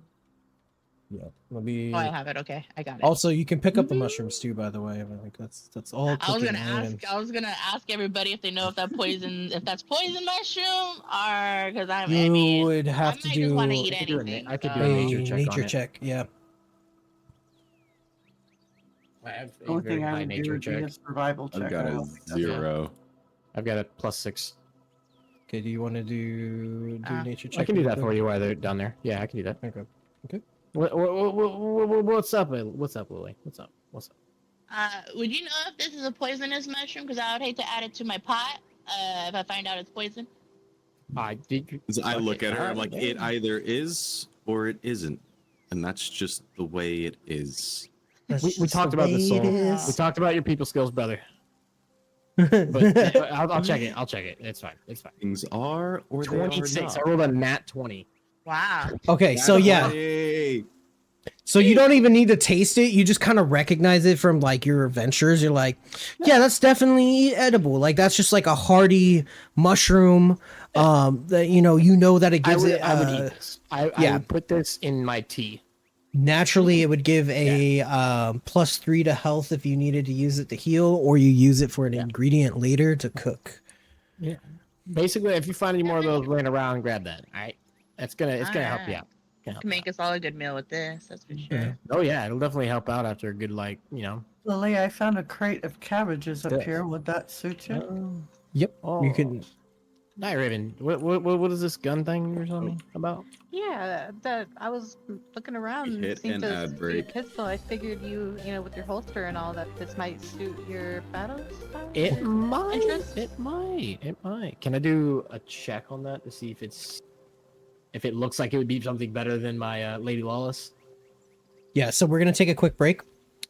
Yeah, let me. Oh, I have it. Okay, I got it. Also, you can pick up the mushrooms too, by the way. I mean, like that's all. I was cooking gonna ask. items. I was gonna ask everybody if they know if that's poison mushroom, or because I You mean, would I have might to just do want to eat I could do a anything. I could so- do a nature check on it. check. Yeah. I have a Only very thing I high would do nature would be check. a survival check. I've got I a don't think that's- 0. I've got a plus 6. Okay. Do you want to do nature check? I can do real that quick? for you while they're down there. Yeah, I can do that. Okay. What's up, Lily? What's up? What's up? Would you know if this is a poisonous mushroom? Because I would hate to add it to my pot. If I find out it's poison. I did. I look at her. I'm like, Yeah. it either is or it isn't, and that's just the way it is. We talked about this, Soul. We talked about your people skills, brother. But I'll check it. It's fine. Things are or they are 26. I not. rolled a nat 20. Wow. Okay. So yeah. Hey. So you don't even need to taste it. You just kind of recognize it from like your adventures. You're like, yeah, that's definitely edible. Like that's just like a hardy mushroom. That you know that it gives it. I would eat this. I would put this in my tea. Naturally, it would give a +3 to health if you needed to use it to heal, or you use it for an ingredient later to cook. Yeah. Basically, if you find any more of those laying around, grab that. All right. It's gonna help you out. Can make us all a good meal with this. That's for sure. Oh yeah, it'll definitely help out after a good Lily, I found a crate of cabbages up Yes. here. Would that suit you? Yep. Oh. You can. Nightraven, what is this gun thing you're telling me about? Yeah, that I was looking around and Hit seemed an to ad see a break. pistol. I figured you know, with your holster and all that, this might suit your battle style. It might. Interest? It might. Can I do a check on that to see if it looks like it would be something better than my Lady Lawless? Yeah. So we're gonna take a quick break,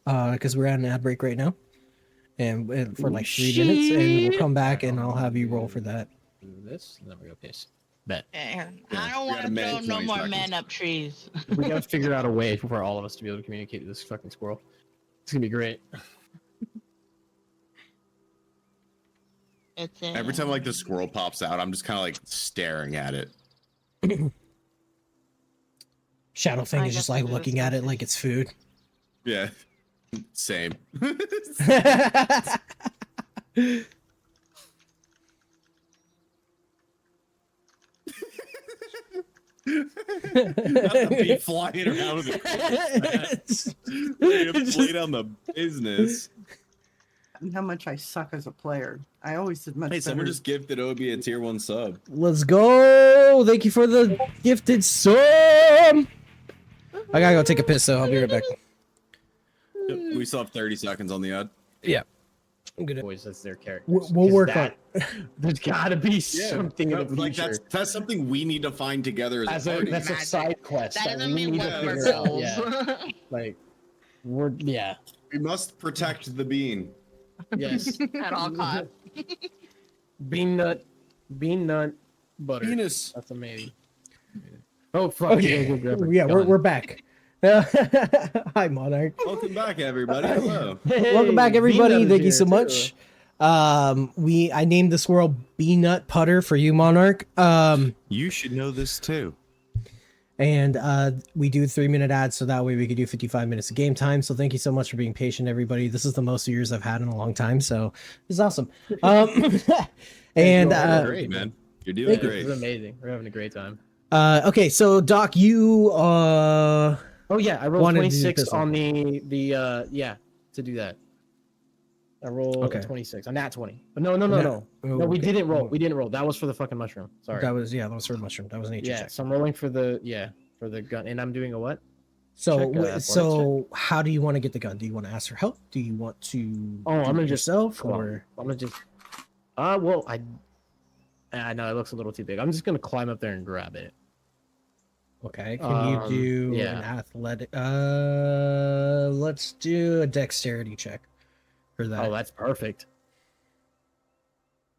because we're at an ad break right now, and for like 3 minutes, and we'll come back and I'll have you roll for that. Do this, and then we go piss. Bet. Yeah, Yeah, I don't we want got to a minute throw and no 20 more seconds. men up trees. We gotta figure out a way for all of us to be able to communicate to this fucking squirrel. It's gonna be great. It's Every time like the squirrel pops out, I'm just kind of like staring at it. Shadowfang I is just guess like it is looking at it message. like it's food. Yeah, same. Not the bee flying around with it. Lay down the business. And how much I suck as a player. I always did much Hey, better. someone just gifted Obi a tier 1 sub. Let's go! Thank you for the gifted sub. I gotta go take a piss, so I'll be right back. Yep, we still have 30 seconds on the ad. Yeah, I'm good. Boys, that's their character. We'll work on. There's gotta be something in the future. Like that's something we need to find together as a party. That's a Magic. side quest That that doesn't we mean need one to of our figure out. goals. Yeah, like yeah. We must protect the bean. Yes. At all costs. Bean nut, butter. Penis. That's amazing. Oh fuck! Okay. Yeah, we're back. Hi, Monarch. Welcome back, everybody. Hello. Welcome back, everybody. Thank you so much. I named the squirrel Beanut Putter for you, Monarch. You should know this too. And we do 3-minute ads, so that way we could do 55 minutes of game time. So thank you so much for being patient, everybody. This is the most years I've had in a long time, so this is awesome. And Great, man. You're doing This great. is amazing. We're having a great time. okay, so Doc, you Oh Oh yeah, I rolled Wanted to do 26 pistol. on the yeah to do that. I rolled Okay. a 26, a nat 20. But no, we Okay. didn't roll. We didn't roll. That was for the fucking mushroom. Sorry. That was for the mushroom. That was an nature Yeah, check. so I'm rolling for the gun, and I'm doing a what? So check, athletics so how do you want to get the gun? Do you want to ask for help? Do you want to? Oh, I'm do gonna it just yourself come on. or I'm gonna just. Well, I know it looks a little too big. I'm just gonna climb up there and grab it. okay? Can you do yeah. an athletic? Let's do a dexterity check for that. Oh, that's perfect.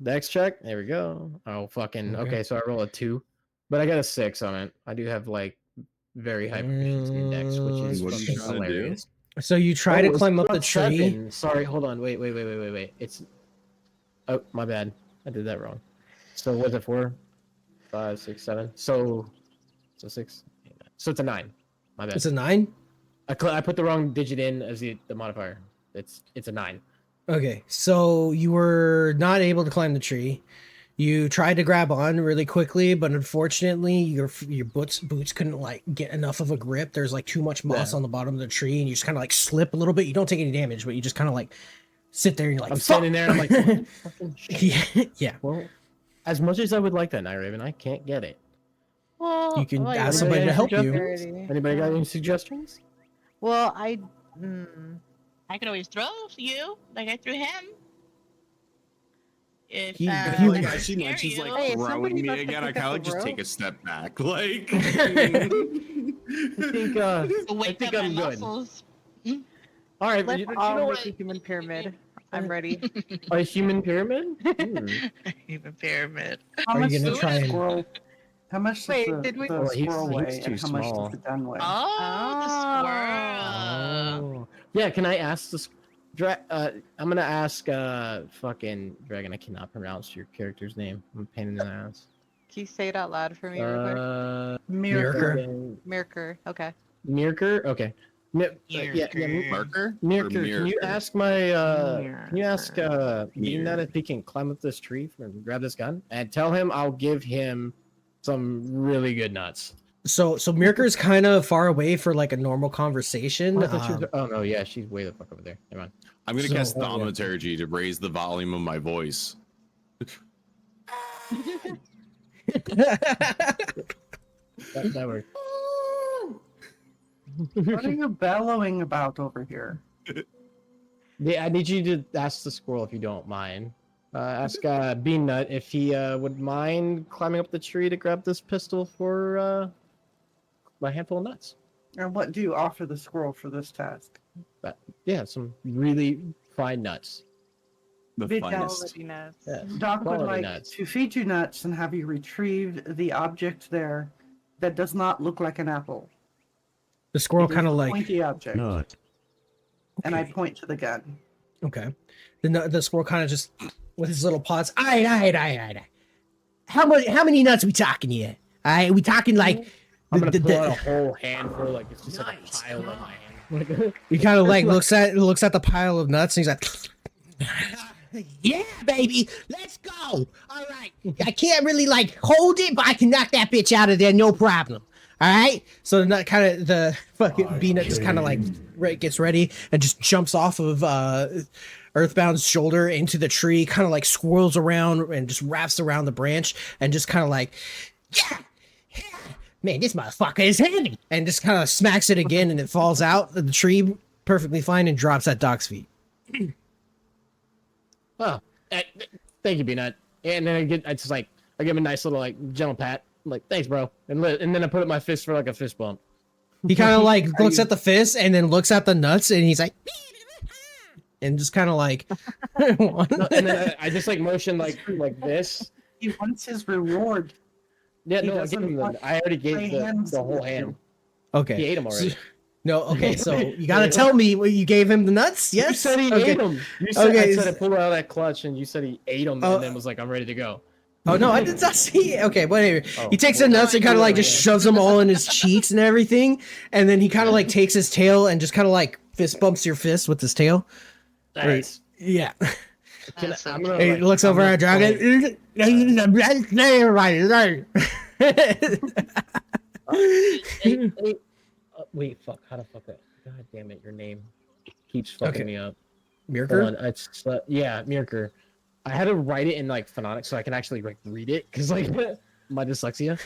Dex check. There we go. Oh, fucking. Okay. Okay, so I roll a 2, but I got a 6 on it. I do have like very high proficiency in Dex, which is What are you fucking trying to do? hilarious. So you try to it's climb up the +7. tree. Sorry, hold on. Wait. It's. Oh, my bad. I did that wrong. So what's it 4, 5, 6, 7? So 6. So it's a 9. My bad. It's a 9. I put the wrong digit in as the modifier. It's a 9. Okay, so you were not able to climb the tree. You tried to grab on really quickly, but unfortunately, your boots couldn't like get enough of a grip. There's like too much moss on the bottom of the tree, and you just kind of like slip a little bit. You don't take any damage, but you just kind of like sit there and you're like, I'm "Fuck!" standing there and I'm like, fucking shit. yeah. Well, as much as I would like that, Nightraven, I can't get it. Well, You can like, ask somebody to help you. Anybody got any suggestions? Well, I could always throw you like I threw him. If He- I he- feel like like, as she scare mentions you. like Hey, throwing somebody me must have again, I picked up kind of the just take rope. a step back. Like, I think Wake think up I'm my good. muscles. All right, but Let's you all know make what? a human pyramid. I'm ready. A human pyramid? Even pyramid. How Are much you gonna does try the and- squirrel? How much Wait, does did we- the Oh, he's squirrel weigh, too and how much small. does the gun weigh? Oh, the squirrel. Oh. Yeah, can I ask this? I'm gonna ask fucking Dragon. I cannot pronounce your character's name. I'm a pain in the ass. Can you say it out loud for me, real quick? Mirror. Mirker. Okay. Mirker. Okay. Yeah, marker? Mirker. Or Can you Mirker? ask my Can you ask Bean that if he can climb up this tree and grab this gun and tell him I'll give him some really good nuts. So Mirker's kind of far away for like a normal conversation. I thought she was- oh no, yeah, she's way the fuck over there. Never mind. I'm gonna So- cast oh, yeah. Thaumaturgy to raise the volume of my voice. That worked. What are you bellowing about over here? Yeah, I need you to ask the squirrel if you don't mind. Ask Bean Nut if he would mind climbing up the tree to grab this pistol for my handful of nuts. And what do you offer the squirrel for this task? Yeah, some really fine nuts. The finest. Quality nuts. Yeah. Doc would Quality like nuts. to feed you nuts and have you retrieve the object there that does not look like an apple. The squirrel It is kind of a like pointy object, Nut. and I point to the gun. okay. The squirrel kind of just with his little paws. All right. How many nuts we talking here? All right, we talking like I'm gonna the- pull the- out a whole handful, like it's just like a pile in my hand. he kind of like looks at the pile of nuts and he's like, yeah, baby, let's go. All right, I can't really like hold it, but I can knock that bitch out of there, no problem. All right, so the fucking Beanut just kind of like gets ready and just jumps off of Earthbound's shoulder into the tree, kind of like swirls around and just wraps around the branch and just kind of like, yeah. Man, this motherfucker is heavy, and just kind of smacks it again, and it falls out of the tree perfectly fine and drops at Doc's feet. Oh, thank you, Beanut. And then I give him a nice little like gentle pat. I'm like, thanks, bro. And then I put up my fist for like a fist bump. He kind of like looks at the fist and then looks at the nuts, and he's like, and just kind of like, No, and then I just like motion like this. He wants his reward. Yeah, He no, I, doesn't gave him want I already gave free the hands whole with hand. you. okay, He ate them already. No, okay, so you gotta tell me what you gave him the nuts. Yes, You said he okay. ate them. You said Okay, I said I pulled out of that clutch, and you said he ate them, Oh. and then was like, "I'm ready to go." Oh no, I did not see. Okay, but anyway, Oh, he takes the nuts and kind of like just shoves them all in his cheeks and everything, and then he kind of like takes his tail and just kind of like fist bumps your fist with his tail. Nice. Yeah. Can That's so I'm gonna, He like, looks I'm over gonna at Dragon. Hey, Wait, fuck. How the fuck that? God damn it, your name keeps fucking me up. Hold Mirker? on, it's yeah, Mirker. I had to write it in like phonics so I can actually like read it because like my dyslexia.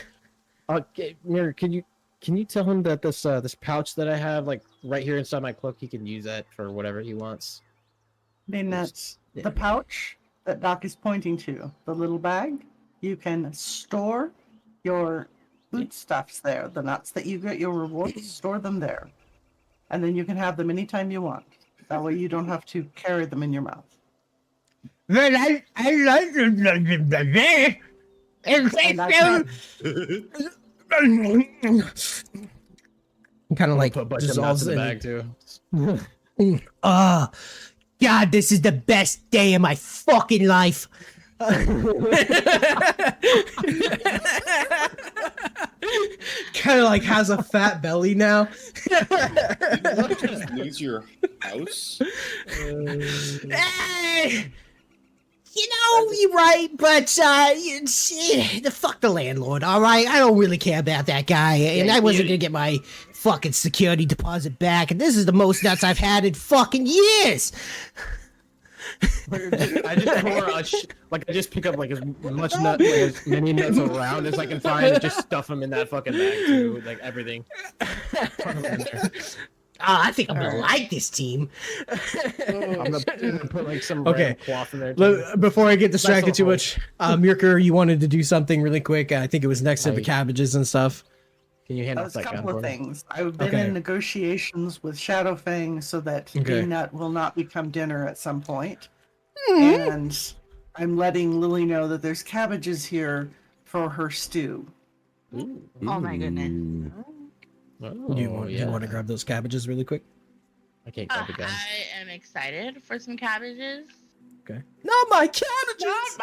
Okay, Mirror, can you tell him that this this pouch that I have like right here inside my cloak, he can use that for whatever he wants. I mean, that's Yeah. the pouch that Doc is pointing to, the little bag. You can store your foodstuffs there, the nuts that you get your rewards, store them there. And then you can have them anytime you want. That way you don't have to carry them in your mouth. Well, I like it. And I can't- Kind of like Put a bunch of nuts dissolves in the in. bag too. Oh, God, this is the best day of my fucking life. Kind of like has a fat belly now. Just lose your house. Hey, you know, you're right, but fuck the landlord, all right? I don't really care about that guy, and I wasn't gonna get my fucking security deposit back, and this is the most nuts I've had in fucking years. I just pour I just pick up like as much nut, like, as many nuts around as I can find, and just stuff them in that fucking bag too, like everything. I think I'm gonna like this team. I'm gonna put like some Okay. random cloth in there. Too. Before I get distracted too whole- much, Mirker, you wanted to do something really quick. I think it was next to the cabbages and stuff. Can you hand That off was a that gun couple for of me? things. I've been Okay. in negotiations with Shadowfang so that Okay. Peanut will not become dinner at some point. And I'm letting Lily know that there's cabbages here for her stew. Ooh. Oh my goodness. Oh, You want yeah. to grab those cabbages really quick? I can't grab the gun. I am excited for some cabbages. Okay. Not my cabbages.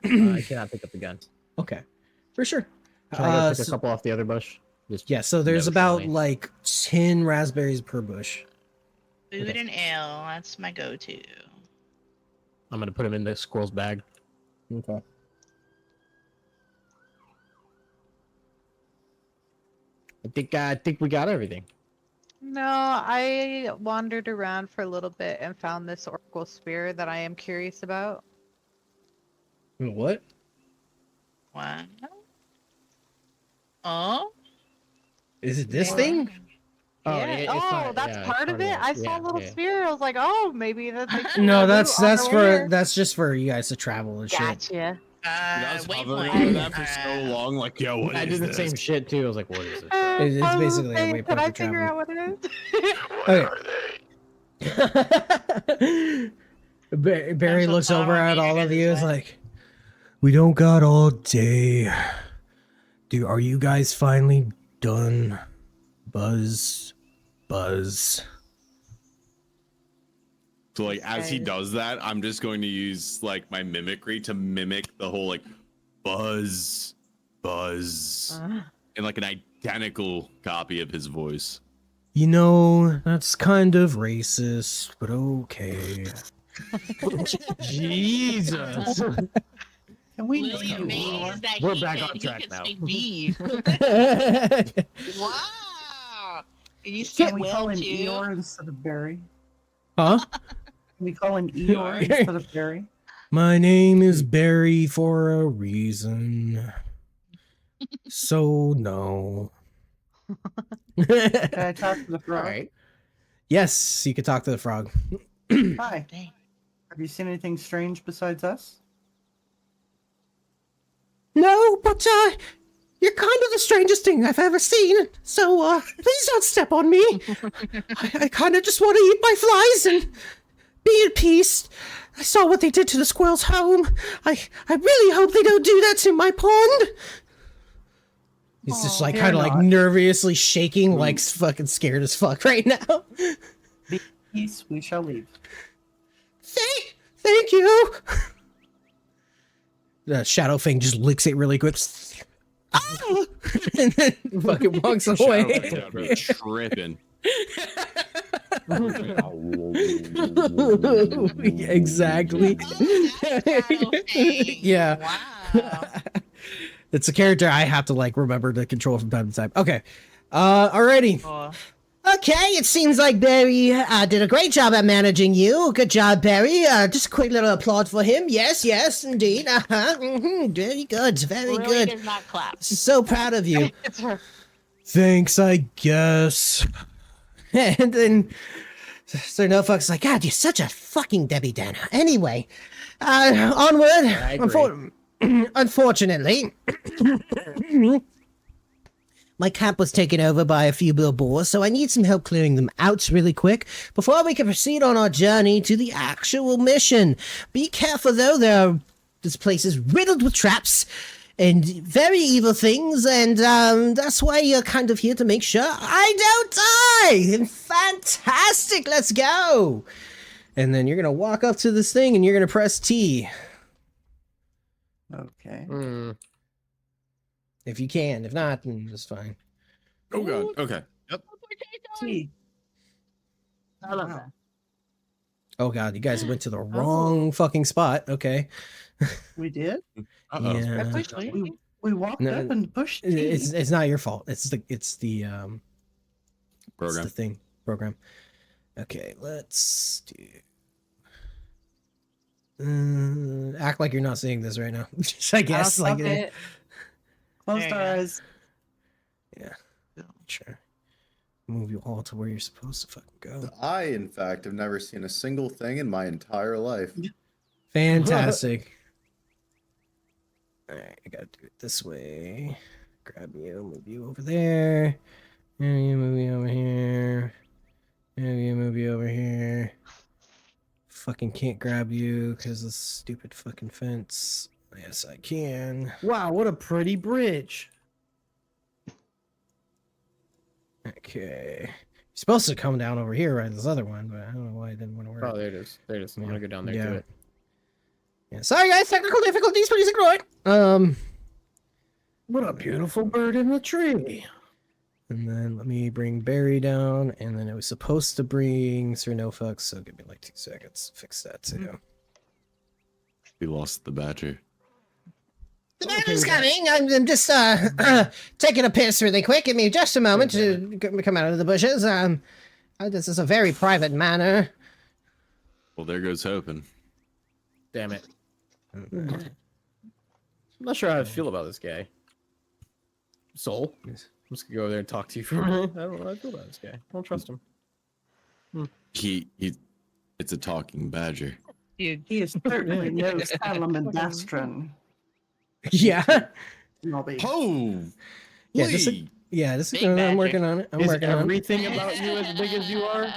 I cannot pick up the gun. Okay, for sure. Can I go pick a So- couple off the other bush? Just yeah, so there's No, about surely. like 10 raspberries per bush. Food Okay. and ale, that's my go-to. I'm gonna put them in the squirrel's bag. Okay. I think we got everything. No, I wandered around for a little bit and found this oracle spear that I am curious about. What? What? Oh? Is it this Yeah. thing? Oh, Yeah. it's Oh, not- that's yeah, part of it. I saw Yeah, a little yeah. spear. I was like, oh, maybe that's like No, loot that's on the way. that's just for you guys to travel and shit. Gotcha. I was hovering waypoint. over that for so long, like, yo, what I is did the this? same shit too. I was like, what is it? It's I was basically a saying, waypoint Can I for figure travel. out what it is? Barry Pencil looks top over on at me, all I of guess you. it's Is fine. like, we don't got all day. Are you guys finally done? Buzz. So like as he Okay. does that, I'm just going to use like my mimicry to mimic the whole like buzz in like an identical copy of his voice. You know, that's kind of racist, but okay. Jesus. Can we Lily leave? amazed that We're he back can, on he track can now. speak beef. Wow. Can you Can speak we well call him too? Eeyore instead of Barry? Huh? Can we call him Eeyore instead of Barry? My name is Barry for a reason. So no. Can I talk to the frog? Alright. Yes, you can talk to the frog. Hi. Dang. Have you seen anything strange besides us? No, but you're kind of the strangest thing I've ever seen. So please don't step on me. I kind of just want to eat my flies and be at peace. I saw what they did to the squirrel's home. I really hope they don't do that to my pond. He's just like Fear kind of like not. nervously shaking, like fucking scared as fuck right now. Peace, we shall leave. Thank you. The shadow thing just licks it really quick. and then fucking walks away. Shadow Cat would be tripping. Exactly. Shadow Fang. Yeah. Wow. It's a character I have to like remember to control from time to time. Okay. Alrighty. Cool. Okay, it seems like Barry did a great job at managing you. Good job, Barry. Just a quick little applause for him. Yes, yes, indeed. Very good, very Really good. does not clap. So proud of you. It's her. Thanks, I guess. And then Sir No Fuck's like, God, you're such a fucking Debbie Downer. Anyway, onward. I agree. Unfortunately, my camp was taken over by a few little boars, so I need some help clearing them out really quick before we can proceed on our journey to the actual mission. Be careful, though. This place is riddled with traps and very evil things, and that's why you're kind of here to make sure I don't die. Fantastic. Let's go. And then you're going to walk up to this thing, and you're going to press T. Okay. If you can. If not, then it's fine. Oh god. Okay. Yep. T. I love Wow. that. Oh god, you guys went to the wrong fucking spot. Okay. We did. Uh-oh. Yeah. We walked No, up and pushed T. It's not your fault. It's the Program. It's the thing program. Okay, let's do. Act like you're not seeing this right now. I guess I'll like stop it. Closed There you our go. eyes. sure. Move you all to where you're supposed to fucking go. I, in fact, have never seen a single thing in my entire life. Fantastic. Alright, I gotta do it this way. Grab you, move you over there. And you move you over here. And you move you over here. Fucking can't grab you because of the stupid fucking fence. Yes, I can. Wow, what a pretty bridge. Okay. You're supposed to come down over here, right? This other one, but I don't know why it didn't want to work. Oh, there it is. There it is. I'm Yeah. gonna go down there Yeah. to it. Yeah, sorry guys, technical difficulties, please ignore it. What a beautiful bird in the tree. And then let me bring Barry down, and then it was supposed to bring Sir No Fucks, so give me like 2 seconds to fix that too. We lost the badger. The badger's coming. I'm just taking a piss really quick. Give me just a moment to come out of the bushes. This is a very private manner. Well, there goes hoping. Damn it. I'm not sure how I feel about this guy. Soul? I'm just gonna go over there and talk to you for a minute. I don't know how I feel about this guy. I don't trust him. It's a talking badger. Dude, He is certainly no salamandastron. Yeah. Nobby. Oh, Yeah, this is, Lee! yeah, this is Big good. I'm badger. working on it. I'm Is working on it. everything about you as big as you are?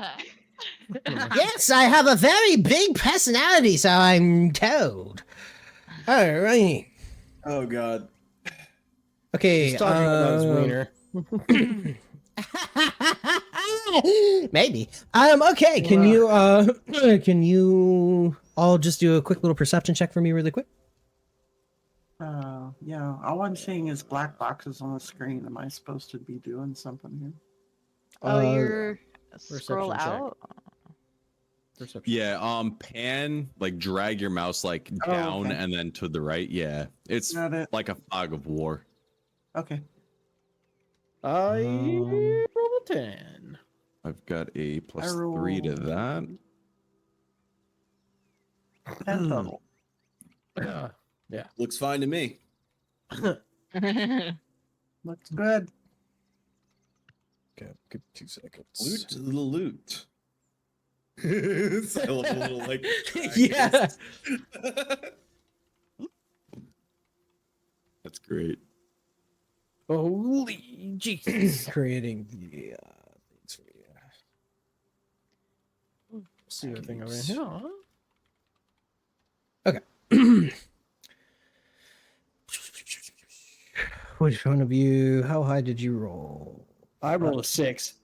Yes, I have a very big personality, so I'm told. All right. Oh god. Okay. He's talking about his wiener. Maybe. Okay. Can you all just do a quick little perception check for me, really quick? Yeah. All I'm seeing is black boxes on the screen. Am I supposed to be doing something here? Oh, you're scroll perception check. out. Perception. Yeah, pan, like drag your mouse like Oh, down okay. and then to the right. Yeah, it's Got it. like a fog of war. Okay. I rolled a 10. I've got a plus I 3 to rolled- that. 10 total. Yeah. Looks fine to me. Looks good. Okay, give 2 seconds. Loot to the loot. It's a little like Yeah. That's great. Holy Jesus. Creating the things for you. See the thing over here. Which one of you? How high did you roll? I rolled a 6.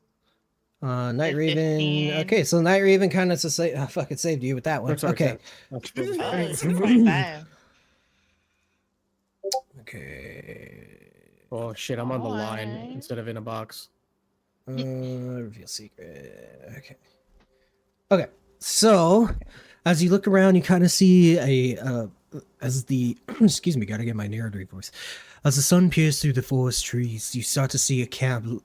Nightraven. 15. Okay, so Nightraven kind of fucking saved you with that one. Or sorry, Okay. 10. That's Oh, perfect. 2.5. Okay. Oh shit, I'm on the line Alright. instead of in a box. Reveal secret. Okay. Okay, so as you look around, you kind of see as the excuse me, gotta get my narrative voice. As the sun peers through the forest trees, you start to see a camp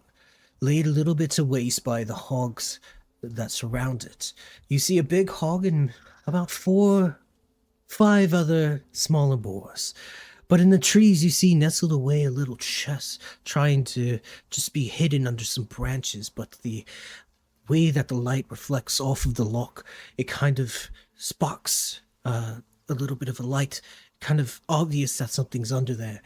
laid a little bit to waste by the hogs that surround it. You see a big hog and about 5 other smaller boars. But in the trees, you see nestled away a little chest, trying to just be hidden under some branches. But the way that the light reflects off of the lock, it kind of sparks a little bit of a light, kind of obvious that something's under there.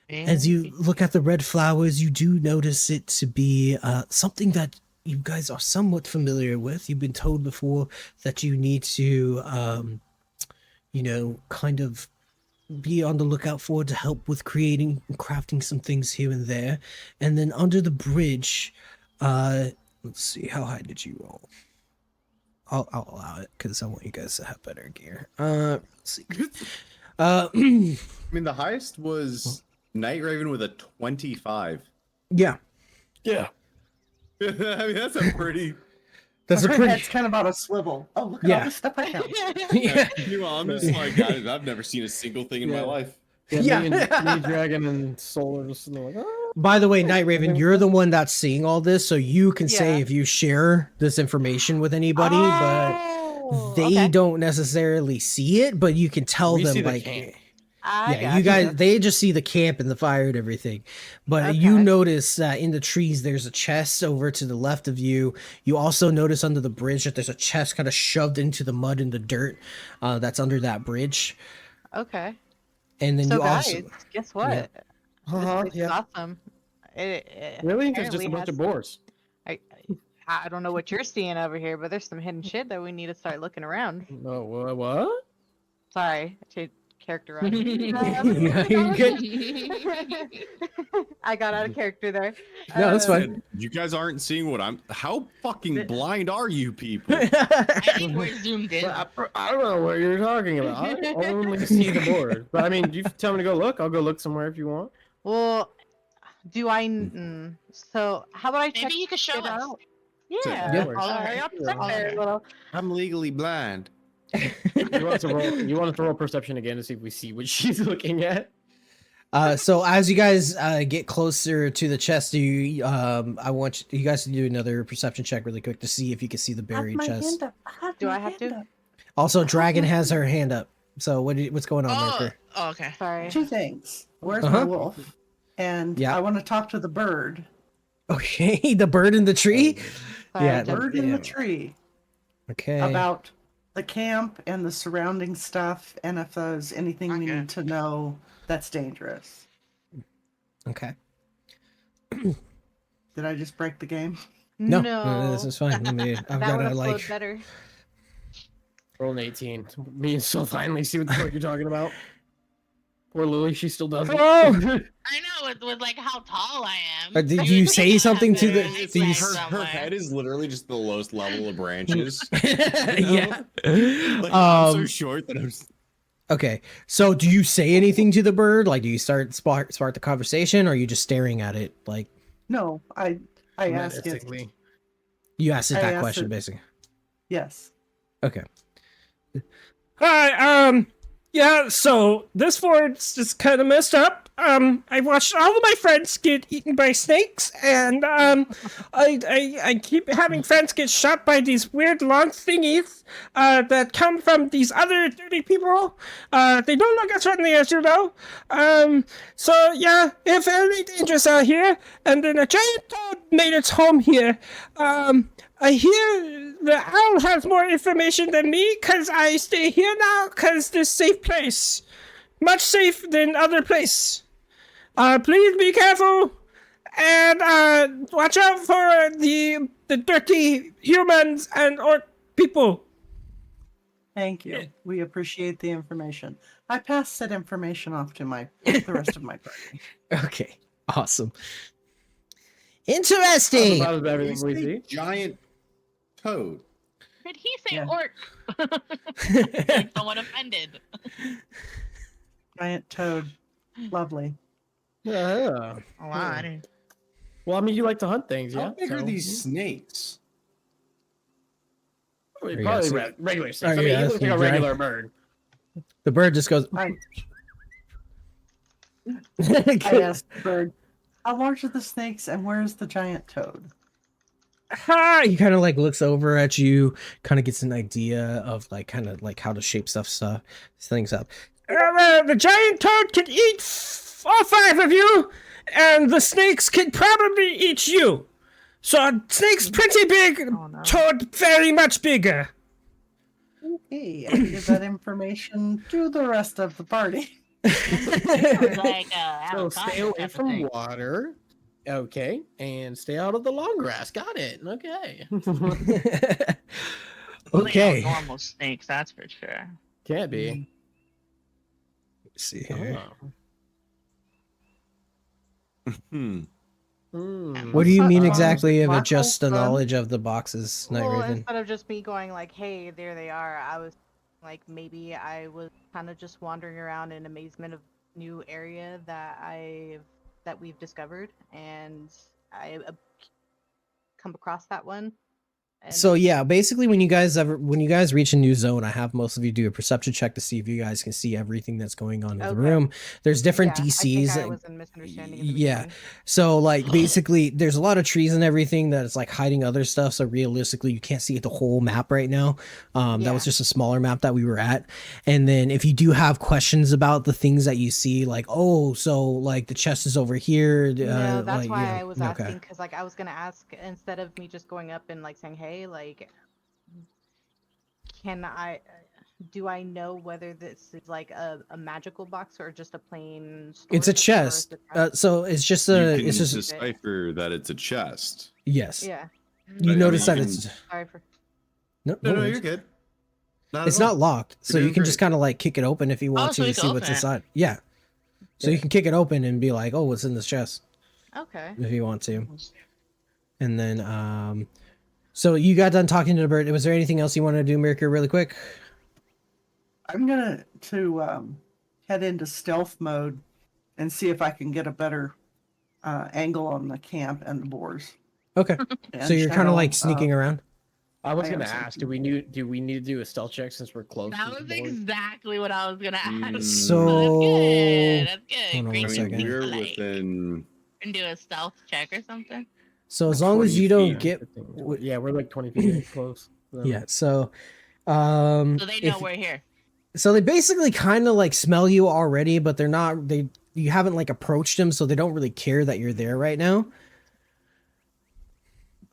As you look at the red flowers, you do notice it to be something that you guys are somewhat familiar with. You've been told before that you need to, kind of be on the lookout for to help with creating and crafting some things here and there. And then under the bridge, let's see, how high did you roll? I'll allow it because I want you guys to have better gear. Let's see. I mean, the highest was Nightraven with a 25. Yeah. Yeah. I mean, that's a pretty. That's a My pretty. head's kind of on a swivel. Oh, look at Yeah. all the stuff I have. Yeah. To be honest, like I've never seen a single thing in my life. Yeah. Me Dragon and Soul are just like, oh. By the way, Nightraven, you're the one that's seeing all this, so you can say Yeah. if you share this information with anybody, but Oh, they okay. don't necessarily see it, but you can tell We them see the like camp. you guys they just see the camp and the fire and everything. But you Okay. notice that in the trees there's a chest over to the left of you. You also notice under the bridge that there's a chest kind of shoved into the mud and the dirt that's under that bridge. Okay. And then So you guys, also guess what? This place is yeah. awesome. It Really? There's just a apparently bunch of has- boars. I don't know what you're seeing over here, but there's some hidden shit that we need to start looking around. No, what? Sorry, I changed character on. Yeah, you're good. I got out of character there. No, that's fine. You guys aren't seeing what I'm. How fucking blind are you people? I think we're zoomed in. I don't know what you're talking about. I only see the board. But I mean, you tell me to go look. I'll go look somewhere if you want. Well, do I? So how about I check Maybe you could show it us. out? Yeah. Yeah. Sorry, I'll check there a little. I'm legally blind. You want to roll perception again to see if we see what she's looking at? So as you guys get closer to the chest, I want you guys to do another perception check really quick to see if you can see the buried chest. Do I have to? Also, Dragon has her hand up. So what's going on, Oh, Merker? oh, okay. Sorry. 2 things. Where's Uh-huh. my wolf? And Yeah. I want to talk to the bird. Okay, the bird in the tree. Sorry, Yeah, Jeff. Bird in the tree. Okay. About the camp and the surrounding stuff, and if there's anything we Okay. need to know that's dangerous. Okay. Did I just break the game? No, this is fine. I've that got would to have flowed like. better. Roll an 18. Me and Soul finally see what the fuck you're talking about. Poor Lily, she still doesn't. Oh! I know with like how tall I am. Did you say something to the? It's Did you, like s- somewhere. Her head is literally just the lowest level of branches. yeah. Like, I'm so short that I'm. Okay. So, do you say anything to the bird? Like, do you spark the conversation, or are you just staring at it? Like, No, I asked it. Realistically. you asked it I that asked question, it- basically. Yes. Okay. Hi, yeah, so this fort's just kind of messed up. I watched all of my friends get eaten by snakes, and, I keep having friends get shot by these weird long thingies, that come from these other dirty people. They don't look as friendly as you know. So yeah, it's very dangerous out here, and then a giant toad made its home here. I hear the owl has more information than me, cause I stay here now, cause this safe place. Much safe than other place. Please be careful, and, watch out for the dirty humans and orc people. Thank you. We appreciate the information. I pass said information off to the rest of my party. Okay. Awesome. Interesting. About everything we see. Giant toad. Did he say Yeah. orc? Someone offended. Giant toad. Lovely. Yeah. Oh, wow, I didn't. Well, I mean, you like to hunt things, yeah? How big are so- these snakes? I mean, Or probably yes, regular snakes. Are I you mean, he looks like a asking regular bird. The bird just goes. I asked the bird, how large are the snakes and where's the giant toad? Ha! He kind of like looks over at you, kind of gets an idea of like kind of like how to shape things up. The giant toad can eat all 5 of you, and the snakes can probably eat you. So a snake's pretty big, toad very much bigger. Okay, I can give that information to the rest of the party. Like So stay away from water. Okay. And stay out of the long grass. Got it. Okay. Okay. Normal snakes, that's for sure. Can't be. Let's see here. What do you mean exactly of just the knowledge of the boxes, Well, Nightraven? instead of just me going like, "Hey, there they are," I was like, maybe I was kind of just wandering around in amazement of new area that we've discovered, and I come across that one. And So yeah, basically when you guys reach a new zone, I have most of you do a perception check to see if you guys can see everything that's going on in the room. There's different yeah, DCs. I think I was in misunderstanding. In the Yeah. beginning. So like basically there's a lot of trees and everything that is like hiding other stuff. So realistically you can't see the whole map right now. That was just a smaller map that we were at. And then if you do have questions about the things that you see, like, oh, so like the chest is over here. No, that's like, why yeah, I was okay. asking, because like I was gonna ask, instead of me just going up and like saying, "Hey, like, do I know whether this is like a magical box or just a plain It's a storage, or is chest. it So it's just You a can it's just decipher that it's a chest. yes. Yeah. You I notice mean, that you it's Sorry for. no, No, no, worries. you're good. It's not locked, so You're you doing can just great. kind of like kick it open if you want so to you see can what's open it. inside. Yeah. So you can kick it open and be like, "Oh, what's in this chest?" Okay. if you want to. And then so you got done talking to the bird. Was there anything else you want to do, Mirka, really quick? I'm gonna head into stealth mode and see if I can get a better angle on the camp and the boars. Okay. So And you're kind channel, of like sneaking around. I was I am gonna ask, do we need to do a stealth check since we're close? That to was the board? exactly what I was gonna ask. So That's good. hold on Great one I mean, second. we're like, within. and do a stealth check or something. So as long as you 20 don't feet. get Yeah, we're like 20 feet close. yeah. So So they know if- we're here. so they basically kind of like smell you already, but they're not. You haven't like approached them, so they don't really care that you're there right now.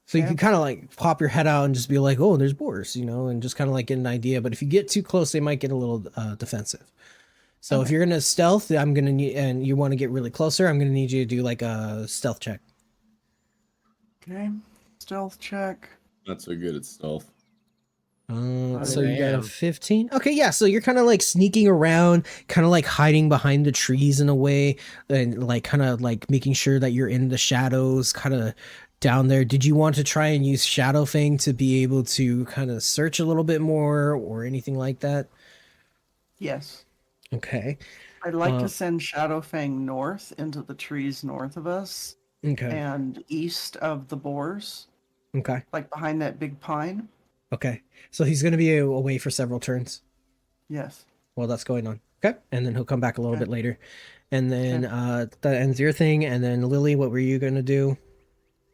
So you can kind of like pop your head out and just be like, "Oh, there's boars," and just kind of like get an idea. But if you get too close, they might get a little defensive. So if you're gonna stealth, I'm gonna need, and you want to get really closer, I'm gonna need you to do like a stealth check. Okay, stealth check. Not so good at stealth. So you got a damn. 15. Okay, yeah. So you're kind of like sneaking around, kind of like hiding behind the trees in a way, and like kind of like making sure that you're in the shadows, kind of down there. Did you want to try and use Shadowfang to be able to kind of search a little bit more or anything like that? Yes. Okay. I'd like to send Shadowfang north into the trees north of us Okay. and east of the boars, Okay. like behind that big pine. Okay. So he's going to be away for several turns Yes. while that's going on. Okay. And then he'll come back a little Okay. bit later. And then that ends your thing. And then Lily, what were you going to do?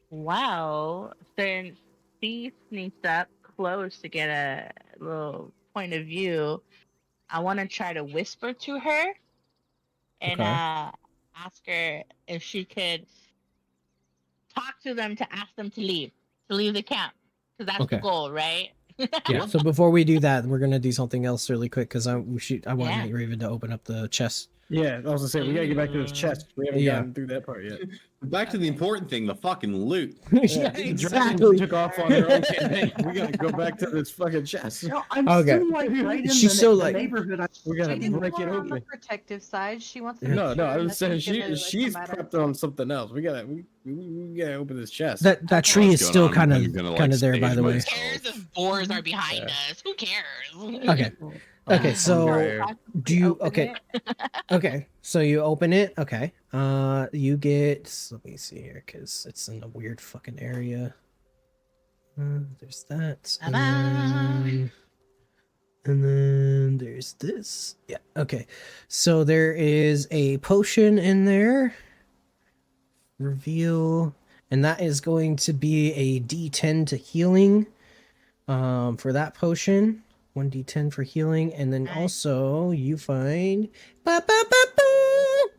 Wow. Since she sneaked up close to get a little point of view, I want to try to whisper to her and Okay. ask her if she could talk to them to ask them to leave the camp, because that's Okay. the goal, right? Yeah. So before we do that, we're going to do something else really quick because I want Yeah. Nightraven to open up the chest. Yeah, I was gonna say we gotta get back to this chest. We haven't Yeah. gotten through that part yet. Back to the important thing, the fucking loot. Yeah, The exactly. dragons took off on their own campaign. We gotta go back to this fucking chest. No, I'm Okay. still like right in She's the, so, the like- neighborhood. We gotta She's break it more on the open. protective side. She wants to. No, make no, I sure was saying nothing's gonna, like, she's come at her. prepped on something else. We gotta open this chest. That tree is What's still going on? kind I'm of gonna, like, there, by stage the way. Who cares if boars are behind us? Who cares? Okay. Okay. So Right. do you? Open Okay. it. Okay. So you open it. Okay. You get. Let me see here, because it's in a weird fucking area. There's that. Bye-bye. And then there's this. Yeah, okay. So there is a potion in there. Reveal. And that is going to be a D10 to healing. For that potion. 1d10 for healing. And then Nice. also you find.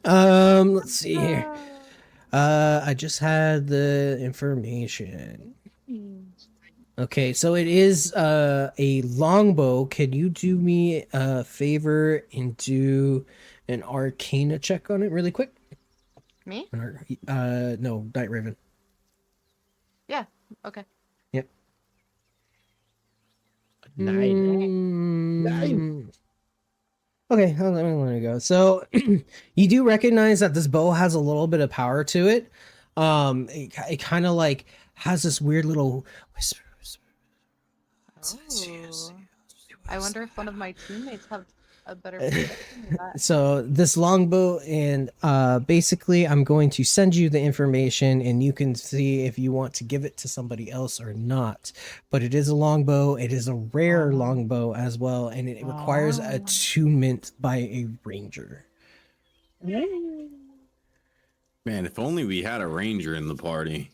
Let's see here. I just had the information. Okay, so it is a longbow. Can you do me a favor and do an Arcana check on it really quick? Me? No, Nightraven. Yeah. Okay. Yep. 9. Okay, let me let it go. So you do recognize that this bow has a little bit of power to it. It kind of like has this weird little whisper. Oh. I wonder if one of my teammates have a better perception of that. So this longbow, and basically I'm going to send you the information and you can see if you want to give it to somebody else or not. But it is a longbow. It is a rare longbow as well, and it requires attunement by a ranger. Man, if only we had a ranger in the party.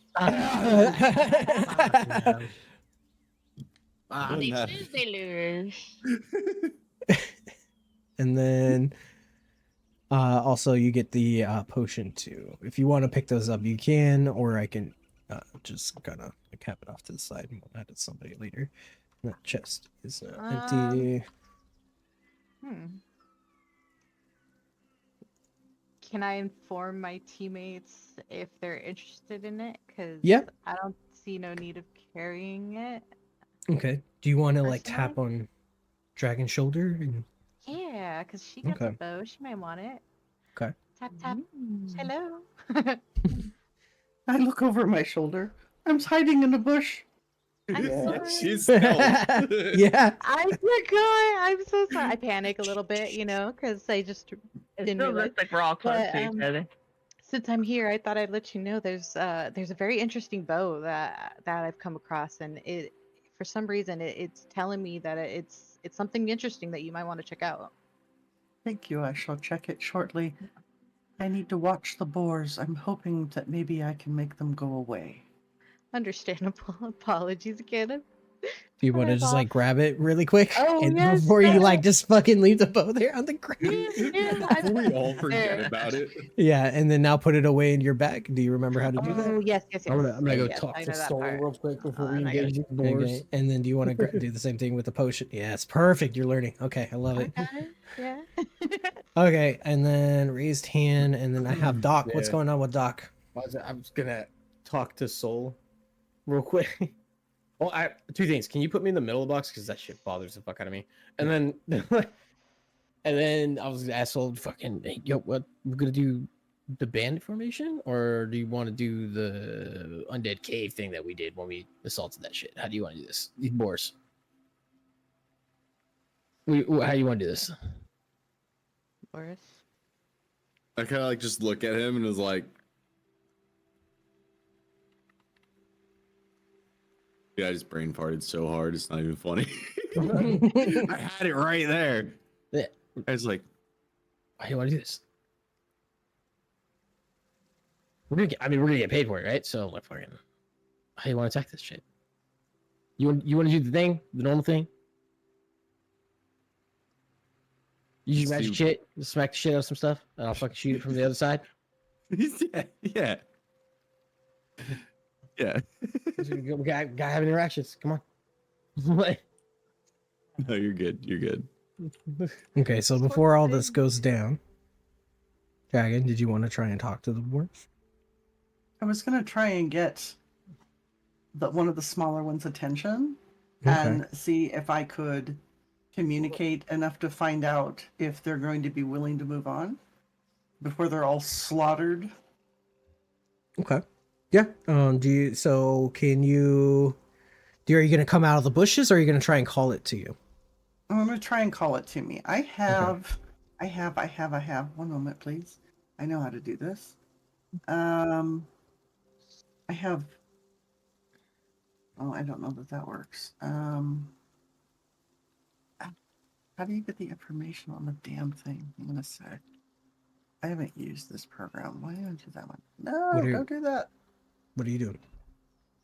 They lose, they lose. And then also you get the potion too. If you want to pick those up, you can, or I can just kind of cap it off to the side and we'll add it to somebody later. That chest is empty. Can I inform my teammates if they're interested in it? Because Yeah. I don't see no need of carrying it. Okay. Do you want to like Personally? tap on Dragon's shoulder? Yeah, because she got the Okay. bow. She might want it. Okay. Tap, tap. Hello. I look over my shoulder. I'm hiding in a bush. I'm sorry. She's Yeah. I forgot. I'm so sorry. I panic a little bit, because I just didn't Still realize. looks like we're all close But, to each other. Since I'm here, I thought I'd let you know there's a very interesting bow that I've come across, and it for some reason it's telling me that it's something interesting that you might want to check out. Thank you. I shall check it shortly. I need to watch the boars. I'm hoping that maybe I can make them go away. Understandable. Apologies again. Do you want to just like grab it really quick? Oh, and yes, before you no. like just fucking leave the bow there on the ground. Before we all forget about it. Yeah, and then now put it away in your bag. Do you remember how to do that? Oh, yes. I'm gonna go Yes, talk I to know that Soul part. real quick before we I got engage these boars. Okay. And then do you want to do the same thing with the potion? Yes, perfect. You're learning. Okay, I love it. Yeah. Okay, and then raised hand, and then I have Doc. What's Yeah. going on with Doc? I was gonna talk to Soul real quick. Well, two things. Can you put me in the middle of the box because that shit bothers the fuck out of me? And then, I was gonna ask Soul, fucking, hey, yo, what we're gonna do? The bandit formation, or do you want to do the undead cave thing that we did when we assaulted that shit? How do you want to do this? These boars. How do you want to do this? Boris. I kind of like just look at him and was like, yeah, I just brain farted so hard it's not even funny. I had it right there. Yeah. I was like, How do you want to do this? We're gonna get paid for it, right? So like, fucking, how do you want to attack this shit? You want to do the thing, the normal thing? You use magic shit, just smack the shit out of some stuff, and I'll fucking shoot it from the other side. yeah. We gotta have interactions. Come on. No, you're good. You're good. Okay, so before all this goes down, Dragon, did you want to try and talk to the dwarf? I was gonna try and get one of the smaller ones' attention Okay. and see if I could communicate enough to find out if they're going to be willing to move on before they're all slaughtered. Okay. Yeah. Are you gonna come out of the bushes, or are you gonna try and call it to you? I'm gonna try and call it to me. I have. 1 moment, please. I know how to do this. I have Oh, I don't know that works. How do you get the information on the damn thing? I'm gonna say. I haven't used this program. Why did I do that one? No, don't do that. What are you doing?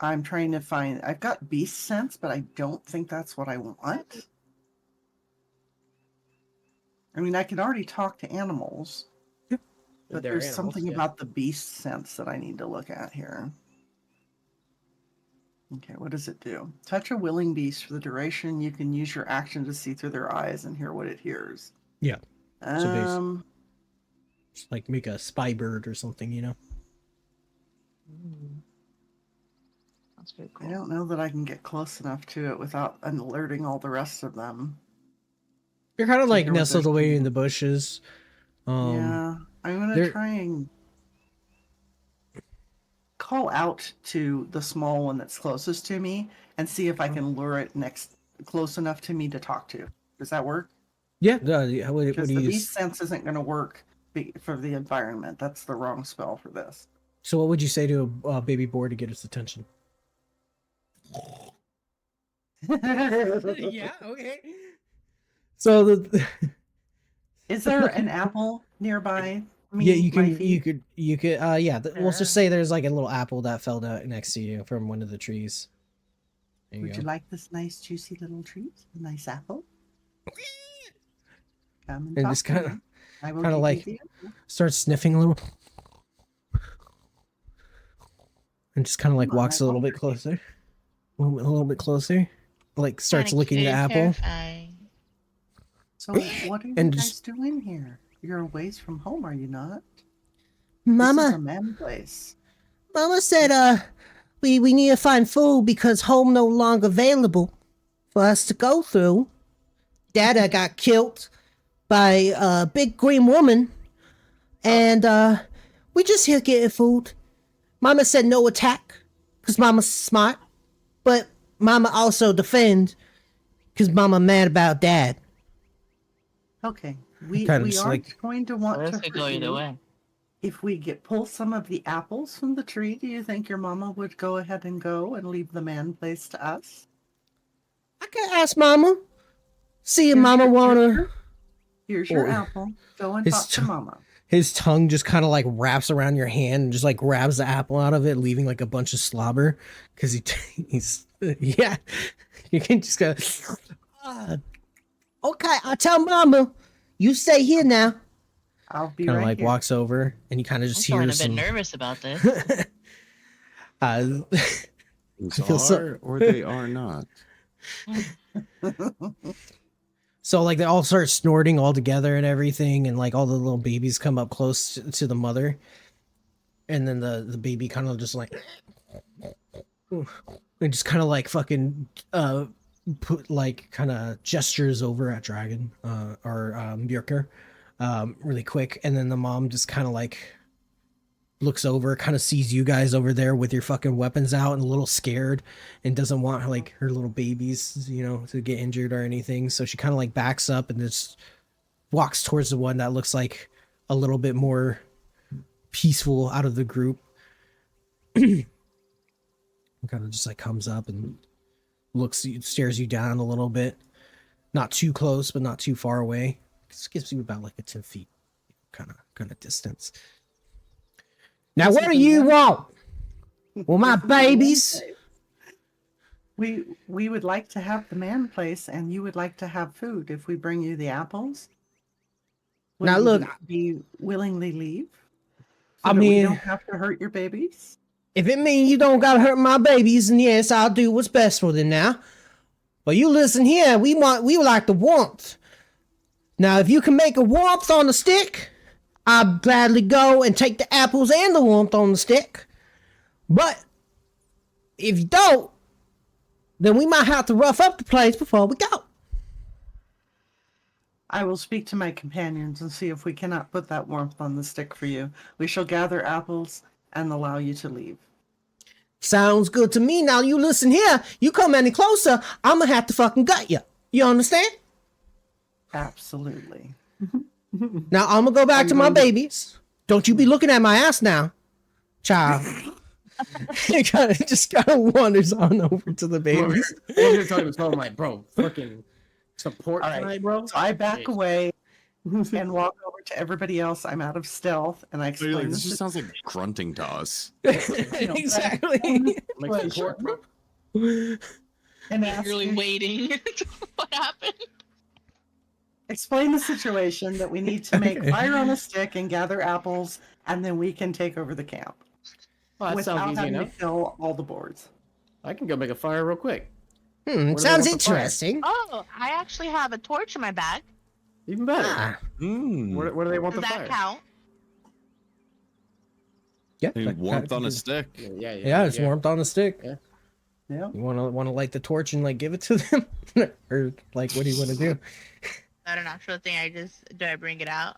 I'm trying to find. I've got beast sense, but I don't think that's what I want. I mean, I can already talk to animals, but They're there's animals, something yeah. about the beast sense that I need to look at here. Okay, what does it do? Touch a willing beast for the duration. You can use your action to see through their eyes and hear what it hears. Yeah. So Um, just like make a spy bird or something, you know? That's very I cool. don't know that I can get close enough to it without alerting all the rest of them. You're kind of To like hear what nestled they're away saying. in the bushes. Yeah, I'm gonna they're- try and call out to the small one that's closest to me and see if I can lure it close enough to me to talk to. Does that work? Yeah, what Because do the you beast sense isn't going to work for the environment. That's the wrong spell for this. So what would you say to a baby boar to get its attention? Yeah, okay. So Is there an apple nearby? yeah, you could yeah, we'll just say there's like a little apple that fell down next to you from one of the trees. There you Would go. you like this nice juicy little treat? A nice apple? Come and And talk just to kind of me. I will kind of give you like the apple. starts sniffing a little and just kind of like Come on, walks I a little won't bit hurt you. closer. A little bit closer. Like starts Kinda licking cute the and apple. terrifying. So what are you And guys just- doing here? You're away from home, are you not? This is a Mama, man place. Mama said, we need to find food because home no longer available for us to go through. Dada got killed by a big green woman, and we just here getting food. Mama said no attack because Mama's smart, but Mama also defend because Mama mad about Dad. Okay, we Kinda we just aren't like- going to want Well, to this could go hurt either you. way. If we pull some of the apples from the tree, do you think your mama would go ahead and go and leave the man place to us? I can ask Mama. See if Here's Mama your- wanna. Here's your Or- apple. Go and His talk to tongue- mama. His tongue just kind of like wraps around your hand and just like grabs the apple out of it, leaving like a bunch of slobber. Because he's yeah, you can just go. Okay, I'll tell Mama. You stay here now. I'll be Kind of right like here. walks over and you kind of just I'm feeling hear a bit some. nervous about this. Things I feel so- are or they are not. So like they all start snorting all together and everything, and like all the little babies come up close to the mother, and then the baby kind of just like, and just kind of like fucking put like kind of gestures over at Dragon or Björker really quick, and then the mom just kind of like looks over, kind of sees you guys over there with your fucking weapons out and a little scared and doesn't want like her little babies, you know, to get injured or anything. So she kind of like backs up and just walks towards the one that looks like a little bit more peaceful out of the group. Kind of just like comes up and stares you down a little bit. Not too close, but not too far away. Just gives you about like a 10 feet kind of distance. Now, what do you want? Well, my babies. We would like to have the man place, and you would like to have food. If we bring you the apples, would Now, you look. be willingly leave? I that we mean- don't have to hurt your babies. If it means you don't gotta hurt my babies, then yes, I'll do what's best for them now. But you listen here, we like the warmth. Now, if you can make a warmth on the stick, I'll gladly go and take the apples and the warmth on the stick. But if you don't, then we might have to rough up the place before we go. I will speak to my companions and see if we cannot put that warmth on the stick for you. We shall gather apples and allow you to leave. Sounds good to me. Now, you listen here. You come any closer, I'm gonna have to fucking gut you. You understand? Absolutely. Now, I'm gonna go back I'm to my going to- babies. Don't you be looking at my ass now, child. He just kind of wanders on over to the babies. You're talking to someone like, bro, fucking support All right, tonight, bro. So I back Jeez. away and walk over to everybody else. I'm out of stealth, and I You're explain like, this this. just sounds like grunting to us. Exactly. Like support, bro. And ask Really you- waiting. What happened? explain the situation that we need to make fire on a stick and gather apples, and then we can take over the camp Well, that without sounds easy having to enough. kill all the boards. I can go make a fire real quick. Hmm, Where do they sounds want the fire? interesting. Oh, I actually have a torch in my bag. Even better. Ah, Where do they want Does the that fire? count? yeah, Hey, that- warmth that- on a stick. Yeah, it's warmth on a stick. Yeah. Yeah. You want to light the torch and like give it to them, or like what do you want to do? I don't know. Sure thing. Do I bring it out?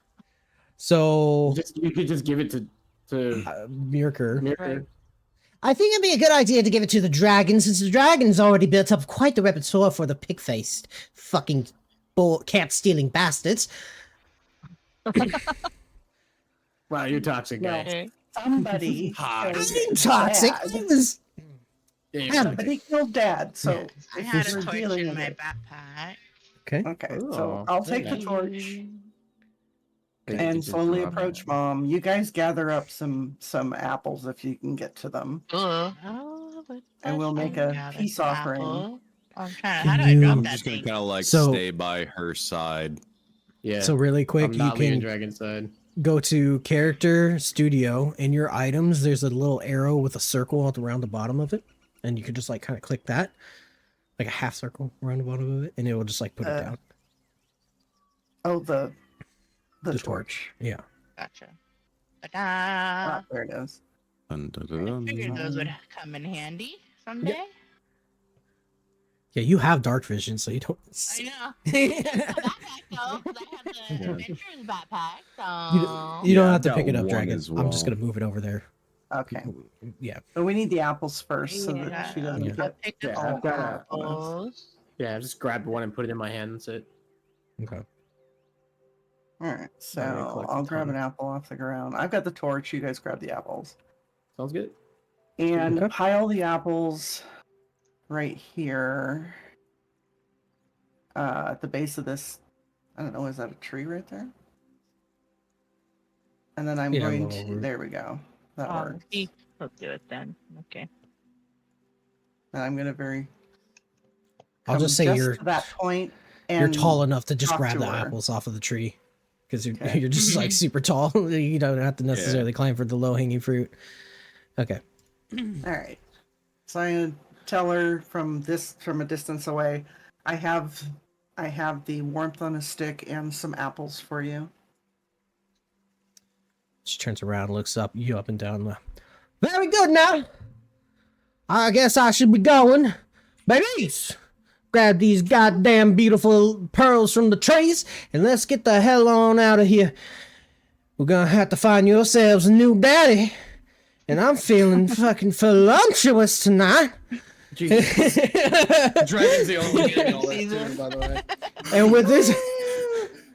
So, You could just give it to Mirker. Mirker. I think it'd be a good idea to give it to the dragon, since the dragon's already built up quite the repertoire for the pig-faced fucking cat-stealing bastards. Wow, you're toxic, guy. Okay. Somebody. Hot. killed I'm toxic. Dad. It was Yeah, you're Somebody killed Dad. So I if had we're a torch dealing in with my it- backpack. Okay. Okay, Oh, so I'll take the very torch Okay, and just slowly drop approach it. Mom. You guys gather up some apples if you can get to them. And we'll make a peace offering. I'm trying. How do I drop I'm that just gonna thing? kind of like So- stay by her side. Yeah. So really quick, I'm you not leaving can Dragon's side. go to character studio. In your items, there's a little arrow with a circle around the bottom of it, and you can just like kind of click that, like a half circle around the bottom of it, and it will just like put it down. Oh, the The torch. Yeah. Gotcha. Ta-da! Ah, there it is. Dun, dun, I dun, figured those dun. would come in handy someday. Yeah, you have dark vision, so you don't. I know. Backpack though, 'cause I have the adventurer's backpack. So You don't Yeah, have to I've pick it got up, one Dragon. as I'm just well. gonna move it over there. Okay. Yeah. But we need the apples first so Yeah. that she doesn't Yeah. I'll get pick Yeah, up I've some got apples. Yeah, I just grabbed one and put it in my hand. That's it. Okay. All right, so I'm gonna collect I'll a grab ton. an apple off the ground. I've got the torch. You guys grab the apples. Sounds good. And Okay. pile the apples right here at the base of this. I don't know, is that a tree right there? And then I'm Yeah, a going little to. root. There we go. That works. Let's do it then. Okay. And I'm going to I'll just come say you're to that point. you're And tall enough to just talk grab to the her. apples off of the tree, because you're, Okay. you're just like super tall. You don't have to necessarily climb for the low hanging fruit. Okay. All right. So I'm gonna tell her from a distance away. I have the warmth on a stick and some apples for you. She turns around, looks up, you up and down the. Very good now. I guess I should be going. Babies, grab these goddamn beautiful pearls from the trees and let's get the hell on out of here. We're gonna have to find yourselves a new daddy. And I'm feeling fucking voluptuous tonight. Jesus. Dragon's the only one getting all that too, by the way. And with this.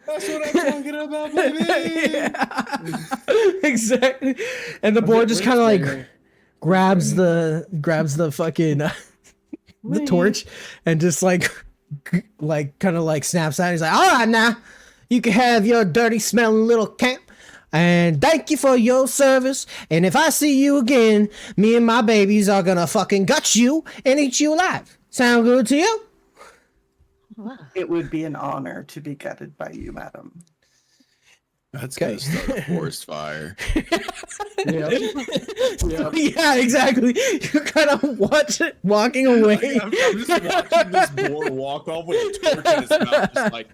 That's what I'm talking about, baby. Yeah. Exactly. And the boy just kind of like grabs the fucking the torch and just like kind of like snaps out. He's like, all right now, you can have your dirty smelling little camp. And thank you for your service. And if I see you again, me and my babies are gonna fucking gut you and eat you alive. Sound good to you? It would be an honor to be gutted by you, madam. That's gonna start a forest fire. Yeah. Yeah, exactly. You kind of watch it walking away. I'm just watching this boar walk off with a torch in his mouth, just like.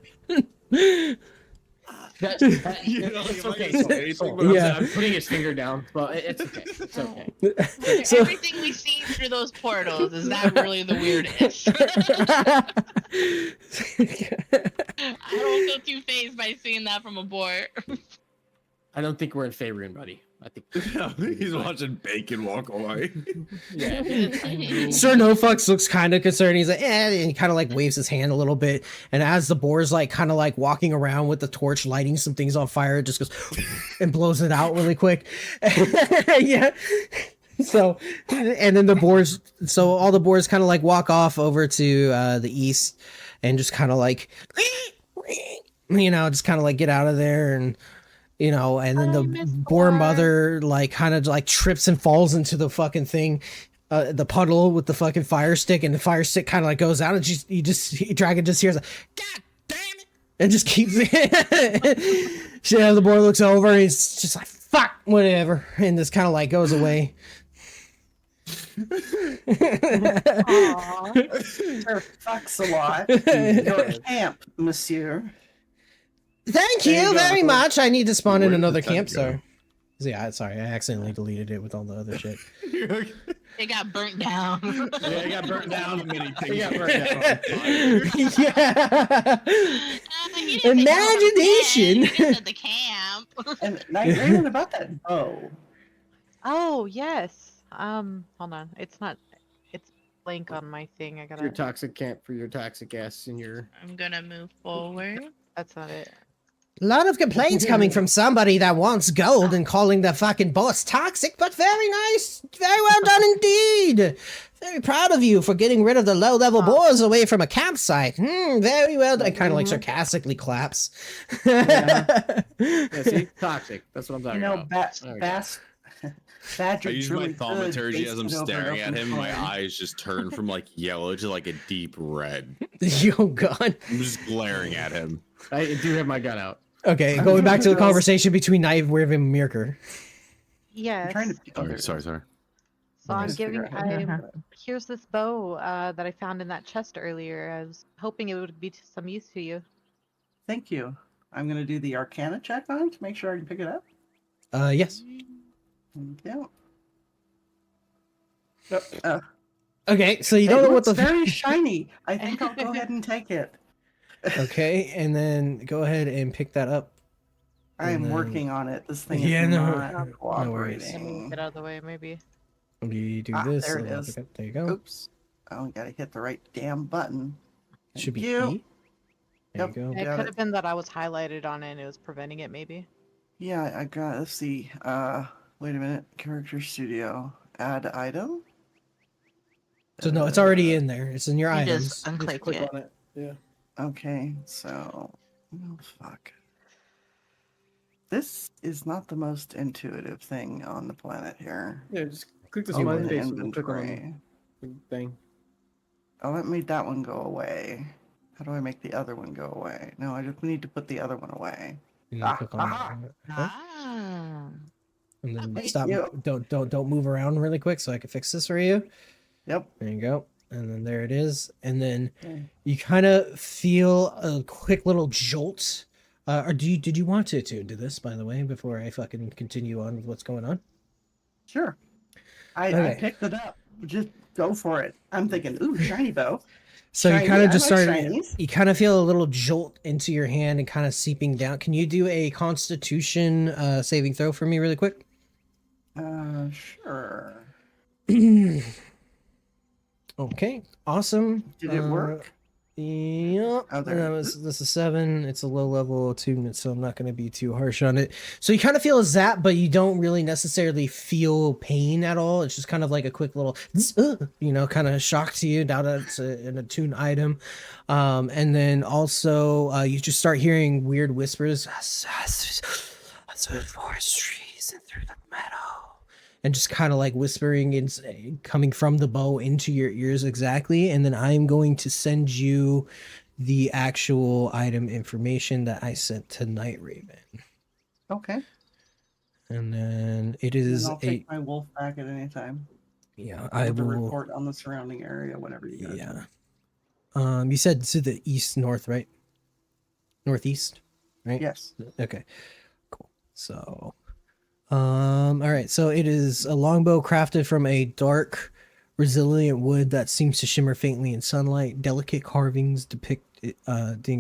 You know, It's like, okay. I'm not saying anything, but I'm Yeah. I'm putting his finger down, but it's okay. It's okay. So- Everything we see through those portals, is that really the weirdest? I don't feel too phased by seeing that from a board. I don't think we're in Faerun, buddy. I think He's watching bacon walk away. yeah. Sir No Fucks looks kind of concerned. He's like, eh, and he kind of like waves his hand a little bit. And as the boar's like kind of like walking around with the torch, lighting some things on fire, it just goes and blows it out really quick. Yeah. So, and then the boars, so all the boars kind of like walk off over to the east and just kind of like, just kind of like get out of there. And, and then I the miss boar boar. mother like kind of like trips and falls into the fucking thing, the puddle with the fucking fire stick, and the fire stick kind of like goes out, and Dragon just hears, God damn it, and just keeps it. The boar looks over, and he's just like, fuck, whatever, and just kind of like goes away. Aw. Sure, fucks a lot. Your camp, monsieur. Thank There you you go. very much. I need to spawn Where in did the another tent camp, go? sir. Yeah, sorry, I accidentally deleted it with all the other shit. It got burnt down. Yeah, it got burnt down. Many It things got were burnt down. Yeah. He didn't say Imagination. He just said the camp. And Nightraven, about that bow. Oh yes. Hold on. It's not. It's blank on my thing. I Your gotta. toxic camp for your toxic ass and your. I'm gonna move forward. That's not it. A lot of complaints coming from somebody that wants gold and calling the fucking boss toxic, but very nice. Very well done indeed. Very proud of you for getting rid of the low-level boars away from a campsite. Very well done. Kind of like sarcastically claps. Yeah, see, toxic. That's what I'm talking about. There we go. I use my really thaumaturgy as I'm good, staring at him. My fine. eyes just turn from like yellow to like a deep red. Oh god. I'm just glaring at him. I do have my gun out. Okay, going back to the conversation between Nightraven and Mirker. Yes. I'm trying to. Sorry. So I'm I'm just giving. figuring Here's this bow that I found in that chest earlier. I was hoping it would be to some use to you. Thank you. I'm gonna do the Arcana check on it to make sure I can pick it up. Yes. Yeah. Okay, so you don't know what the very shiny. I think I'll go ahead and take it. Okay, and then go ahead and pick that up. I am And then- working on it. This thing Yeah, is no, not no worries. cooperating. Get out of the way, maybe. You do Ah, this. there and it I'll is. pick up- There you go. Oops. I gotta hit the right damn button. It should be Thank you. E. There Yep. you go. It Got could it. have been that I was highlighted on it and it was preventing it, maybe. Yeah, I got. Let's see. Wait a minute. Character Studio. Add item. So no, it's already in there. It's in your You items. just unclick Click it. on it. Yeah. Okay, so. Oh, fuck. This is not the most intuitive thing on the planet here. Yeah, just click this Open one face and click inventory. on the thing. Oh, let me that one go away. How do I make the other one go away? No, I just need to put the other one away. You need to click on aha. that. Ah. And then Thank stop. you. Don't move around really quick so I can fix this for you. Yep. There you go. And then there it is. And then Okay. you kind of feel a quick little jolt. Or did you want to do this, by the way, before I fucking continue on with what's going on? Sure. I Okay. picked it up. Just go for it. I'm thinking, ooh, shiny bow. So you Shiny, kind I of just like started. shinies. You kind of feel a little jolt into your hand and kind of seeping down. Can you do a Constitution saving throw for me, really quick? Sure. Okay, awesome. Did it work? Yeah. Oh, there it This is 7. It's a low level attunement, so I'm not going to be too harsh on it. So you kind of feel a zap, but you don't really necessarily feel pain at all. It's just kind of like a quick little, kind of shock to you. Now that it's an attuned item, and then also you just start hearing weird whispers through the forest trees and through the meadow. And just kind of like whispering and coming from the bow into your ears exactly. And then I'm going to send you the actual item information that I sent to Nightraven. Okay. And then it And is I'll take my wolf back at any time. yeah, I With a will. report on the surrounding area, whatever you guys Yeah. want. You said to the east, north, right? Northeast, right? Yes. Okay. Cool. So, all right. So it is a longbow crafted from a dark, resilient wood that seems to shimmer faintly in sunlight. Delicate carvings depict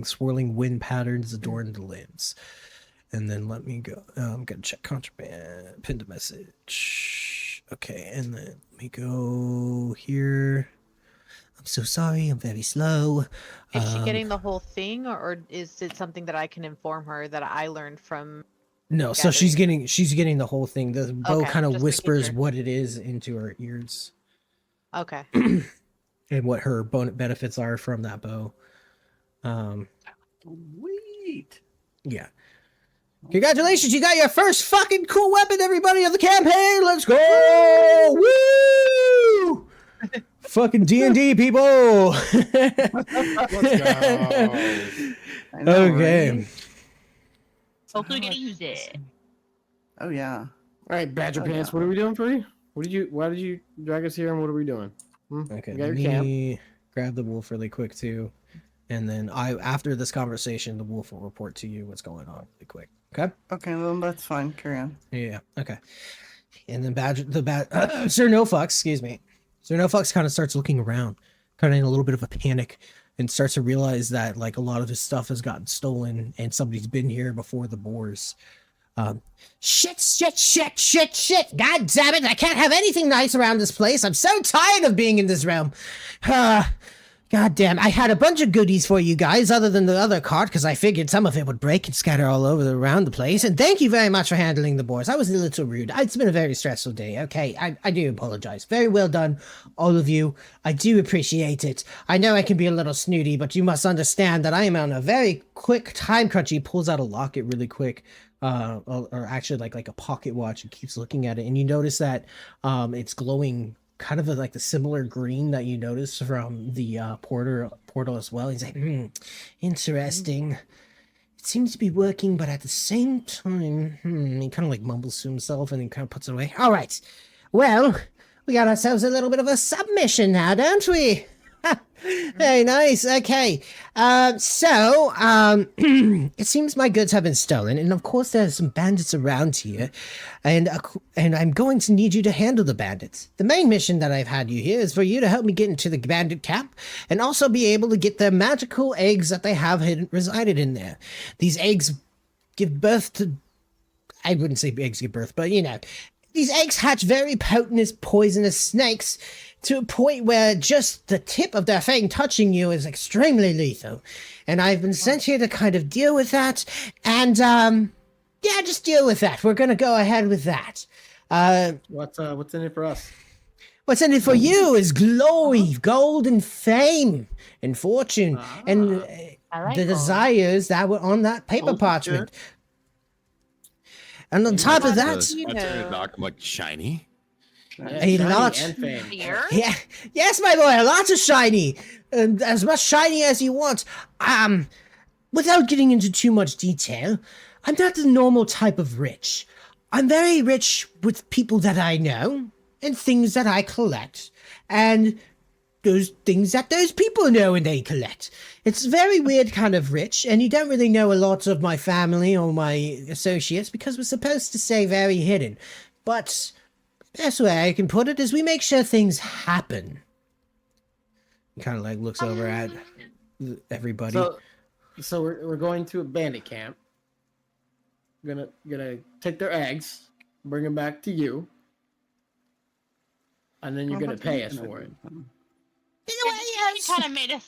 swirling wind patterns adorn the limbs. And then let me go. I'm gonna check contraband. Pinned a message. Okay, and then let me go here. I'm so sorry. I'm very slow. Is she getting the whole thing, or is it something that I can inform her that I learned from No, so she's gathering? getting the whole thing. The bow Okay, kind of just making whispers sure. what it is into her ears Okay. and what her benefits are from that bow. Sweet. Yeah. Congratulations, you got your first fucking cool weapon, everybody, of the campaign. Let's go! Woo! Fucking D&D, people. I know, Okay. right? Hopefully, we get to use it. Oh yeah. All right, Badger Oh, Pants. yeah. What are we doing for you? Why did you drag us here, and what are we doing? Okay, You got let your camp. me grab the wolf really quick too, and then after this conversation, the wolf will report to you what's going on really quick. Okay. Okay, well that's fine. Carry on. Yeah. Okay. And then Sir No Fucks, excuse me. Sir No Fucks kind of starts looking around, kind of in a little bit of a panic, and starts to realize that like a lot of his stuff has gotten stolen, and somebody's been here before the boars. Shit. God damn it. I can't have anything nice around this place. I'm so tired of being in this realm. God damn. I had a bunch of goodies for you guys other than the other cart because I figured some of it would break and scatter all over around the place. And thank you very much for handling the boars. I was a little rude. It's been a very stressful day. Okay. I do apologize. Very well done, all of you. I do appreciate it. I know I can be a little snooty, but you must understand that I am on a very quick time crunch. He pulls out a locket really quick. Or actually like a pocket watch and keeps looking at it, and you notice that it's glowing kind of like the similar green that you noticed from the portal as well. He's like, interesting. It seems to be working, but at the same time, he kind of like mumbles to himself and then kind of puts it away. All right, well, we got ourselves a little bit of a submission now, don't we? Very nice. Okay. So, it seems my goods have been stolen, and of course there's some bandits around here, and I'm going to need you to handle the bandits. The main mission that I've had you here is for you to help me get into the bandit camp, and also be able to get the magical eggs that they have resided in there. These eggs give birth to, I wouldn't say eggs give birth, but you know, these eggs hatch very potent poisonous snakes to a point where just the tip of their fang touching you is extremely lethal. And I've been sent here to kind of deal with that. And, yeah, just deal with that. We're going to go ahead with that. What's in it for us? What's in it for you is glory, gold, and fame, and fortune, and the desires that were on that paper parchment. And on top of that, I turn it back. I'm like, shiny? a lot. Here? Yeah, yes, my boy, a lot of shiny, as much shiny as you want. Without getting into too much detail, I'm not the normal type of rich. I'm very rich with people that I know and things that I collect, and those things that those people know and they collect. It's very weird kind of rich, and you don't really know a lot of my family or my associates because we're supposed to stay very hidden. But the best way I can put it is we make sure things happen. He kind of like looks over at everybody. So we're going to a bandit camp. Gonna take their eggs, bring them back to you, and then you're gonna pay us for it. You kind of made us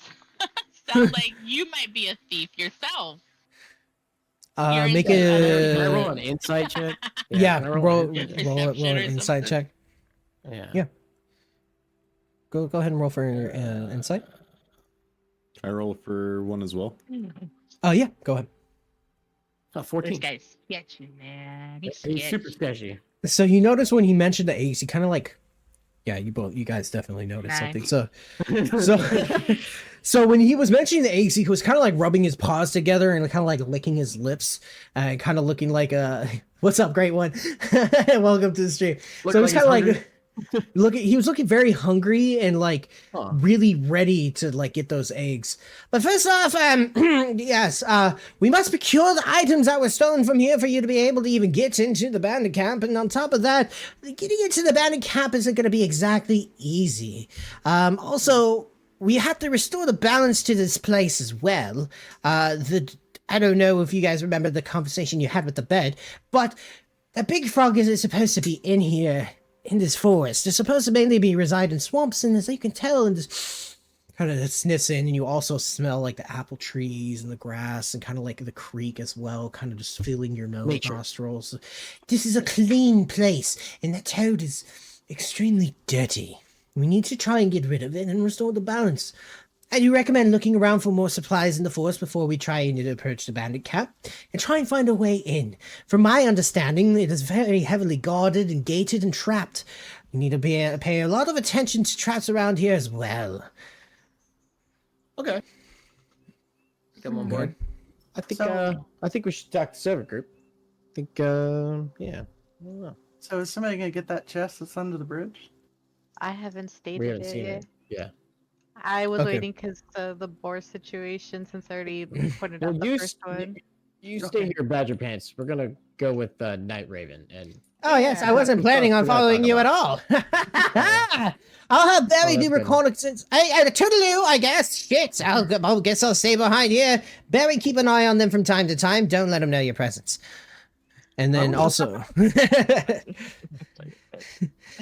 sound like you might be a thief yourself. Make Can I a roll an insight check? yeah, can I roll an insight? an Perception or insight check. Yeah. Go ahead and roll for insight. I roll for one as well. Oh yeah, go ahead. 14. This guy's sketchy, man. He's He's sketchy. super sketchy. So you notice when he mentioned the eggs, he kind of like, yeah, you guys definitely noticed Nice. something. So when he was mentioning the eggs, he was kind of like rubbing his paws together and kind of like licking his lips and kind of looking like what's up, great one? Welcome to the stream. Look So he's like kind of he's like he was looking very hungry and like really ready to like get those eggs. But first off, yes, we must procure the items that were stolen from here for you to be able to even get into the bandit camp. And on top of that, getting into the bandit camp isn't going to be exactly easy. Also, we have to restore the balance to this place as well. I don't know if you guys remember the conversation you had with the bed, but the big frog isn't supposed to be in here in this forest. They're supposed to mainly be reside in swamps, and as you can tell in this kind of sniffs in, and you also smell like the apple trees and the grass and kind of like the creek as well, kind of just filling your nostrils. This is a clean place, and that toad is extremely dirty. We need to try and get rid of it and restore the balance. I do recommend looking around for more supplies in the forest before we try and approach the bandit camp, and try and find a way in. From my understanding, it is very heavily guarded and gated and trapped. We need to pay a lot of attention to traps around here as well. Okay. Come on board. I think So- I think we should talk to server group. I think yeah. I don't know. So is somebody gonna get that chest that's under the bridge? I haven't stated We haven't it seen yet. it. Yeah. I was Okay. waiting because the boar situation, since I already pointed Well, out the you first one. you stay here, Badger Pants. We're gonna go with Nightraven and Oh yes, I Yeah. wasn't planning on We're gonna following talk you at all. I'll have Barry Oh, do that's good. reconnaissance. Hey, toodaloo, I guess. Shit, I'll guess I'll stay behind here. Barry, keep an eye on them from time to time. Don't let them know your presence. And then Oh. also,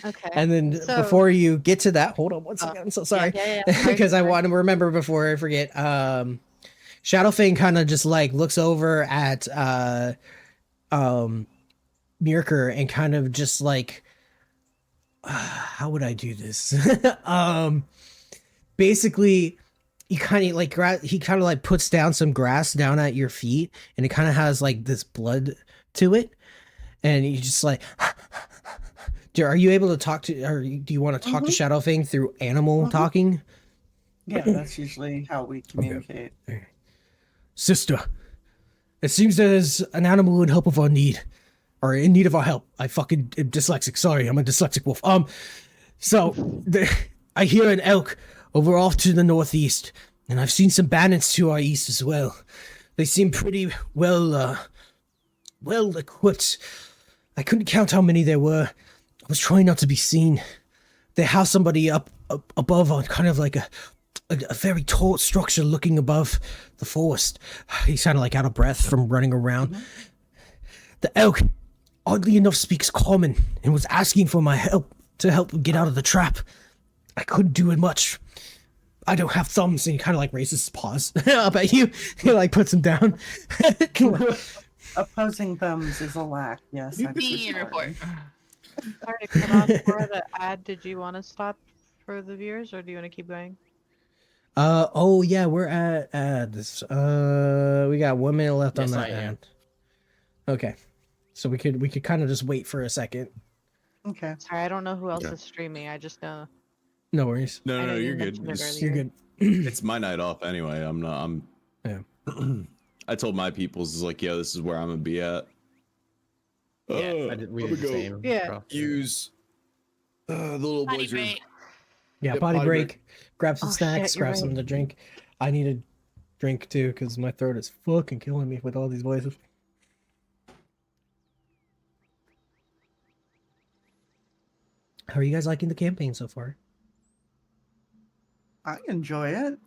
Okay. and then So- before you get to that, hold on one second. I'm so sorry. Yeah. Because I Sorry. want to remember before I forget. Shadowfang kind of just like looks over at Mirker and kind of just like, how would I do this? Basically, he kind of like puts down some grass down at your feet, and it kind of has like this blood to it, and you just like. Are you able to talk to, or do you want to talk to Shadowfang through animal talking? Yeah, that's usually how we communicate. Sister, it seems there's an animal in help of our need, or in need of our help. I fucking am dyslexic. Sorry, I'm a dyslexic wolf. I hear an elk over off to the northeast, and I've seen some bandits to our east as well. They seem pretty well equipped. I couldn't count how many there were. I was trying not to be seen. They have somebody up above on kind of like a very tall structure looking above the forest. He's kind of like out of breath from running around. The elk, oddly enough, speaks common and was asking for my help to help him get out of the trap. I couldn't do it much. I don't have thumbs, and he kind of like raises his paws up at you. He like puts them down. Opposing thumbs is a lack. Yes. I'm so Be sorry. report. Sorry to cut off for the ad. Did you want to stop for the viewers, or do you want to keep going? Oh yeah, we're at this. We got 1 minute left on Yes, that I am. end. Okay, so we could kind of just wait for a second. Okay. Sorry, I don't know who else Okay. is streaming. I just know. No worries. No, I no, know no, you you're good. mentioned it It's, You're earlier. good. it's my night off anyway. Yeah. I told my peoples is like, yo, this is where I'm gonna be at. Yeah, we I'm did the gonna go same. Yeah. bro. use the little Potty boys room. break. Yeah, Yep, potty potty break. break. Grab some Oh, snacks. shit, you're Grab something to drink. I need a drink too because my throat is fucking killing me with all these voices. How are you guys liking the campaign so far? I enjoy it.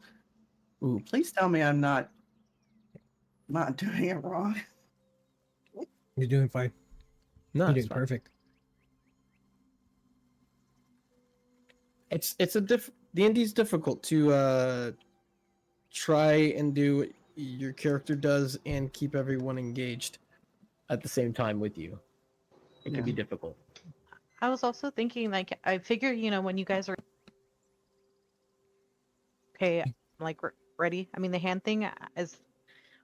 Ooh. Please tell me I'm not doing it wrong. You're doing fine. No, You're it's doing fine. perfect. It's the D&D's difficult to try and do what your character does and keep everyone engaged at the same time with you. It can be difficult. I was also thinking, like, I figure, when you guys are okay, I'm like ready. I mean, the hand thing is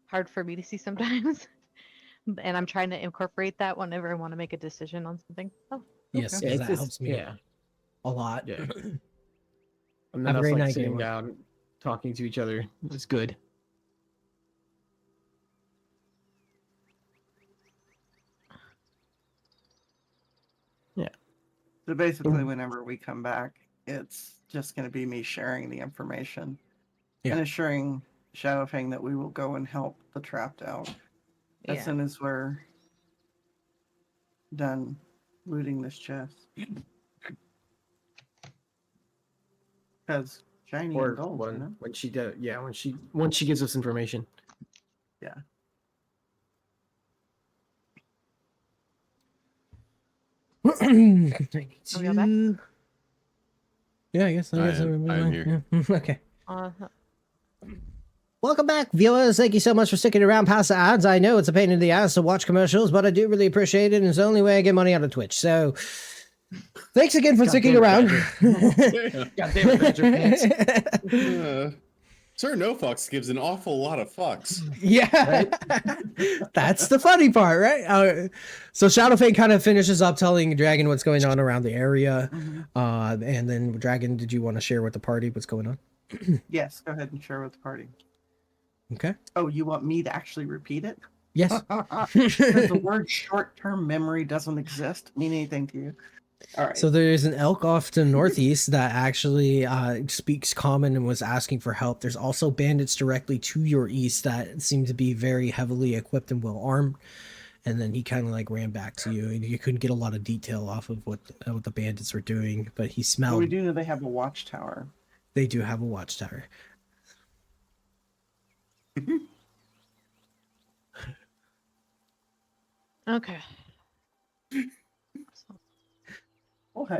hard for me to see sometimes, and I'm trying to incorporate that whenever I want to make a decision on something. Oh, Yes, Okay. 'cause Yeah, that helps me Yeah, a lot. yeah. And Have then a us great like night, sitting everyone. down, talking to each other is good. So basically, whenever we come back, it's just going to be me sharing the information and assuring Shadowfang that we will go and help the trapped out as yeah. soon as we're done looting this chest. Because shiny Or and gold, you know? when she does, yeah, once she gives us information. Yeah. Are we all back? Yeah, I guess I am everybody's here. back. Yeah. Okay. Uh-huh. Welcome back, viewers. Thank you so much for sticking around past the ads. I know it's a pain in the ass to watch commercials, but I do really appreciate it, and it's the only way I get money out of Twitch. So, thanks again for sticking around. Goddamn it, Badger Pants. Sir No Fucks gives an awful lot of fucks. Yeah, that's the funny part, right? So Shadowfang kind of finishes up telling Dragon what's going on around the area, and then Dragon, did you want to share with the party what's going on? Yes, go ahead and share with the party. Okay. Oh, you want me to actually repeat it? Yes. Does the word short-term memory doesn't exist mean anything to you? All right. So there's an elk off to the northeast that actually speaks common and was asking for help. There's also bandits directly to your east that seem to be very heavily equipped and well armed. And then he kind of like ran back to you, and you couldn't get a lot of detail off of what the bandits were doing, but he smelled. Well, we do know they have a watchtower. They do have a watchtower. Okay. What?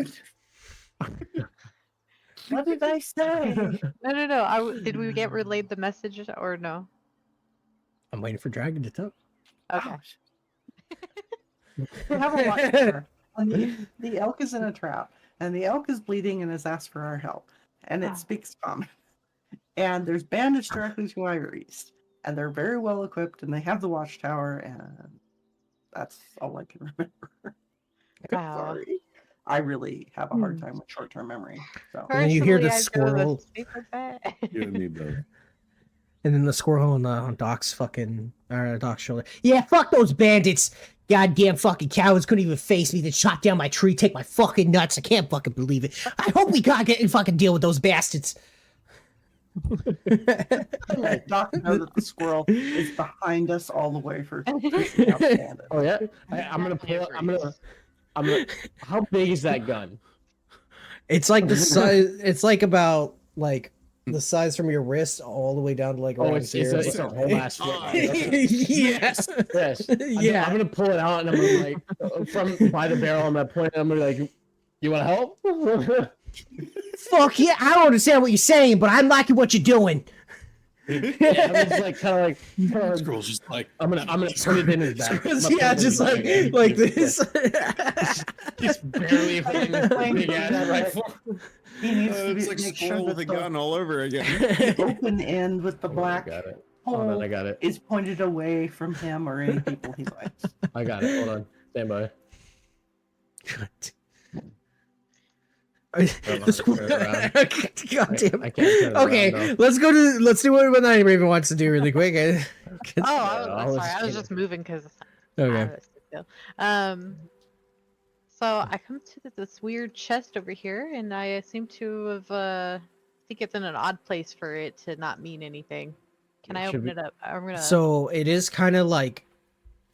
What did I say? No. Did we get relayed the message or no? I'm waiting for Dragon to tell. Okay. They have a watchtower. And the elk is in a trap, and the elk is bleeding and has asked for our help, and it speaks common. And there's bandits directly to our east, and they're very well equipped, and they have the watchtower, and that's all I can remember. Wow. Sorry. I really have a hard time with short-term memory. So And then you hear the Personally, I'd go with squirrel. sleep with that. You and me both. And then the squirrel on Doc's Doc's shoulder. Yeah, fuck those bandits. Goddamn fucking cowards couldn't even face me. Then shot down my tree, take my fucking nuts. I can't fucking believe it. I hope we gotta get and fucking deal with those bastards. let Doc know that the squirrel is behind us all the way for chasing out the bandits. Oh yeah, I'm gonna pull. I'm gonna. How big is that gun? It's like the size. It's like about like the size from your wrist all the way down to like Oh, around it's here. a whole ass foot. Yes. Yes. Yeah. I'm gonna pull it out and I'm gonna like from by the barrel. I'm gonna point. I'm gonna like, you want to help? Fuck yeah! I don't understand what you're saying, but I'm liking what you're doing. Yeah, I'm just like kind of like. Squirrel's just like, I'm gonna put it in his back. Yeah, just like this. He's barely holding this big ass rifle. He needs to it's like make sure Squirrel that with a the gun all over again. open end with the black I got it. Hold on, I got it. is pointed away from him or any people he likes. I got it. Hold on. Stand by. God damn I it. can't turn it Okay, around, let's do what Nightraven wants to do really quick. Oh, I was sorry. I was kidding. just moving because. Okay. So I come to this weird chest over here, and I seem to have. I think it's in an odd place for it to not mean anything. Can I Should open we- it up? I'm gonna. So it is kind of like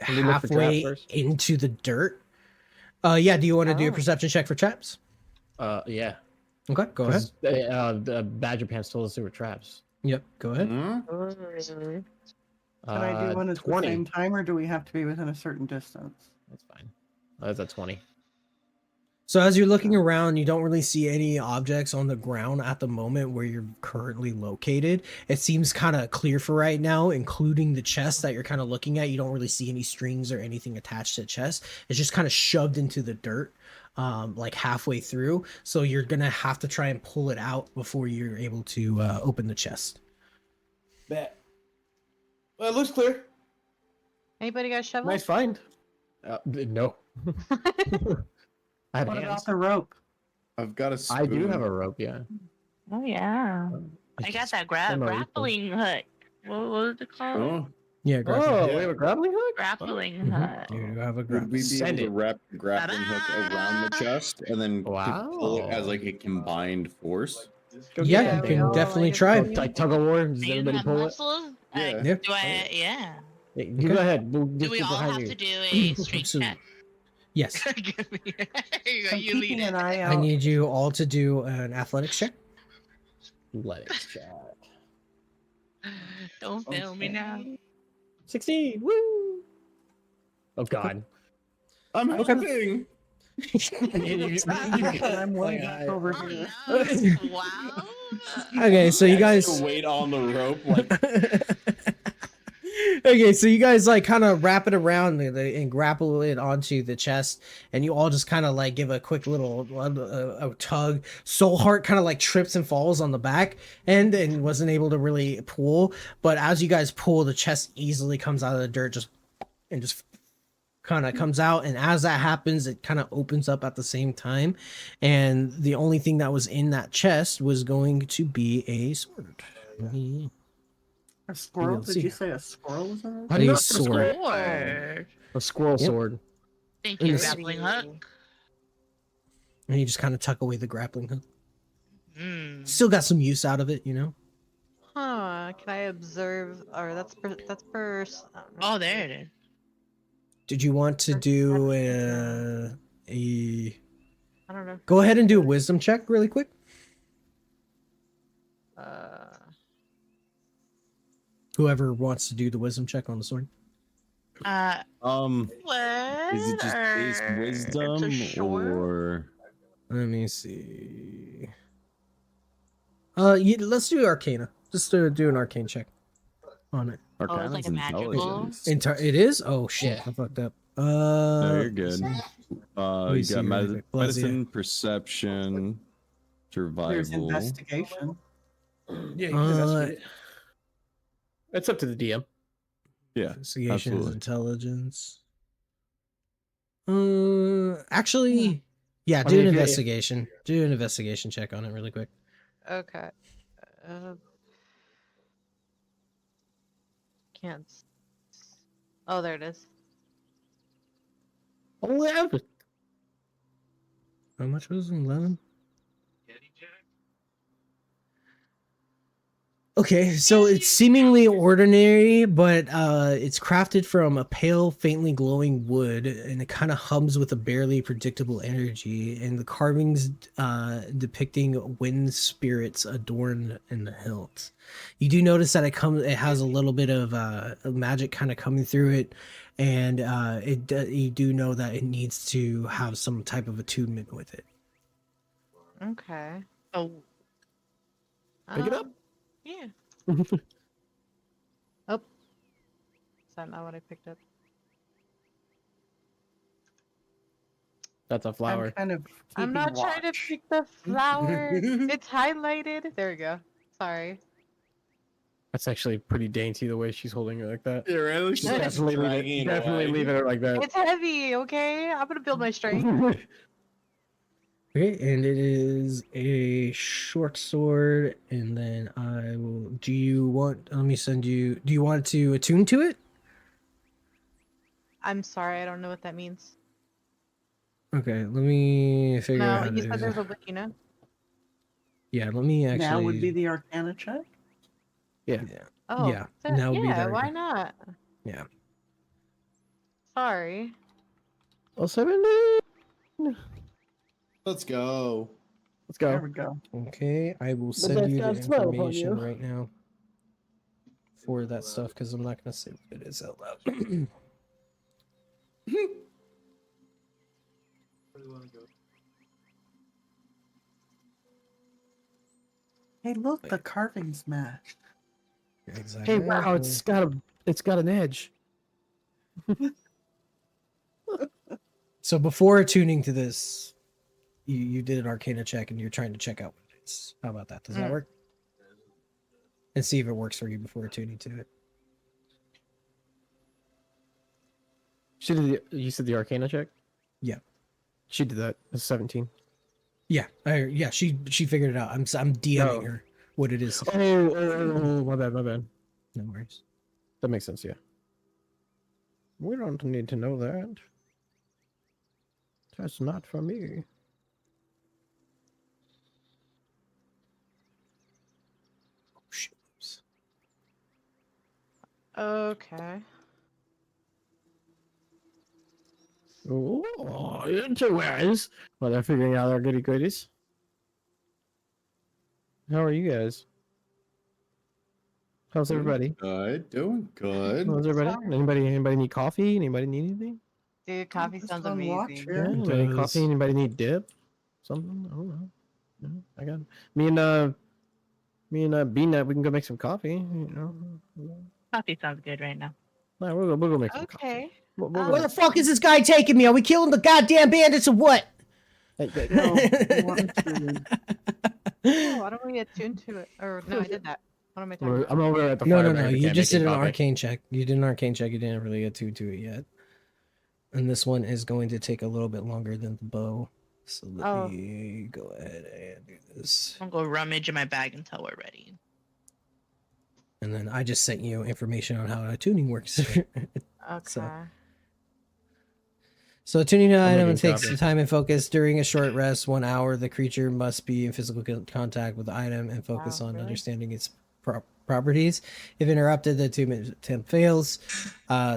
Can we look for traps halfway first? into the dirt. Yeah, do you want to do a Oh. perception check for traps? Yeah. Okay, go ahead. 'Cause, the Badger Pants told us there were traps. Yep, go ahead. Can I do one at 20. the same time, or do we have to be within a certain distance? That's fine. That's a 20. So as you're looking around, you don't really see any objects on the ground at the moment where you're currently located. It seems kind of clear for right now, including the chest that you're kind of looking at. You don't really see any strings or anything attached to the chest. It's just kind of shoved into the dirt, like halfway through. So you're going to have to try and pull it out before you're able to open the chest. Bet. Well, it looks clear. Anybody got a shovel? Nice find. No. I have What hands. about the rope? I've got a spoon. I do have a rope, yeah. Oh yeah. I got that grappling hook. What was it called? Oh, Yeah, Oh, we have a grappling hook? Grappling hook. You have a would grab. we be Send able to it. wrap the grappling hook around the chest and then pull it as Wow. like a combined force? Go Yeah, get you it. can all definitely like try. it. Like tug of war? Does Do you everybody have pull it? muscles? Yeah. Yeah. Do I? Yeah. Yeah, you go ahead. We'll Do just we get all behind have you. to do a strength So- check? Yes. Here you go. I'm You lead keeping it. an eye I out. need you all to do an athletics check. Athletics check. Don't fail me now. 16. Woo! Oh God. I'm helping. I'm way back over Oh, here. no. Wow. Okay, so you guys. wait on the rope like Okay, so you guys like kind of wrap it around and grapple it onto the chest, and you all just kind of like give a quick little a tug. Soulheart kind of like trips and falls on the back end and wasn't able to really pull, but as you guys pull, the chest easily comes out of the dirt, just kind of comes out, and as that happens, it kind of opens up at the same time, and the only thing that was in that chest was going to be a sword. A squirrel? You'll Did see. you say a squirrel was on A it? sword. Sword. a squirrel Yep. sword. Thank And you, this- grappling hook. And you just kind of tuck away the grappling hook. Mm. Still got some use out of it, you know. Huh? Can I observe? Or that's per. Oh, there it is. Did you want to do I don't know. Go ahead and do a wisdom check really quick. Whoever wants to do the wisdom check on the sword. What? Is it just base wisdom It's a short. or? Let me see. Let's do Arcana. Just do an Arcane check on it. Arcana's like a magical? intelligence. It is? Oh shit! Yeah. I fucked up. No, you're good. me You see got really quick. Plus, yeah. medicine, perception, There's survival. investigation. Yeah, you can investigate it. It's up to the DM. Yeah, Investigation is absolutely. intelligence. Actually, yeah, I do mean, an if you- investigation. Do an investigation check on it really quick. Okay. Can't. Oh, there it is. 11. How much was it? 11? Okay, so it's seemingly ordinary, but it's crafted from a pale, faintly glowing wood, and it kind of hums with a barely predictable energy. And the carvings depicting wind spirits adorned in the hilt. You do notice that it has a little bit of magic kind of coming through it, and you do know that it needs to have some type of attunement with it. Okay. Oh, Pick it up. yeah. Oh. Is that not what I picked up? That's a flower. I'm kind of I'm not keeping trying to watch. pick the flower. It's highlighted. There we go. Sorry. That's actually pretty dainty the way she's holding it like that. Yeah, right. Looks like she's Definitely, dragging it definitely away. leaving it like that. It's heavy, okay? I'm gonna build my strength. Okay, and it is a short sword, and then I will. Do you want? Let me send you. Do you want to attune to it? I'm sorry, I don't know what that means. Okay, let me figure out. No, How you to, said there's a wiki, no? Yeah, let me actually. Now would be the Arcana check. Yeah. Oh, Yeah, so- now would be yeah, the why Arcana. not? Yeah. Sorry. Oh, 17. Let's go. Let's There go. we go. Okay, I will The send best you the God smile upon information you. right now for that stuff because I'm not gonna say what it is out loud. Hey, look, the carvings match. Exactly. Hey, wow, it's got an edge. So before attuning to this, you did an Arcana check and you're trying to check out what it is. How about that? Does that work? And see if it works for you before attuning to it. She did. You said the Arcana check. Yeah. She did that. It's 17. Yeah, she figured it out. I'm DMing Oh. her what it is. Oh, my bad, my bad. No worries. That makes sense. Yeah. We don't need to know that. That's not for me. Oh, shit. Oops. Okay. Oh, interesting. Well, they're figuring out our goody goodies. How are you guys? How's everybody? Good, doing good. How's everybody? Anybody need coffee? Anybody need anything? Dude, coffee Just sounds on watch amazing. here. Anybody need coffee? Anybody need dip? Something? I don't know. No, I got me and Beanut. We can go make some coffee. You know. Coffee sounds good right now. Nah, we'll go make some coffee. Okay. We'll Where the fuck is this guy taking me? Are we killing the goddamn bandits or what? No, we want to- Oh, why don't we attune to it? Or no, I did that. What am I talking about? I'm over at the No, fire. no, back no. at the You camp just did an making coffee. arcane check. You did an arcane check. You didn't really get to it yet. And this one is going to take a little bit longer than the bow. So let me go ahead and do this. I'm gonna go rummage in my bag until we're ready. And then I just sent you information on how tuning works. Okay. So tuning an item making takes coffee. time and focus. During a short rest, 1 hour, the creature must be in physical contact with the item and focus Wow, on really? understanding its properties. If interrupted, the attunement attempt fails.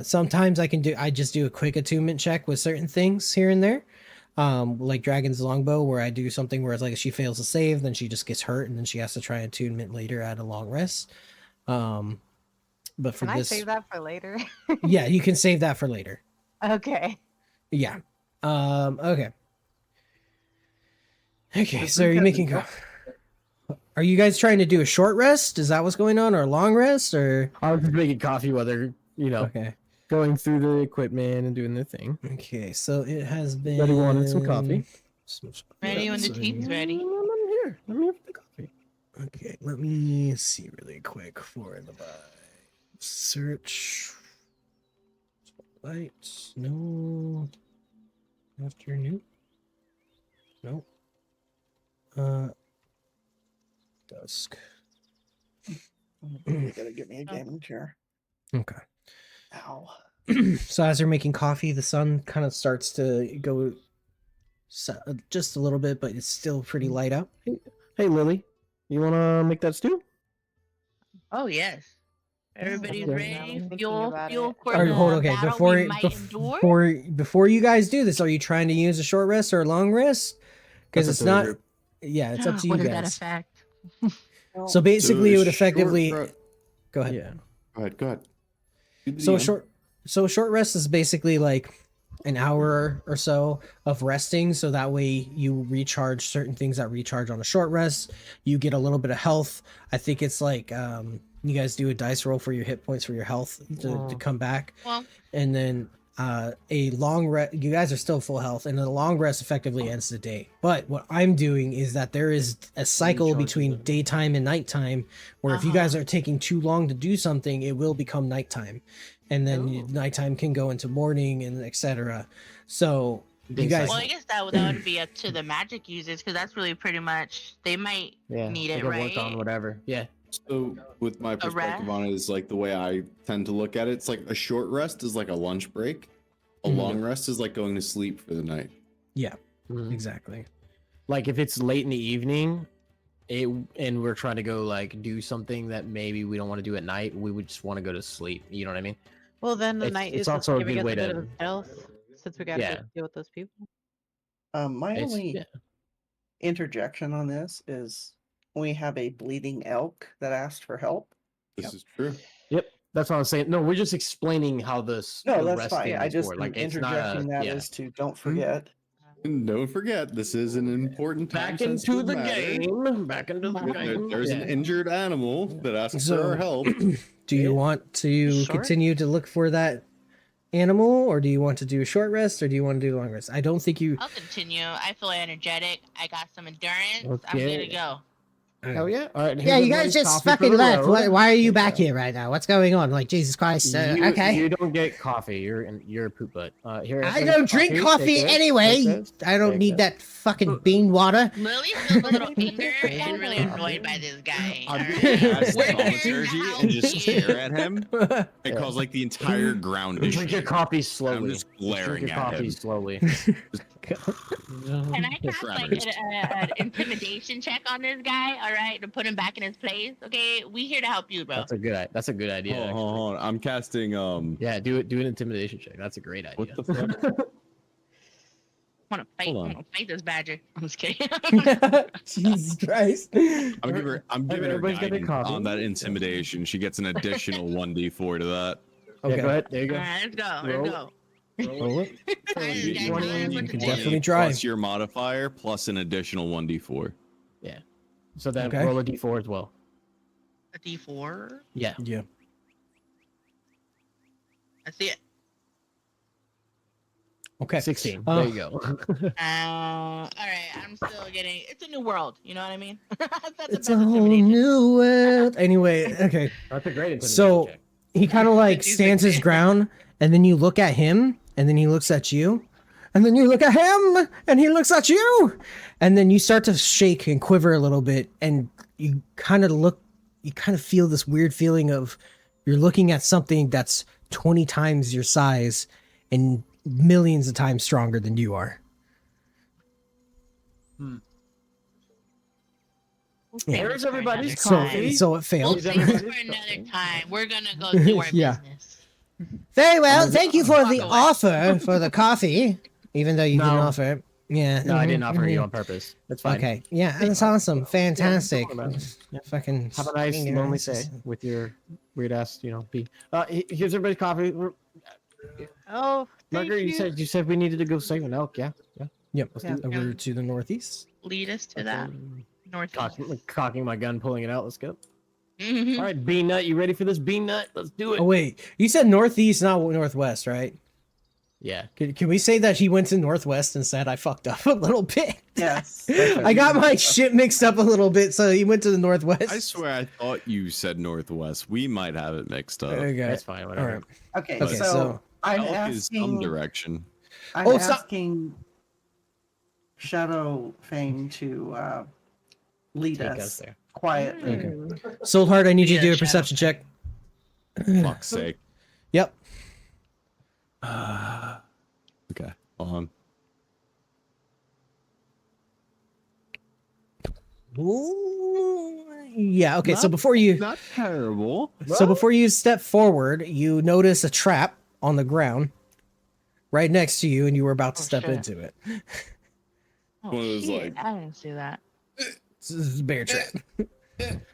Sometimes I just do a quick attunement check with certain things here and there. Like Dragon's Longbow, where I do something where it's like if she fails to save, then she just gets hurt, and then she has to try attunement later at a long rest. But for Can this, I save that for later? yeah, you can save that for later. Okay. Yeah. Okay. Okay. Just So are you because making? Are you guys trying to do a short rest? Is that what's going on, or a long rest, or? I was just making coffee while they're Okay. going through the equipment and doing their thing. Okay. So it has been. Everybody wanted some coffee. Ready when the team's ready. I'm here. Let me have the coffee. Okay. Let me see really quick for the search. Lights. No. Afternoon. Nope. Dusk. You gotta get me a gaming chair. Okay. Ow. So as they're making coffee, the sun kind of starts to go just a little bit, but it's still pretty light out. Hey, Lily, you want to make that stew? Oh yes. Everybody's Okay. ready. Thinking Fuel about for it. the All right, hold on, okay. battle we might endure. Before you guys do this, are you trying to use a short rest or a long rest? Because That's it's up to the not. Yeah, it's up to you What does that guys. affect? So basically, So it a would short effectively. re- Go ahead. Yeah. Go ahead. So a short rest is basically like an hour or so of resting, so that way you recharge certain things that recharge on a short rest. You get a little bit of health. I think it's like you guys do a dice roll for your hit points for your health to come back, Well, and then a long rest. You guys are still full health, and a long rest effectively ends the day. But what I'm doing is that there is a cycle between daytime and nighttime, where if you guys are taking too long to do something, it will become nighttime, and then nighttime can go into morning and etc. So you guys, well, I guess that would be up to the magic users because that's really pretty much they might need they it, can right? work on whatever. Yeah. So, with my perspective on it, is like the way I tend to look at it. It's like a short rest is like a lunch break. A long rest is like going to sleep for the night. yeah, Mhm. exactly. Like if it's late in the evening, and we're trying to go like do something that maybe we don't want to do at night, we would just want to go to sleep. You know what I mean? Well, then the It's- night it's is also a giving good us way a bit to- of stealth since we got to Yeah. deal with those people. My It's- only yeah. interjection on this is we have a bleeding elk that asked for help. This is true. Yep. That's what I'm saying. No, we're just explaining how this. No, the that's resting fine. I is just for. am Like it's not. interjecting that Yeah. as to don't forget. And don't forget, this is an important Back time into the matter. game. Back into the game. There's an Yeah. injured animal that asks for our help. Do you want to continue to look for that animal, or do you want to do a short rest, or do you want to do a long rest? I don't think you. I'll continue. I feel energetic. I got some endurance. I'm good Okay. to go. Hell yeah! All right. Yeah, here's you guys everybody's just coffee for fucking the left. road. Why are you back here right now? What's going on? Like Jesus Christ. Okay. You don't get coffee. You're a poop butt. Here. I everybody's don't drink coffee Take this, anyway. take this, I don't take need this. that fucking bean water. Lily feels a little anger and really annoyed by this guy. I'm alright? gonna ask We're thaumaturgy here and just to help stare at him and cause like the entire ground to Drink your shake. coffee I'm slowly. just glaring Drink your at coffee him. slowly. Can I cast like Parameters. an intimidation check on this guy? All right, to put him back in his place. Okay, we here to help you, bro. That's a good. That's a good idea. Hold on, actually. hold on. I'm casting Yeah, do it. Do an intimidation check. That's a great idea. what the fuck? I want to fight. I Hold on. want to fight this badger. I'm just kidding. Jesus Christ. I'm giving her Everybody's got their guidance coffee. on that intimidation. She gets an additional 1d4 to that. Yeah, go ahead. There you All go. right, let's go. Roll. Let's go. Roll it. You can definitely try. Plus your modifier plus an additional 1d4. Yeah. So then Okay. roll a d4 as well. A D4. Yeah. Yeah. I see it. Okay. 16. Uh, There you go. All right. I'm still getting. It's a new world. You know what I mean? That's It's a whole new world. Anyway, okay. That's a great intimidation So check. he kind of like He's stands his like- ground, and then you look at him, and then he looks at you, and then you look at him, and he looks at you, and then you start to shake and quiver a little bit, and you kind of feel this weird feeling of you're looking at something that's 20 times your size and millions of times stronger than you are. Yeah. Where's everybody's So, coffee? so it We'll failed. save it for another time. We're gonna go do our Yeah. business. Very well. Thank you for Walk the away. offer for the coffee, even though you No. didn't offer it. Yeah. No, I didn't offer you mhm. on purpose. That's fine. Okay. Yeah, that's awesome. Fantastic. Yeah, no problem. Fucking Have a nice stinging lonely asses. day with your weird ass, bee. Here's everybody's coffee. Oh, thank Margaret, you said we needed to go save an elk. Yeah. Yep. Let's Yeah. do Over to the northeast. Lead us to that northeast. cocking my gun, pulling it out. Let's go. Mhm. All right, Bean Nut, you ready for this Bean Nut? Let's do it. Oh wait, you said northeast, not northwest, right? Yeah. Can we say that he went to northwest and said I fucked up a little bit? Yes. I got my shit mixed up a little bit, so he went to the northwest. I swear I thought you said northwest. We might have it mixed up. Okay. That's fine. All Whatever. right. Okay, Okay, so, so- I'm Elk is some asking. direction. I'm Oh, stop. asking Shadow Fame to lead Take us us there. quietly. Soulheart, I need you to do Yeah, a perception check. Fuck's sake. Yep. Okay. Hold on. Ooh, yeah. Okay. So Not- before you, Not terrible. so before you step forward, you notice a trap on the ground, right next to you, and you were about to Oh, step shit. into it. Oh, One of those, shit, like- I didn't see that. This is a bear trap.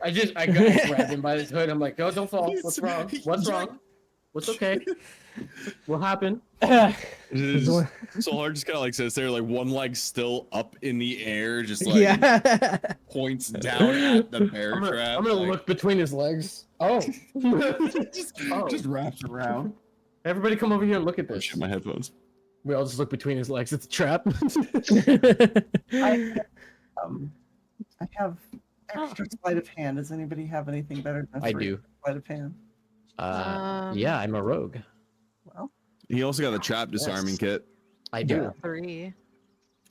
I grabbed him by his hood. I'm like, oh, don't fall. What's wrong? What's wrong? What's okay? What happened? Soulheart just kind of like sits there, like one leg still up in the air, just like Yeah. points down at the bear I'm gonna, trap. I'm gonna like, look between his legs. Oh. Just wraps around. Everybody come over here and look at Oh this. shit, my headphones. We all just look between his legs. It's a trap. I have extra sleight of hand. Does anybody have anything better than I three do. sleight of hand? Yeah, I'm a rogue. Well, He also got the trap disarming kit. I do. 3.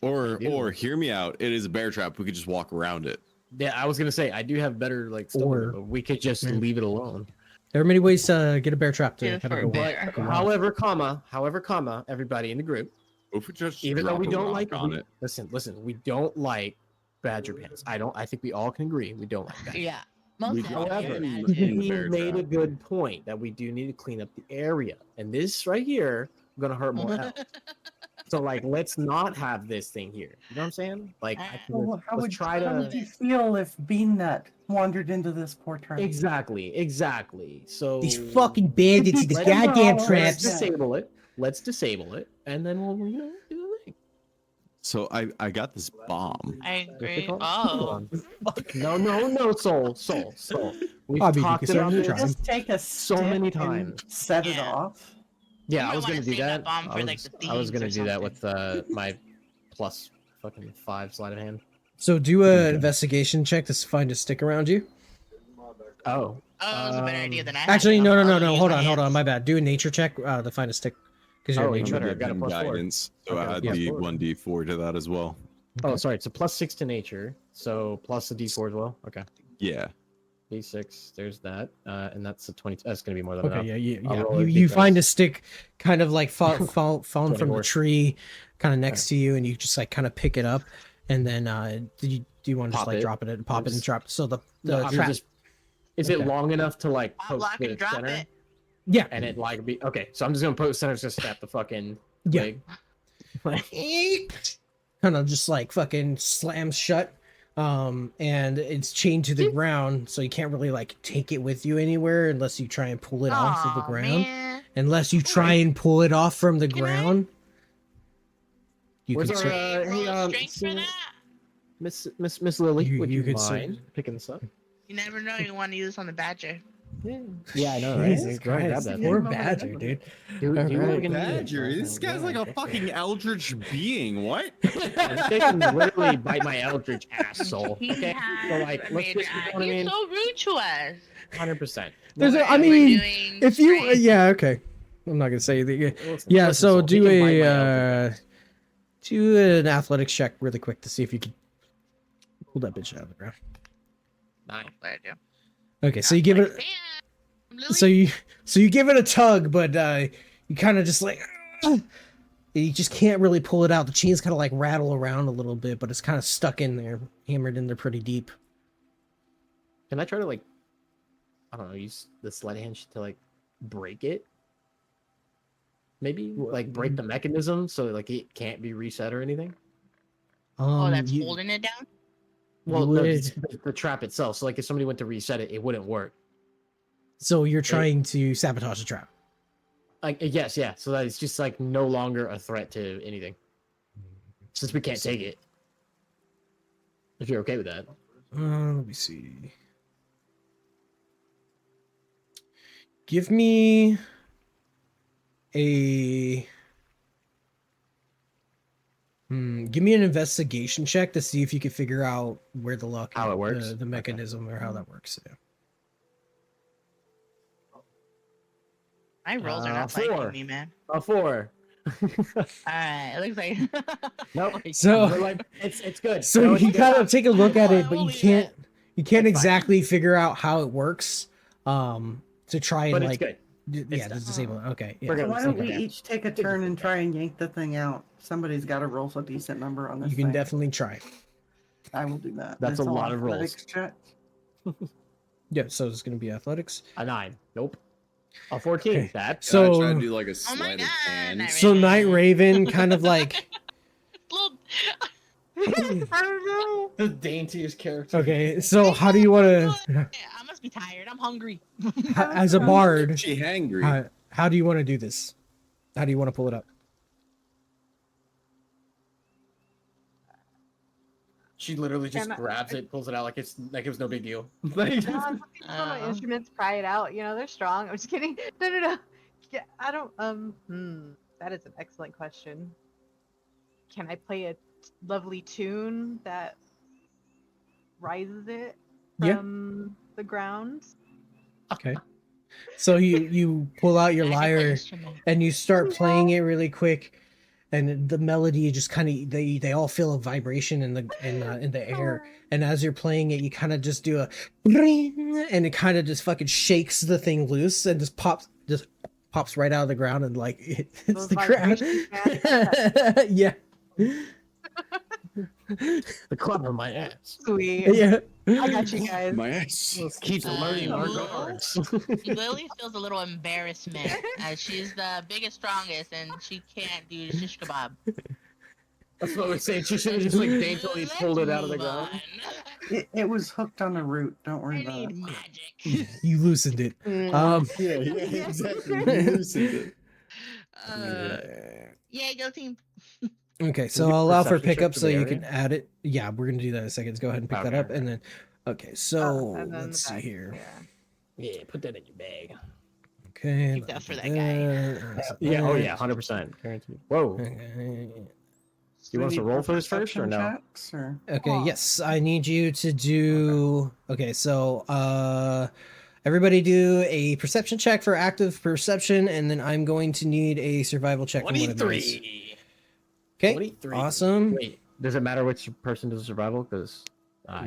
Or hear me out. It is a bear trap. We could just walk around it. Yeah, I was gonna say I do have better like stuff, Or- but we could just leave it alone. There are many ways to get a bear trap to Yeah, kind for of a go bear. However, everybody in the group, If we just even though drop we a don't rock like on it. listen, we don't like badger pants. I think we all can agree we don't like that. Yeah. Most We of drop them However, are in bad, the too. he bear made a trap. good point that we do need to clean up the area, and this right here gonna hurt more elk. So like, let's not have this thing here. You know what I'm saying? Like, well, how let's try would to you feel if Bean Nut wandered into this poor trap? exactly. So These fucking bandits, these Let's- goddamn let's traps. disable it. Let's disable it, and then we'll do the thing. So I got this bomb. I agree. Difficult? Oh. No, soul. We've Bobby, you talked can about certainly this. try. Just take a So stick many and times. set it Yeah. off. Yeah, You I was might gonna wanna do save that that. bomb for, like, the I was thieves gonna or do that something. with my plus fucking 5 sleight of hand. So do a investigation check to find a stick around you. Oh, Oh, it's a better idea than I had. Actually, no. I'll use Hold my on. hands. My bad. Do a nature check to find a stick. Because you're Oh, a you nature. better. Give got a him +4. guidance. So Okay, add plus the 4. 1d4 to that as well. Oh, sorry. It's a +6 to nature, so plus a D4 as well. Okay, Yeah. D6. There's that, and that's a 20. That's gonna be more than Okay, enough. I'll roll a You D6. find a stick kind of like fallen from the 24. tree, kind of next to you, and you just like kind of pick it up, and then do you want to just Pop like it. drop it and pop it and Just- drop? So the No, I'm trap. just- is it Okay. long enough to like Pop, poke lock, the and drop center? it. Yeah. And it like be okay. So I'm just gonna poke center, just snap the fucking Yeah. leg. Kind of just like fucking slams shut. And it's chained to the ground, so you can't really like take it with you anywhere unless you try and pull it off of the Aw, ground. man. unless you try and pull it off from the ground. You Where's can our cer- Roll strength for that. Miss Lily? You- would you you, could mind cer- picking this up? You never know. You want to use this on the badger. Yeah, I know, right? Jesus Go ahead, grab Christ, that. poor thing. badger, dude. Dude, All you right. fucking Badger, this guy's like a fucking eldritch being. What? They can literally bite my eldritch asshole. He Okay, has so like, let's major just, you know eye- what I You're mean? so rude to us. 100%. There's a, I We're mean, doing if you, strength. yeah, okay. I'm not gonna say that. Yeah, Listen, yeah. listen, So Soul, he do can bite a my eldritch do an athletics check really quick to see if you can pull that bitch out of the ground. 9. What I do? Okay, so you give it. Damn, Lily. So you give it a tug, but you kind of just like you just can't really pull it out. The chains kind of like rattle around a little bit, but it's kind of stuck in there, hammered in there pretty deep. Can I try to like, I don't know, use the sledgehammer to like break it? Maybe like break the mechanism so like it can't be reset or anything. Oh, that's you- holding it down. Well, You no, would- it's the trap itself. So like if somebody went to reset it, it wouldn't work. So you're trying to sabotage the trap. Like yes, yeah. So that it's just like no longer a threat to anything. Since we can't take it. If you're okay with that. Let me see. Give me a give me an investigation check to see if you can figure out where the lock, How it works? the mechanism, or how that works. Yeah. My rolls are not 4. liking me, man. A 4. Alright, it looks like. Nope. So- We're like, it's good. So No, you it's kind good. of take a look at it, but We'll you leave can't it. you can't It's fine. exactly figure out how it works. To try and But it's like good. yeah, done. to disable it. Okay. Yeah. We're So gonna why don't we okay. each take a turn and try and yank the thing out? Somebody's got to roll a decent number on this You can thing. definitely try. I will do that. That's It's a all lot of rolls. athletics check. Yeah, so it's gonna be athletics. A 9. Nope. A 14. Okay. That. So- I try to do like a Oh my sleight of God, hand. Nightraven. So Nightraven kind of like Little... The daintiest character. okay. So how do you want to, Yeah, I must be tired. I'm hungry. as a bard, She hangry. how do you want to do this? How do you want to pull it up? She literally just Can I- grabs it, pulls it out like it was no big deal. I'm looking for my Uh. instruments, pry it out. You know, they're strong. I'm just kidding. No. Yeah, I don't. That is an excellent question. Can I play a lovely tune that rises it Yeah. from the ground? Okay. So you pull out your I can play lyre instrument. and you start playing it really quick, and the melody just kind of they all feel a vibration in the air. And as you're playing it, you kind of just do a ring, and it kind of just fucking shakes the thing loose and just pops right out of the ground and like it hits Those the ground. vibrations, Yeah. The club on my ass. Sweet. Yeah. I got you guys. My ass. Keeps learning our Lily- cards. Lily feels a little embarrassment as she's the biggest, strongest, and she can't do shish kebab. That's what we're saying. She should have just like daintily Let's pulled it out of the move ground. on. It was hooked on a root. Don't I worry about need it. magic. You loosened it. Yeah, exactly. You loosened it. Yeah, go team. Okay, so We'll do I'll allow for perception check pickup for so the you area? can add it. Yeah, we're gonna do that in a second. Let's go ahead and pick that Okay, up, and then okay. So And then let's the see back, here. yeah. Yeah, put that in your bag. Okay. Keep that let's for do that guy. that. Yeah, oh yeah, 100%. Guaranteed. Whoa. Okay. You want us to Do we roll need for this first or perception no? checks, or- Okay, yes, I need you to do. Okay, so everybody do a perception check for active perception, and then I'm going to need a survival check from one of those. 23. Okay, 23. awesome. Wait, does it matter which person does survival? Because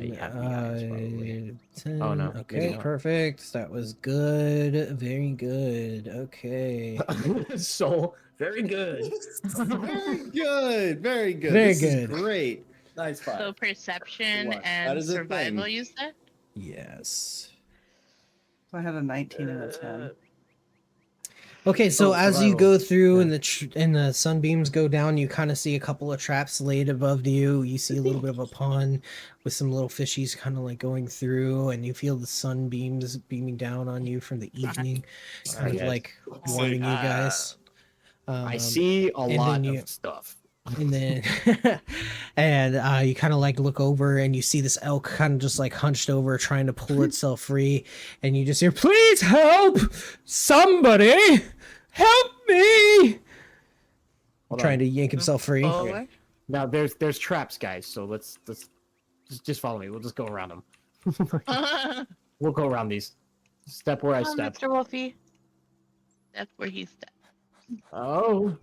you have to be honest, probably. 10. Oh, no, maybe Okay, not. perfect. That was good. Very good. Okay. So very good. Very good. Very good. Very This is good. great. Nice five. So perception What? That and is a survival, thing. you said? Yes. So I had a 19 and a 10. Okay, so Oh, as you survival. go through Yeah. and the sunbeams go down, you kind of see a couple of traps laid above you. You see a little bit of a pond with some little fishies kind of like going through, and you feel the sunbeams beaming down on you from the evening, kind of Alright, like warming you guys. I see a and lot then of stuff. And then and you kind of like look over and you see this elk kind of just like hunched over trying to pull itself free, and you just hear, please help somebody, help me, trying to yank himself free. Forward. Now there's traps, guys. So let's just follow me. We'll just go around them. We'll go around these. Step where I Oh, step. Mr. Wolfie. That's where he stepped. Oh.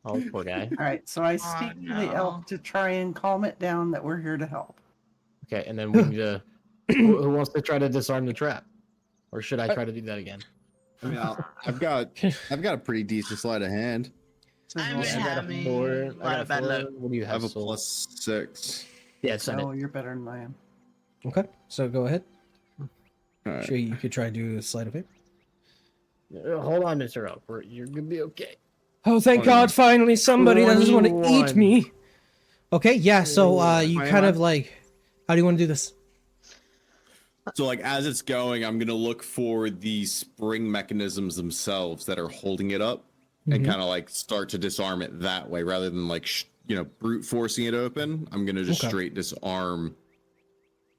Oh, poor guy. All right, so I speak to the elk to try and calm it down that we're here to help. Okay, and then we need to. Who wants to try to disarm the trap, or should I try to do that again? I mean, I've got a pretty decent sleight of hand. I've been I got a having 4. a lot of bad luck. What do you I have? have a Soul? +6. Yeah, send No, it. you're better than I am. Okay, so go ahead. All right. Sure, you could try to do a sleight of it. Hold on, Mr. Elk. You're gonna be okay. Oh, thank God, finally somebody that doesn't want to eat 21. me. Okay, yeah, so you Wait, kind what? of like, how do you want to do this? So like as it's going, I'm gonna look for the spring mechanisms themselves that are holding it up, and kind of like start to disarm it that way, rather than like brute forcing it open. I'm gonna just Okay. straight disarm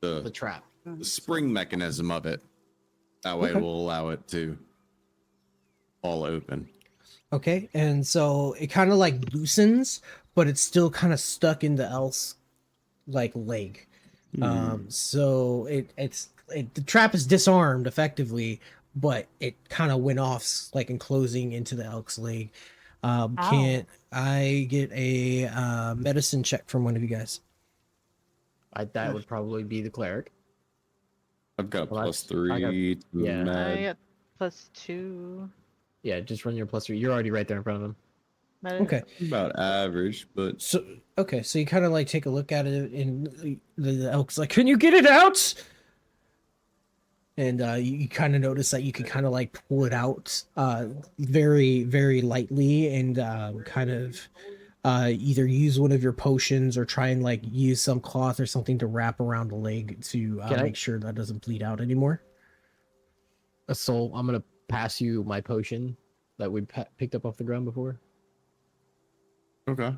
The the trap. spring mechanism of it. That way, Okay. we'll allow it to fall open. Okay, and so it kind of like loosens, but it's still kind of stuck in the elf's like leg. So the trap is disarmed effectively, but it kind of went off like enclosing into the elk's leg. Can't I get a medicine check from one of you guys? That would probably be the cleric. I've got a Well, +3 to yeah. I med. got +2. Yeah, just run your +3. You're already right there in front of him. Okay. About average, but So so you kind of like take a look at it, and the elk's like, "Can you get it out?" And you kind of notice that you can kind of like pull it out, very very lightly, and kind of either use one of your potions or try and like use some cloth or something to wrap around the leg to Can I- make sure that doesn't bleed out anymore. A soul. I'm gonna pass you my potion that we picked up off the ground before, okay.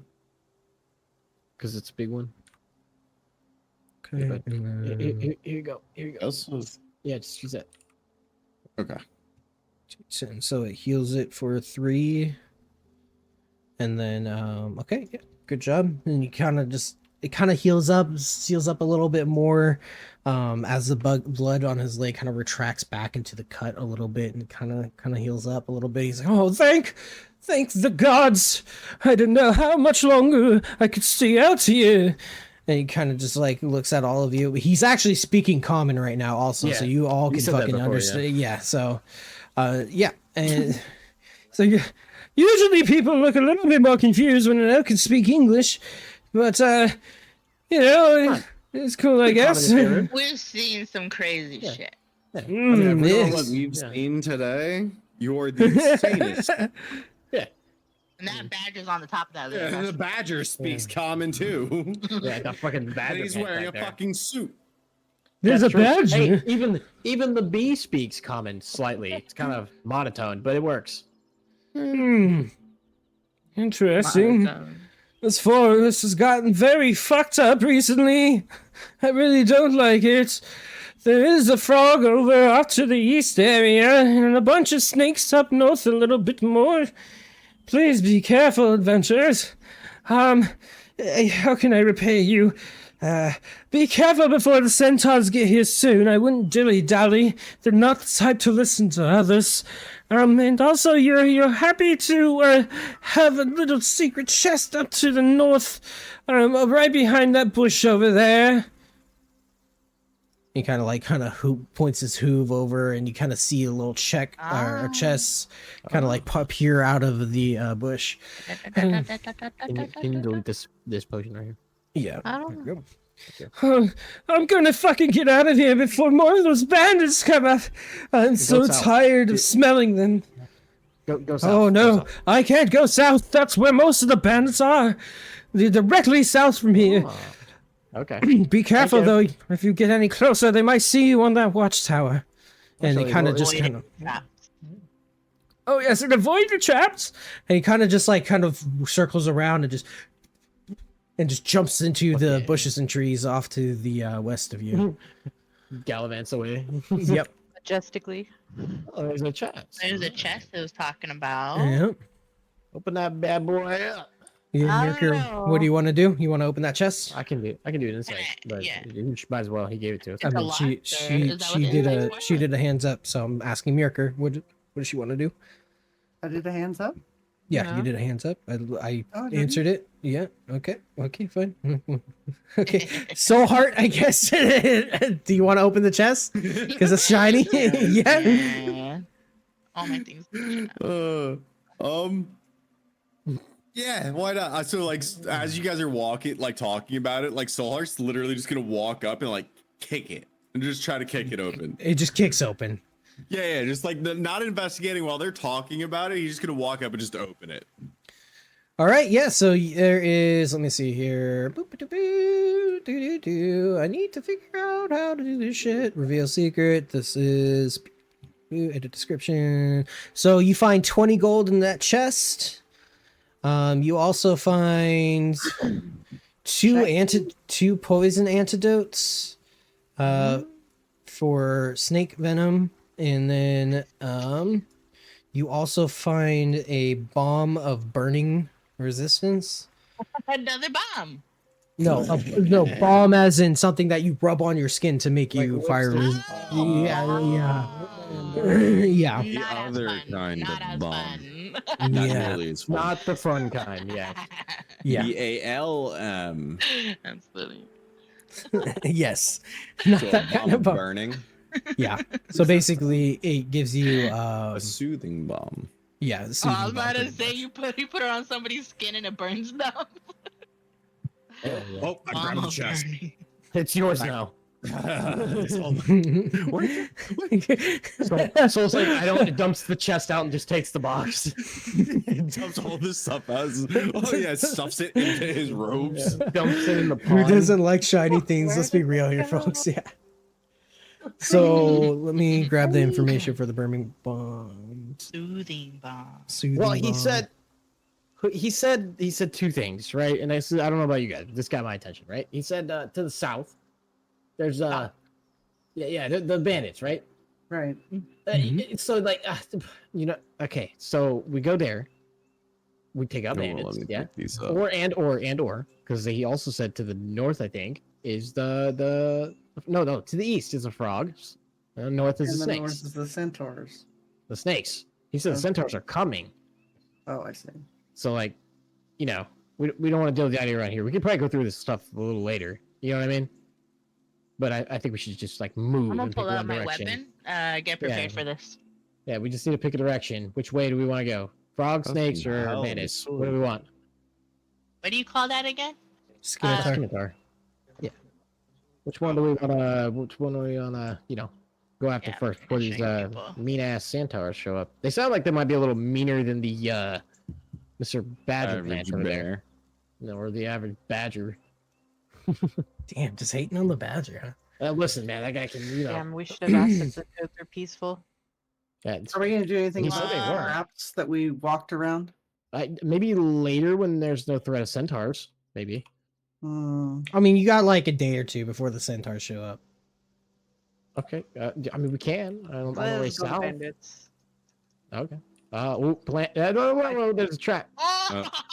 because it's a big one. Okay. But- Here you go. Here you go. That's Yeah, just use that. okay. So it heals it for 3, and then okay, yeah, good job. And you kind of just it kind of heals up a little bit more as the blood on his leg kind of retracts back into the cut a little bit, and kind of heals up a little bit. He's like, Oh, thank the gods. I didn't know how much longer I could stay out here. and he kind of just like looks at all of you. He's actually speaking common right now also, so Yeah, you all you can said that fucking before, understand. Yeah, so yeah, and So usually people look a little bit more confused when an elk can speak English, but it's cool, I guess. We've seen some crazy shit. I mean, Mm, every yes. what we've seen today, you're the sanest. And that badger's on the top of that list. Yeah, and the badger speaks common too. Yeah, the fucking And badger. he's pet wearing a back there. fucking suit. There's That's a true. badger. Hey, even the bee speaks common slightly. It's kind of monotone, but it works. Interesting. This forest has gotten very fucked up recently. I really don't like it. There is a frog over off to the east area, and a bunch of snakes up north a little bit more. Please be careful, adventurers. How can I repay you? Be careful before the centaurs get here soon. I wouldn't dilly-dally. They're not the type to listen to others. And also, you're happy to have a little secret chest up to the north, right behind that bush over there. he kind of points his hoof over, and you kind of see a little or chest kind of like peer out of the bush. Can you delete this potion right here? Yeah. I don't know. I'm gonna fucking get out of here before more of those bandits come up. I'm so goat's out. tired of smelling them. Go south. Oh go no, south. I can't go south. That's where most of the bandits are. They're directly south from here. Oh, okay. Be careful you. though. If you get any closer, they might see you on that watchtower. And they Actually, kind of well, just Avoid kind of. traps. Oh yes, and avoid the traps. And he kind of just like kind of circles around and just jumps into the bushes and trees off to the west of you. Gallivants away. Yep. Majestically. Oh, there's a chest. There's a chest I was talking about. Yep. Open that bad boy up. Yeah, I Mirker, don't what do you know. want to do? You want to open that chest? I can do it inside, but Yeah. you might as well. He gave it to us. I It's a mean, lot, she or she is that what she the did invites a were? she did a hands up, so I'm asking Mirker, what does she want to do? I did a hands up. Yeah, Yeah. you did a hands up. I Oh, did answered it. Yeah. Okay. Okay. Fine. Okay. Soul heart. I guess. Do you want to open the chest? Because it's shiny. Yeah. Yeah. All my things. Yeah, why not? So like, as you guys are walking, like talking about it, like Soulheart's literally just gonna walk up and like kick it and just try to kick it open. It just kicks open. Yeah, just like not investigating while they're talking about it. He's just gonna walk up and just open it. All right. Yeah. So there is. Let me see here. Boop-a-doo-boo, I need to figure out how to do this shit. Reveal secret. This is. Edit description. So you find 20 gold in that chest. You also find two poison antidotes for snake venom, and then you also find a bomb of burning resistance. Another bomb. No, bomb as in something that you rub on your skin to make you fire. Yeah. Yeah. The Not as other fun. kind Not of as bomb. fun. Not Yeah. nearly as fun. Not the fun kind. Yeah. Yeah. BALM. That's funny. Yes. Not So a that kind bomb of of bomb. burning. Yeah. So basically, it gives you A soothing bomb. yeah. Oh, I was soothing about bomb, to pretty say much. you put it on somebody's skin and it burns them. Oh, I grabbed the chest. It's yours now. So it's like it dumps the chest out and just takes the box. He dumps all this stuff out. Oh yeah, stuffs it into his robes. Dumps it in the Who pond. doesn't like shiny things? Let's be real here, folks. Yeah. So let me grab the information for the burning bomb. Soothing bomb. Soothing Well, he bomb. said two things, right? And I said, I don't know about you guys. This got my attention, right? He said to the south, there's the bandits, right? Right. So like, okay. So we go there. We take out Hold on, bandits, let me yeah. pick these up. Or because he also said to the north, I think, is the no to the east is the frogs. North is And the the snakes. north is the centaurs. The snakes. He said the Okay. centaurs are coming. Oh, I see. So like, we don't want to deal with the idea around here. We could probably go through this stuff a little later. You know what I mean? But I think we should just like move I'm gonna and pick pull out one my direction. weapon. Get prepared Yeah. for this. Yeah, we just need to pick a direction. Which way do we want to go? Frog, snakes, Fucking or hell, bandits? this What do we want? What do you call that again? Scimitar. Scimitar. Yeah. Which one do we wanna? Which one do we wanna? Go after Yeah, first before these finishing people. mean ass centaurs show up. They sound like they might be a little meaner than the Mr. Badger Average pants over there. bear. No, or the average badger. Damn, just hating on the badger, huh? Listen, man, that guy can. Damn, we should have asked if the codes are peaceful. Yeah, it's- Are we going to do anything He about said they the were. maps that we walked around? maybe later when there's no threat of centaurs. Maybe. Hmm. I mean, you got like a day or two before the centaurs show up. Okay. I mean, we can. On the way Let's go south. bandits. Okay. No, there's a trap.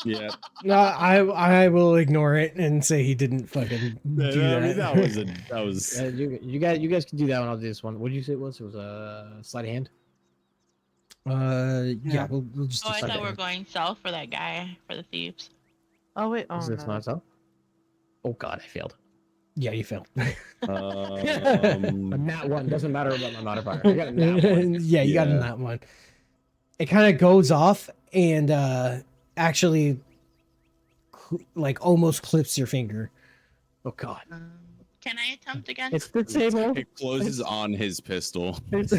Yeah. No, I will ignore it and say he didn't fucking do I that. mean, that was You guys can do that one. I'll do this one. What did you say it was? It was a sleight of hand. Yeah, Yeah. we'll just. Oh, I decide thought we were that. going south for that guy for the thieves. Oh wait, oh Is this no. not so? Oh God, I failed. Yeah, you failed. A nat one doesn't matter about my modifier. I got a nat one. Yeah, you got in Yeah. that one. It kind of goes off and actually like almost clips your finger. Oh God. Can I attempt again? It's the table. it closes on his pistol. It's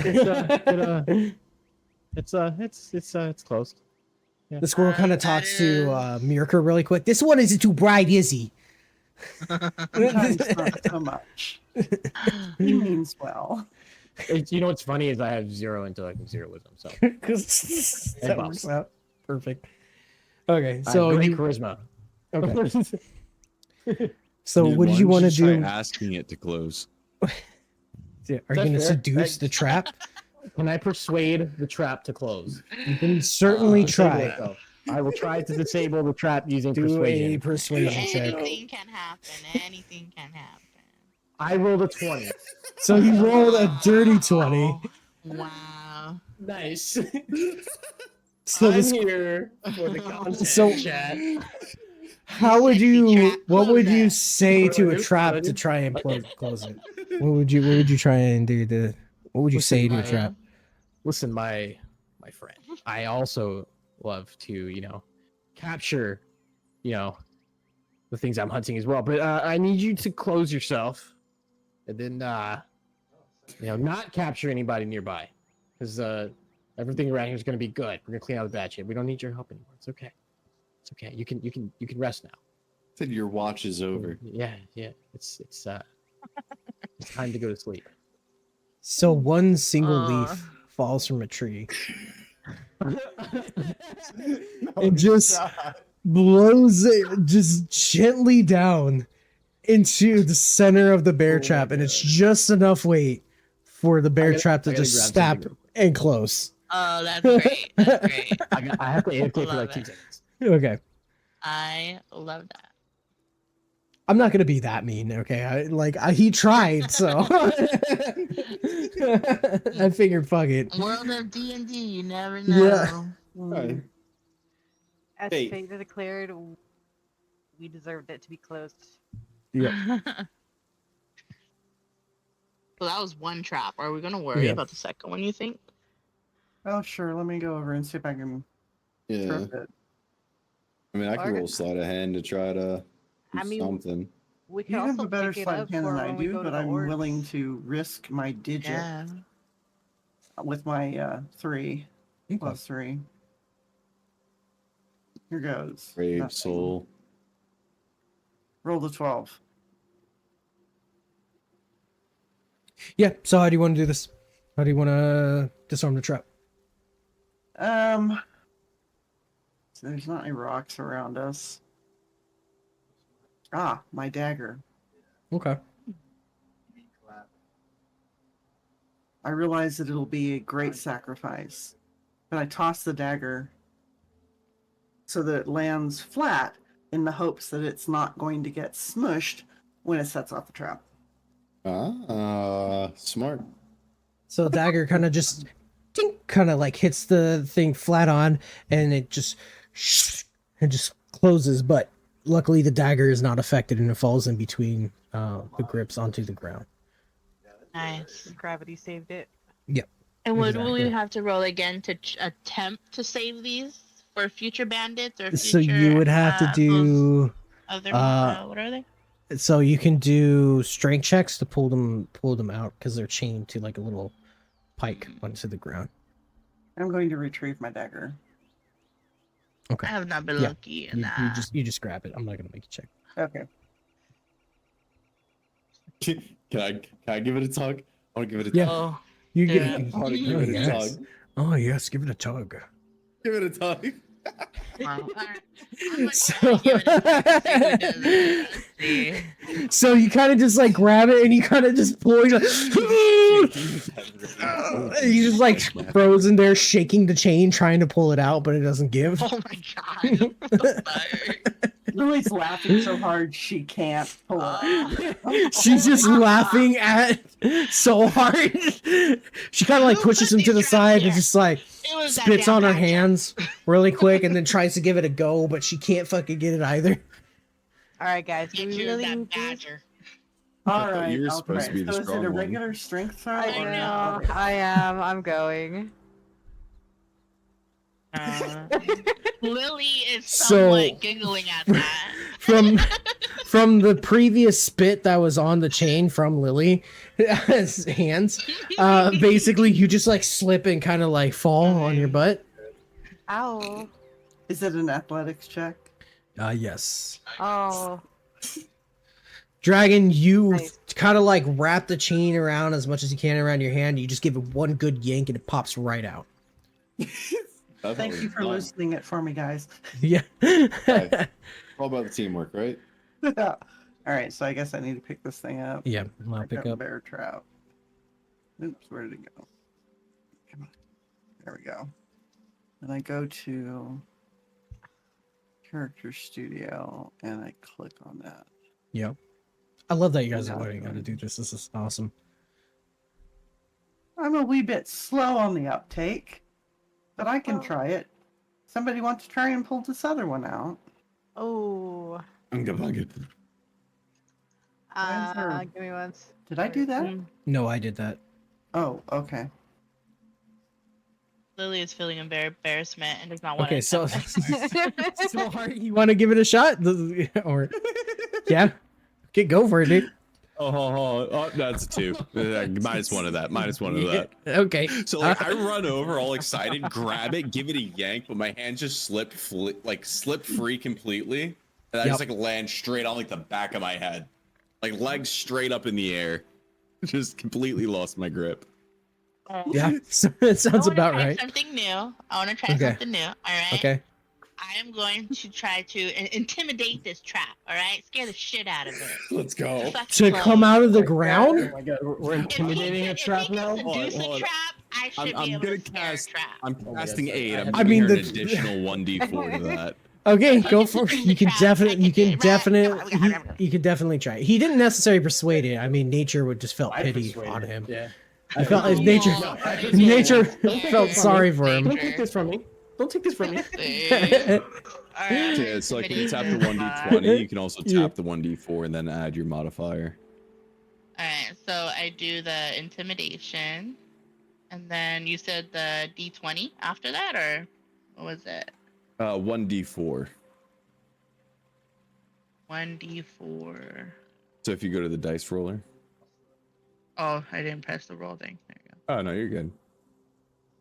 It's closed. Yeah. The squirrel kind of that talks to is- Mirka really quick. This one isn't too bright, is he? Sometimes not so much. He means well. You know what's funny is I have 0 intellect and 0 wisdom, so Because that buffs. works out perfect. Okay, I so have great you, charisma. okay. So what did you Why want don't to try do? asking it to close. Yeah, are you That's going to fair. seduce the trap? Can I persuade the trap to close? You can certainly Disable try. it, though. I will try to disable the trap using Do persuasion. a persuasion check. Anything can happen. Anything can happen. I rolled a 20. So you rolled a dirty 20. Wow. Nice. So I'm this, here for the content So- chat. how would you? Trap, What would close you it. say to a Close it, trap close to it. try and close it? What would you try and do to? What would you Listen, say to a I- trap? Listen, my friend. I also love to, capture, the things I'm hunting as well. But I need you to close yourself, and then, not capture anybody nearby, because everything around here is gonna be good. We're gonna clean out the bad shit. We don't need your help anymore. It's okay. It's okay. You can rest now. Said your watch is over. Yeah. It's time to go to sleep. So one single Uh. leaf falls from a tree and just blows it just gently down into the center of the bear trap, and it's just enough weight for the bear trap to I gotta just grab snap something real quick. and close. Oh, that's great. That's great. I have to AFK for Love like 2 it. seconds. Okay. I love that. I'm not gonna be that mean, okay? He tried, so I figured, fuck it. World of D&D, you never know. Yeah. As Hey. fate declared, we deserved it to be closed. Yeah. So that was one trap. Are we gonna worry Yeah. about the second one, you think? Oh, sure. Let me go over and see if I can Yeah. trip it. I mean, I can Or- roll sleight of hand to try to do I mean, something. We can You have also a better pick it sleight up of hand for than I when we do, go to but the I'm orcs. willing to risk my digit Yeah. with my 3 Okay. plus 3. Here goes. Brave Nothing. soul. Roll the 12. Yeah, so how do you want to do this? How do you want to disarm the trap? So there's not any rocks around us. Ah, my dagger. Okay. I realize that it'll be a great sacrifice, but I toss the dagger so that it lands flat in the hopes that it's not going to get smushed when it sets off the trap. Smart. So dagger kind of just kind of like hits the thing flat on, and it just closes. But luckily, the dagger is not affected, and it falls in between the grips onto the ground. Nice. Gravity saved it. And would Exactly. we have to roll again to attempt to save these for future bandits or future? So you would have to those do. other. What are they? So you can do strength checks to pull them out because they're chained to like a little pike onto the ground. I'm going to retrieve my dagger. Okay. I have not been Yeah, lucky in You that. just grab it. I'm not gonna make you check. Okay. Can I give it a tug? I want to give it a Yeah. Oh, You Yeah. get. I want to give Oh, it a yes. tug. Oh yes, give it a tug. Give it a tug. wow. All right. I'm like, So- give it a see who does it. Let's see. So you kind of just like grab it and you kind of just pull. You're like, he's just like frozen there, shaking the chain, trying to pull it out, but it doesn't give. Oh my god. What the fuck? Lily's laughing so hard she can't pull it. She's just laughing at so hard. She kind of like Who pushes put him to the these side and traps just like It was that spits damn on her badger. hands really quick and then tries to give it a go, but she can't fucking get it either. All right, guys. Do Get we you really that need these? badger. All thought right. you were I'll supposed to try. be the So is it strong a one. regular strength throw? I or- know. okay. I am. I'm going. Lily is So- somewhat giggling at that. From from the previous spit that was on the chain from Lily's hands, basically you just like slip and kind of like fall on your butt. Ow. Is it an athletics check? Yes. Oh. Dragon, you Nice. kind of like wrap the chain around as much as you can around your hand. You just give it one good yank and it pops right out. Thank you for loosening it for me, guys. Yeah. All about the teamwork, right? All right, so I guess I need to pick this thing up. Yeah, I'll I pick got up. bear trout. Oops, where did it go? Come on. There we go. And I go to Character Studio and I click on that. Yeah. I love that you guys are learning how to do this. This is awesome. I'm a wee bit slow on the uptake, but I can try it. Somebody want to try and pull this other one out? Oh. I'm good. Give me one. Did I do that? No, I did that. Oh, okay. Lily is feeling embarrassment and does not want Okay, to. so Hart, you want to give it a shot? Or yeah, okay, go for it, dude. Oh, that's a 2. Minus 1 of that. Minus 1 of that. Okay. So like I run over all excited, grab it, give it a yank, but my hand just slipped free completely. And I just like land straight on like the back of my head. Like legs straight up in the air. Just completely lost my grip. Yeah, so it sounds about right. Something new. I want to try Okay. something new. All right. Okay. I am going to try to intimidate this trap. All right. Scare the shit out of it. Let's go. To come out of the ground? Oh my god, we're intimidating a trap now? Seduce a trap. I should be able to scare a trap. I'm casting 8. I'm I mean, giving her the- an additional 1d4 to that. Okay, go for it. You can definitely try it. He didn't necessarily persuade it. I mean, nature would just felt pity on him. Yeah. I felt like nature felt sorry for him. Don't take this from me. Don't take this from me. Yeah, so like you tap the 1d20, you can also tap the 1d4 and then add your modifier. All right. So I do the intimidation, and then you said the d20 after that, or what was it? 1d4. 1d4. So if you go to the dice roller. Oh, I didn't press the roll thing. There you go. Oh no, you're good.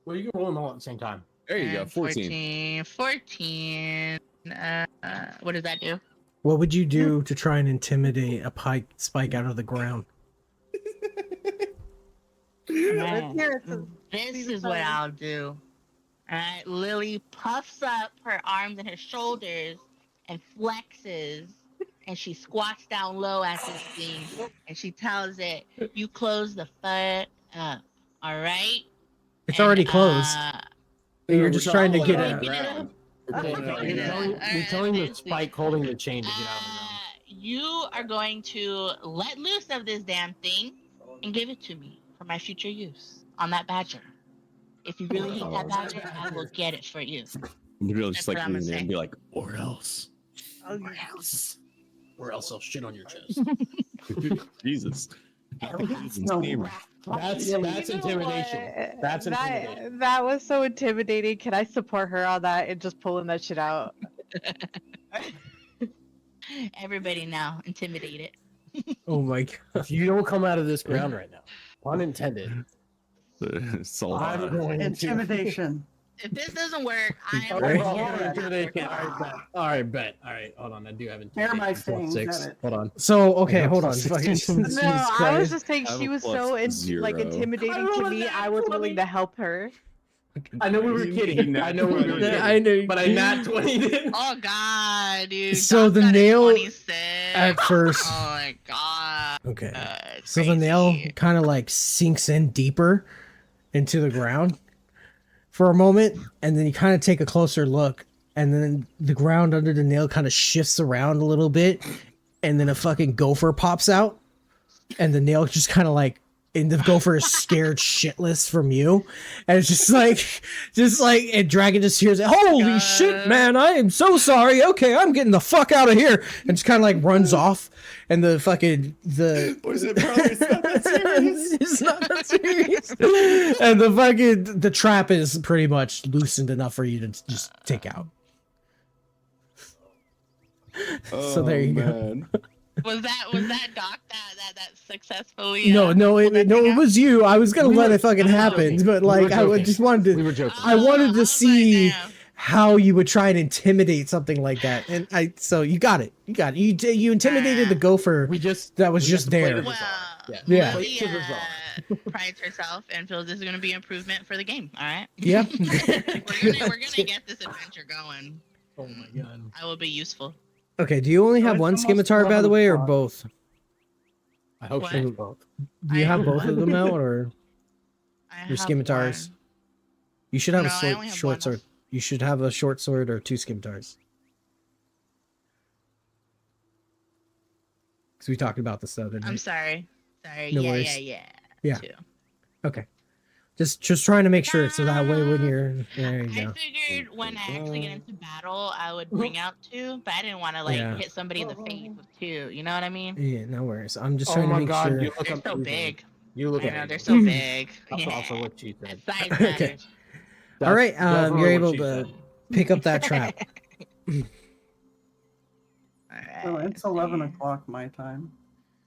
Well, you can roll them all at the same time. There you go. And 14. 14. What does that do? What would you do to try and intimidate a pike spike out of the ground? Man, this is what I'll do. All right, Lily puffs up her arms and her shoulders and flexes, and she squats down low at this thing, and she tells it, "You close the fuck up, all right?" It's already closed. You're just trying to get it. it. We're telling the spike holding the chain to get out of the ground. You are going to let loose of this damn thing and give it to me for my future use on that badger. If you really hate that badger, I will get it for you. You'll just That's what like I'm lean in gonna and be like, or else. Or else I'll shit on your chest. Jesus. That's intimidation. That's intimidation. That was so intimidating. Can I support her on that and just pulling that shit out? Everybody now intimidated. Oh my god. If you don't come out of this ground right now, pun intended, Soul I'm going to... Intimidation. If this doesn't work, I am Alright, going hold to on, intimidation. Alright, bet. Alright, hold on. I do have Air intimidation. my Plus things 6. at it. Hold on. So okay, hold on. Plus Fucking 16. Jesus No, I was Christ. just saying I have she a was plus so zero. intimidating to me. I was willing to help her. I know we were kidding. I know we were kidding. I know. But I not 20'd it. Oh god, dude. So Doc the got a nail 26. at first. Oh my god. Okay. It's So the nail crazy. kind of like sinks in deeper into the ground for a moment, and then you kind of take a closer look, and then the ground under the nail kind of shifts around a little bit, and then a fucking gopher pops out, and the nail just kind of like, and the gopher is scared shitless from you, and it's just like, and Dragon just hears it. Holy shit, man! I am so sorry. Okay, I'm getting the fuck out of here, and just kind of like runs off, and the fucking What is it, brother? It's not that serious. it's not that serious. And the trap is pretty much loosened enough for you to just take out. So there you go. Was that Doc that successfully? No, pulled that thing it out? was you. I was gonna let it fucking happen, but like just wanted We to. were joking. I wanted I to was see like, damn. how you would try and intimidate something like that, and so you got it. You intimidated the gopher. We just that was we just got to play there. to Well, Yeah. Yeah. Lily Play to the prides herself and feels this is going to be improvement for the game. All right. Yeah. we're gonna get this adventure going. Oh my god. I will be useful. Okay. Do you only So have it's one almost scimitar, by the 11 way, or o'clock. both? I hope What? she doesn't both. Do you I- have both of them out, or I your have scimitars? one. You should have No, a I only have short one. sword. You should have a short sword or 2 scimitars. Because we talked about this the other I'm night. sorry. Sorry. No yeah, worries. yeah. Yeah. Okay. Just trying to make sure so that way when you're there you I go. figured when I actually get into battle, I would bring out 2, but I didn't want to Yeah. hit somebody in the face with 2. You know what I mean? Yeah, no worries. I'm just Oh trying to my make god, sure. you look They're up so everything. big. You look I at know they're everything. so big. That's Yeah. also what she said. Size Okay. matters. All right, definitely you're what able she to said. pick up that trap. So it's 11 o'clock my time.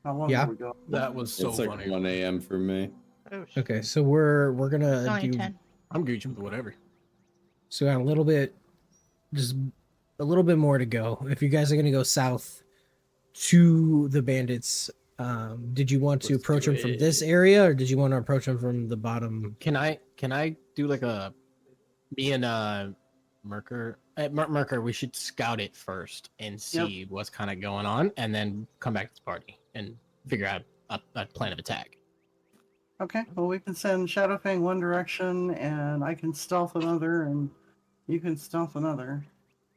How long Yeah. are we going? That was so it's like funny. 1 a.m. for me. Oh, Okay, so we're It's gonna only do 10. I'm Gucci with whatever. so we got a little bit, just a little bit more to go. If you guys are gonna go south to the bandits, did you want to Let's approach do them from it. this area, or did you want to approach them from the bottom? Can I do like a me and Merker? Merker, we should scout it first and see what's kind of going on, and then come back to the party and figure out a plan of attack. Okay, well, we can send Shadowfang one direction, and I can stealth another, and you can stealth another.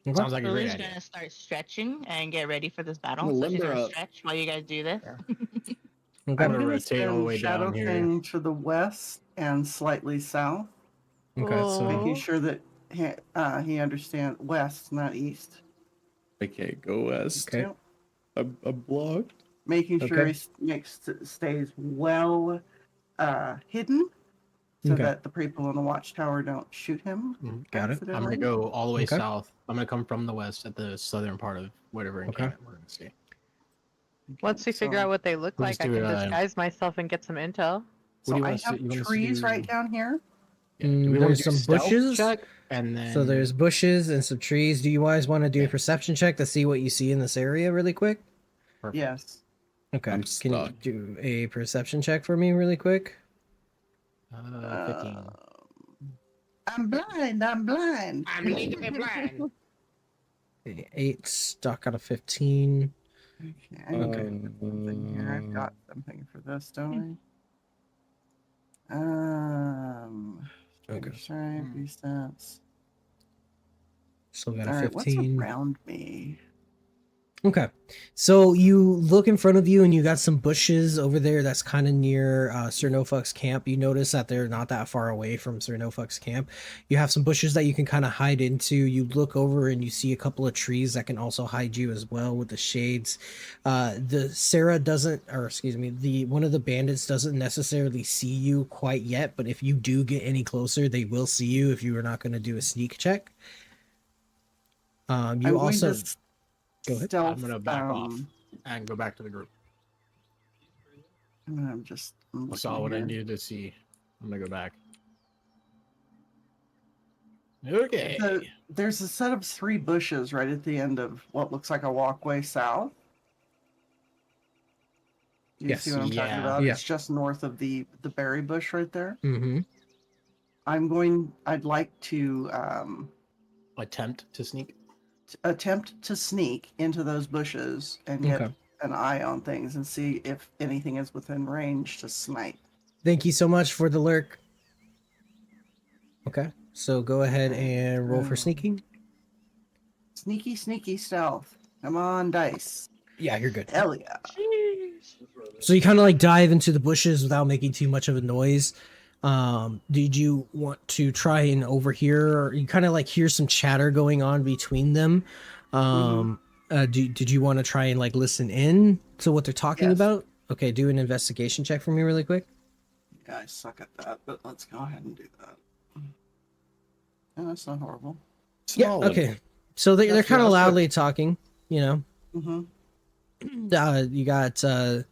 Okay. Sounds like a great Lily's idea. gonna start stretching and get ready for this battle. Well, So she's limber gonna up. stretch while you guys do this. Okay. I'm gonna going to rotate all the send way down here. Shadowfang to the west and slightly south, Okay, so making sure that he understands west, not east. Okay, go west. okay, Yep. A blocked. Making sure Okay. he stays well hidden, so Okay. that the people in the watchtower don't shoot him. Got it. I'm gonna accidentally. go all the way Okay. south. I'm gonna come from the west at the southern part of whatever Okay. encampment we're gonna stay. Once we figure So- out what they look We'll like, just I do can it, disguise myself and get some intel. What So do you I want us to- have you want us to trees do- right down here. Yeah. Do we want there's to do some stealth bushes. check and then So there's bushes and some trees. Do you guys want to do a Yeah. perception check to see what you see in this area really quick? Perfect. Yes. Okay. I'm Can you stuck. do a perception check for me really quick? 15. I'm blind. I'm blind. I'm legally blind. 8 stuck out of 15. Okay, I need to put something here. I've got something for this, don't I? Okay. Sorry, stats. Still got All a right, what's 15. around me? Okay. So you look in front of you and you got some bushes over there that's kind of near Sir Nofuk's camp. You notice that they're not that far away from Sir Nofuk's camp. You have some bushes that you can kind of hide into. You look over and you see a couple of trees that can also hide you as well with the shades. The Sarah doesn't, or excuse me, one of the bandits doesn't necessarily see you quite yet, but if you do get any closer, they will see you if you are not going to do a sneak check. You I'm going also to go ahead. stealth, I'm gonna back off and go back to the group. I'm just. I'm I saw looking what I here. needed to see. I'm gonna go back. Okay. There's a set of 3 bushes right at the end of what looks like a walkway south. You Yes, see what I'm talking yeah. about? Yeah. It's just north of the berry bush right there. Mm-hmm. I'd like to Attempt to sneak. attempt to sneak into those bushes and get Okay. an eye on things and see if anything is within range to snipe. Thank you so much for the lurk. Okay, so go ahead and roll for sneaking. Sneaky, sneaky stealth. Come on, dice. Yeah, you're good. Hell yeah. So you kind of like dive into the bushes without making too much of a noise. Did you want to try and overhear, or you kind of like hear some chatter going on between them? Did you want to try and like listen in to what they're talking Yes. about? Okay, do an investigation check for me really quick. Yeah, I suck at that, but let's go ahead and do that. Yeah, that's not horrible. Yeah, Solid. okay. So they're That's kind of good. loudly talking, you know. Mm-hmm. You got Sarah,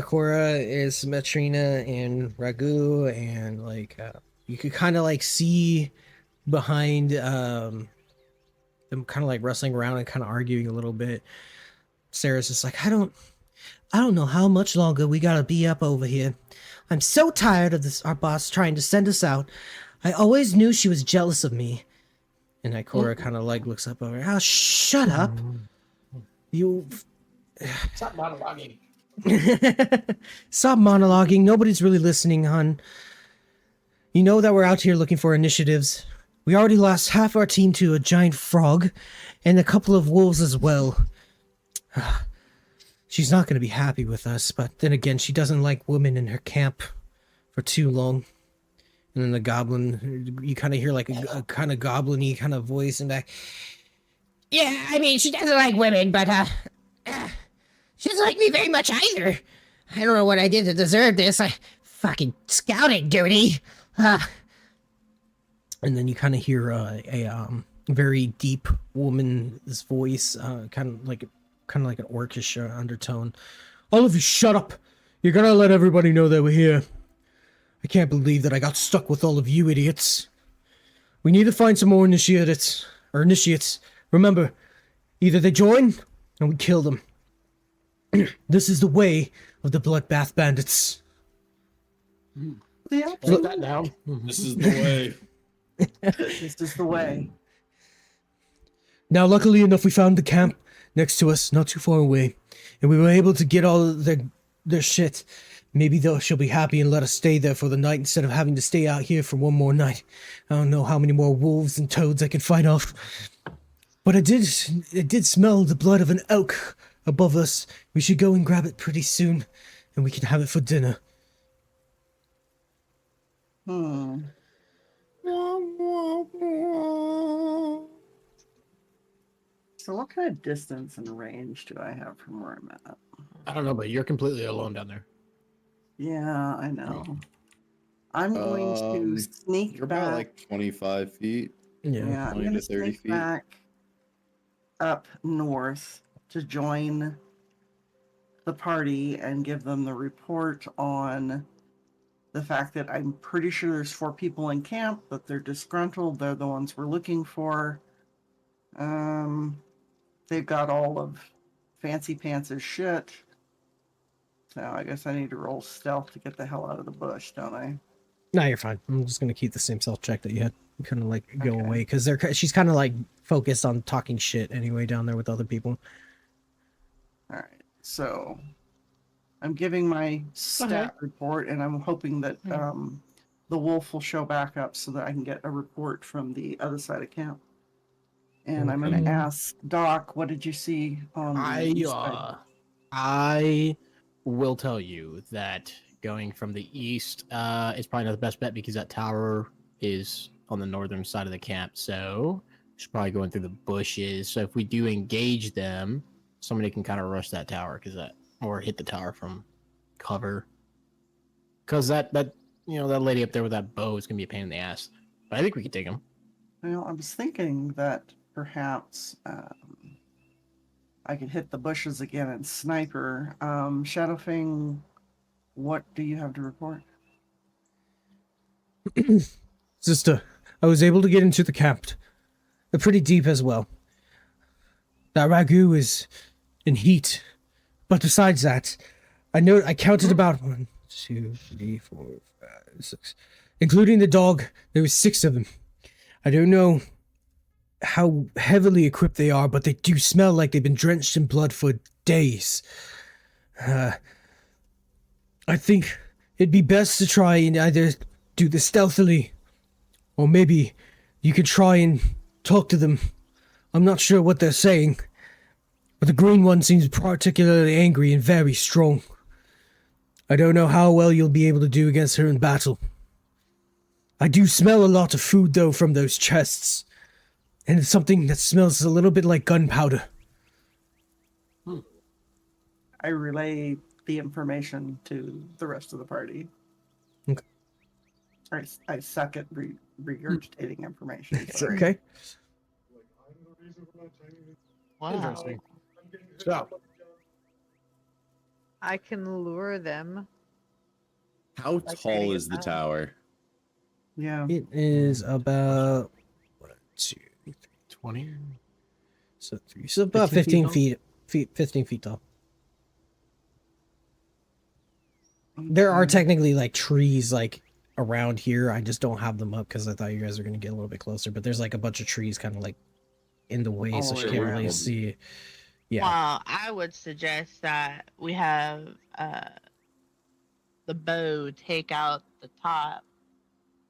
Akora, is Matrina, and Ragu, and like you could kind of like see behind them kind of like wrestling around and kind of arguing a little bit. Sarah's just like, I don't know how much longer we gotta be up over here. I'm so tired of this, our boss trying to send us out. I always knew she was jealous of me. And Ikora kind of like looks up over. Oh, shut up! You Stop monologuing. stop monologuing. Nobody's really listening, hon. You know that we're out here looking for initiatives. We already lost half our team to a giant frog, and a couple of wolves as well. She's not going to be happy with us, but then again, she doesn't like women in her camp for too long. And then the goblin, you kind of hear like a kind of goblin-y kind of voice in back. Yeah, I mean, she doesn't like women, but she doesn't like me very much either. I don't know what I did to deserve this. Fucking scouting duty. And then you kind of hear a very deep woman's voice, kind of like an orchestra undertone. All of you, shut up! You're gonna let everybody know that we're here. I can't believe that I got stuck with all of you idiots. We need to find some more initiates. Remember, either they join, or we kill them. This is the way of the Bloodbath Bandits. Yeah, Put that down. This is the way. this is the way. Now, luckily enough, we found the camp next to us, not too far away, and we were able to get all of their shit. Maybe she'll be happy and let us stay there for the night instead of having to stay out here for one more night. I don't know how many more wolves and toads I can fight off. But it did smell the blood of an elk above us. We should go and grab it pretty soon, and we can have it for dinner. So what kind of distance and range do I have from where I'm at? I don't know, but you're completely alone down there. Yeah, I know. I'm going to sneak You're back. about like 25 feet. Yeah, I'm 20 going to to 30 sneak feet. back up north to join the party and give them the report on the fact that I'm pretty sure there's 4 people in camp, but they're disgruntled. They're the ones we're looking for. They've got all of Fancy Pants' shit. So I guess I need to roll stealth to get the hell out of the bush, don't I? Nah, you're fine. I'm just gonna keep the same stealth check that you had. Kind of like go Okay. away because she's kind of like focused on talking shit anyway down there with other people. All right. So I'm giving my stat report, and I'm hoping that the wolf will show back up so that I can get a report from the other side of camp. And I'm going to ask Doc, what did you see on the east side? I will tell you that going from the east is probably not the best bet because that tower is on the northern side of the camp. So she's probably going through the bushes. So if we do engage them, somebody can kind of rush that tower or hit the tower from cover. Because that lady up there with that bow is gonna be a pain in the ass. But I think we can take him. Well, I was thinking that perhaps I could hit the bushes again and sniper. Shadowfang, what do you have to report? Sister, I was able to get into the camp. They're pretty deep as well. That ragu is in heat. But besides that, I counted about 1, 2, 3, 4, 5, 6. Including the dog, there was 6 of them. I don't know how heavily equipped they are, but they do smell like they've been drenched in blood for days. I think it'd be best to try and either do this stealthily, or maybe you could try and talk to them. I'm not sure what they're saying, but the green one seems particularly angry and very strong. I don't know how well you'll be able to do against her in battle. I do smell a lot of food, though, from those chests. And it's something that smells a little bit like gunpowder. I relay the information to the rest of the party. Okay. I suck at regurgitating information. It's sorry. okay. Wow. Interesting. So, I can lure them. How Like tall getting is the it tower? Yeah. It is about 20. so about 15 15 15 feet tall. There are technically like trees like around here. I just don't have them up because I thought you guys were gonna get a little bit closer. But there's like a bunch of trees kind of like in the way, so All she can't really around. see. Yeah. Well, I would suggest that we have the bow take out the top,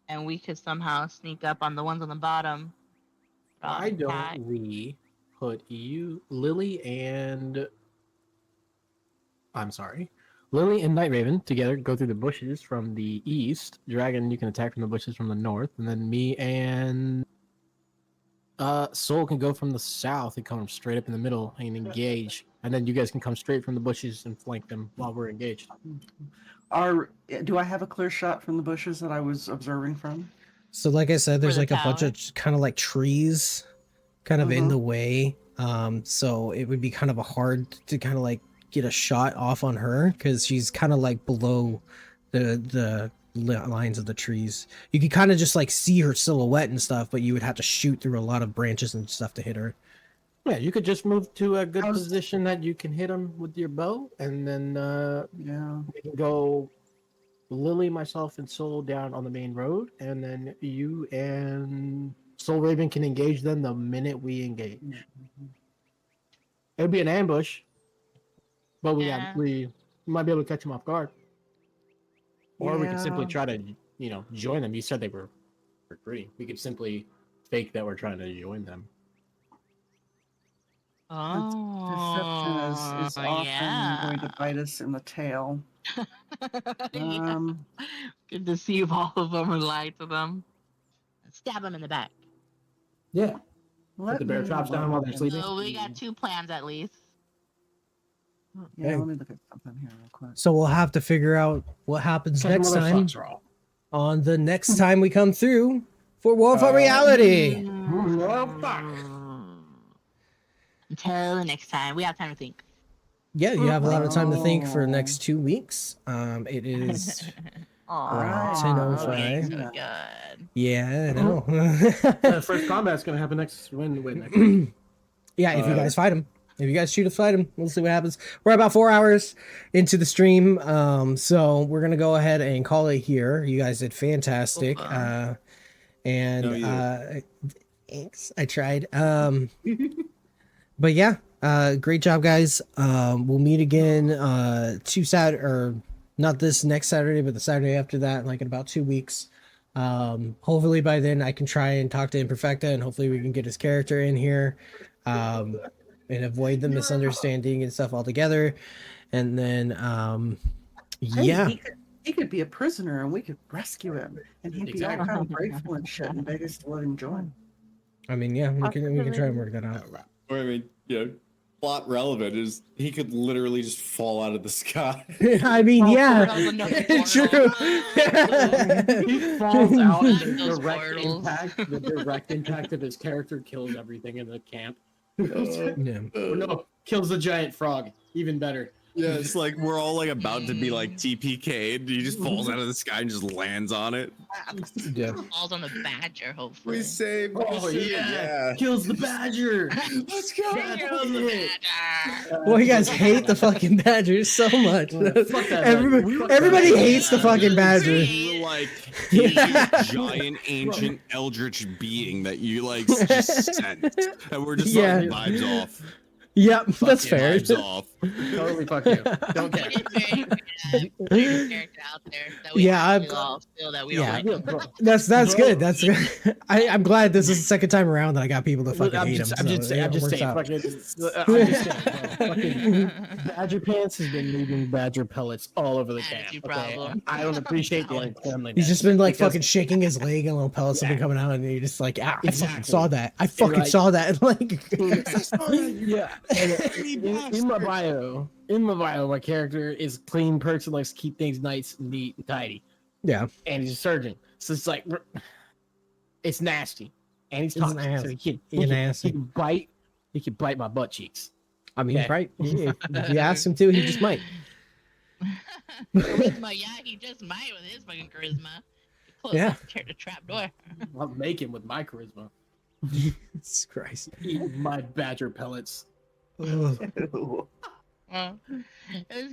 and we could somehow sneak up on the ones on the bottom. Why Cat. don't we put you, Lily, and Lily and Nightraven together go through the bushes from the east. Dragon, you can attack from the bushes from the north, and then me and Soul can go from the south and come straight up in the middle and engage. And then you guys can come straight from the bushes and flank them while we're engaged. Do I have a clear shot from the bushes that I was observing from? So like I said, there's the like a bunch tower? of kind of like trees kind of in Mhm. the way. So it would be kind of a hard to kind of like get a shot off on her because she's kind of like below the lines of the trees. You could kind of just like see her silhouette and stuff, but you would have to shoot through a lot of branches and stuff to hit her. Yeah, you could just move to a good How's- position that you can hit them with your bow, and then Yeah. we can go Lily, myself, and Soul down on the main road, and then you and Soul Raven can engage them the minute we engage. It'd be an ambush, but Yeah. we might be able to catch them off guard. Or we could simply Yeah. try to, join them. You said they were recruiting. We could simply fake that we're trying to join them. Deception is often going to bite us in the tail. Yeah. Could deceive all of them and lie to them. Stab them in the back. Yeah. Let the bear me traps down while they're look. sleeping. So we got 2 plans at least. Yeah, let me look at something here real quick. So we'll have to figure out what happens Catch 'em next while their time socks are off. on the next time we come through for War for Reality. Oh, fuck. Until the next time, we have time to think. Yeah, you have a lot of time to think for the Oh. next 2 weeks. It is Aw, 10:05. okay, so good. Yeah, I know. First combat's gonna happen next. When next? Yeah, if you guys fight him. If you guys shoot us, fight him. We'll see what happens. We're about 4 hours into the stream, so we're gonna go ahead and call it here. You guys did fantastic, thanks. I tried. But yeah, great job, guys. We'll meet again not this next Saturday, but the Saturday after that, like in about 2 weeks. Hopefully by then I can try and talk to Imperfecta, and hopefully we can get his character in here. And avoid the misunderstanding and stuff altogether. And then, Hey, yeah. he could be a prisoner and we could rescue him. And he'd be all kind of grateful and shit and beg us to let him join. I mean, yeah, we can try and work that out. Or I mean, plot relevant is he could literally just fall out of the sky. I mean, yeah, It's true. He falls out, and Those the direct portals. impact of his character kills everything in the camp. Yeah. Or no, kills the giant frog. Even better. Yeah, it's like we're all like about to be like TPK'd. He just falls out of the sky and just lands on it. Yeah. Falls on the badger, hopefully. We saved. Oh yeah. Kills the badger. Let's go. Kills it. Well, you guys hate the fucking badgers so much. Fuck that Everybody hates the fucking badger. You were like a giant ancient eldritch being that you like just sent, and we're just Yeah. like vibes off. Yep, that's Fucking fair. Vibes off. Totally fuck you. Don't care. Character out there that we Yeah, actually all feel that we don't like. That's good. That's good. I'm glad this is the second time around that I got people to fucking hate him. I'm just saying. Fucking Badger Pants has been leaving badger pellets all over the camp. Attitude Okay? problem. I don't appreciate the unfriendliness. He's just been like because- fucking shaking his leg and little pellets have been coming out, and you're just like, I fucking Exactly. saw that. I fucking like- saw that. Like, Yeah. In my bio, my character is a clean person, likes to keep things nice, neat, and tidy, yeah. and he's a surgeon. So it's like, it's nasty, and he's It's toxic. So nasty. he can He's nasty. He can bite my butt cheeks. I mean, Yeah. right? If you ask him to, he just might. Charisma, yeah, he just might with his fucking charisma. Close Yeah. that chair to trap door. I'll make him with my charisma. Jesus Christ. Eat my badger pellets. Well, it was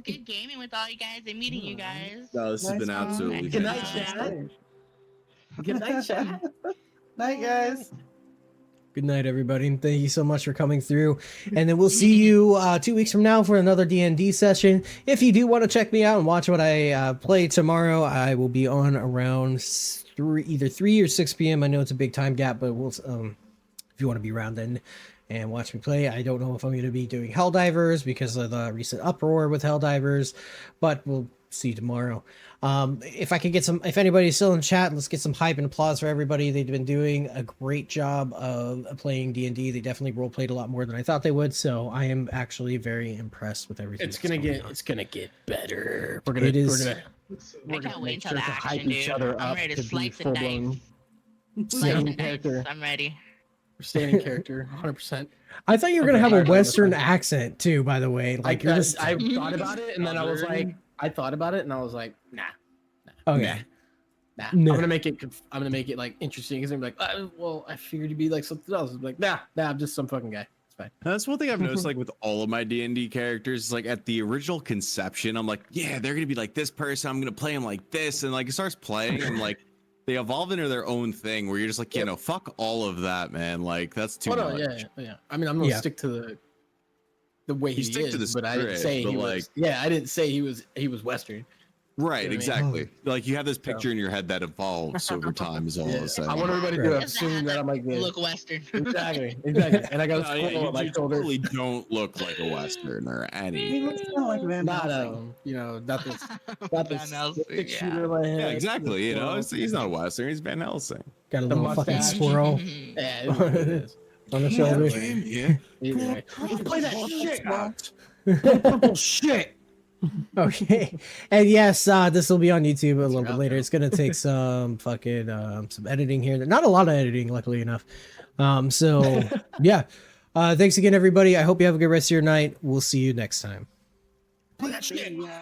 good gaming with all you guys and meeting you guys. No, this has Nice been one. absolutely Good night, fantastic. Chad. Good night, Chad. Night, guys. Good night, everybody, and thank you so much for coming through. And then we'll see you 2 weeks from now for another D&D session. If you do want to check me out and watch what I play tomorrow, I will be on around either 3 or 6 p.m. I know it's a big time gap, but we'll if you want to be around then and watch me play. I don't know if I'm going to be doing Helldivers because of the recent uproar with Helldivers, but we'll see tomorrow. If I could get some, if anybody's still in chat, let's get some hype and applause for everybody. They've been doing a great job of playing D&D. They definitely role played a lot more than I thought they would. So I am actually very impressed with everything. It's gonna get better. We're gonna It is. I can't wait make until sure the to hype action, each dude. other I'm up ready to to be slice and full-blown dice. Slice standing and dice. character. I'm ready. Standing character, 100%. I thought you were Okay, gonna have a alright, Western that's accent too. By the way, like you're just I thought about it, and then I was like, nah. okay. Nah. No. I'm gonna make it like interesting. Because I'm like, well, I figured you'd be like something else. I'm like, nah, I'm just some fucking guy. It's fine. That's one thing I've noticed, like with all of my D&D characters. Is like at the original conception, I'm like, yeah, they're gonna be like this person. I'm gonna play them like this, and like it starts playing, and like they evolve into their own thing. Where you're just like, fuck all of that, man. Like that's too much. Yeah. I mean, I'm gonna stick to the way he stick is, to the but I didn't script, say but, he like- was. Yeah, I didn't say he was Western. Right, You know what I mean? exactly. Like you have this picture in your head that evolves over time. Is all Yeah, I'm saying. I want everybody Right. to assume that I'm like this. Look Western. Exactly. And I got a No, yeah, squirrel you, on my you shoulder. totally don't look like a Western or He any. looks kind of like Van Not Helsing. not this Van Helsing, stick yeah. shooter in my head. Yeah, exactly. You know, Well, he's not a Western. He's Van Helsing. Got a The little fucking mustache. squirrel Yeah, it is what it is. on the shoulder. Yeah. Either way. Play that shit out. Purple shit. Okay, and yes, this will be on YouTube a little bit later. It's gonna take some fucking some editing here. Not a lot of editing, luckily enough. So yeah, thanks again, everybody. I hope you have a good rest of your night. We'll see you next time. Play that shit. Yeah.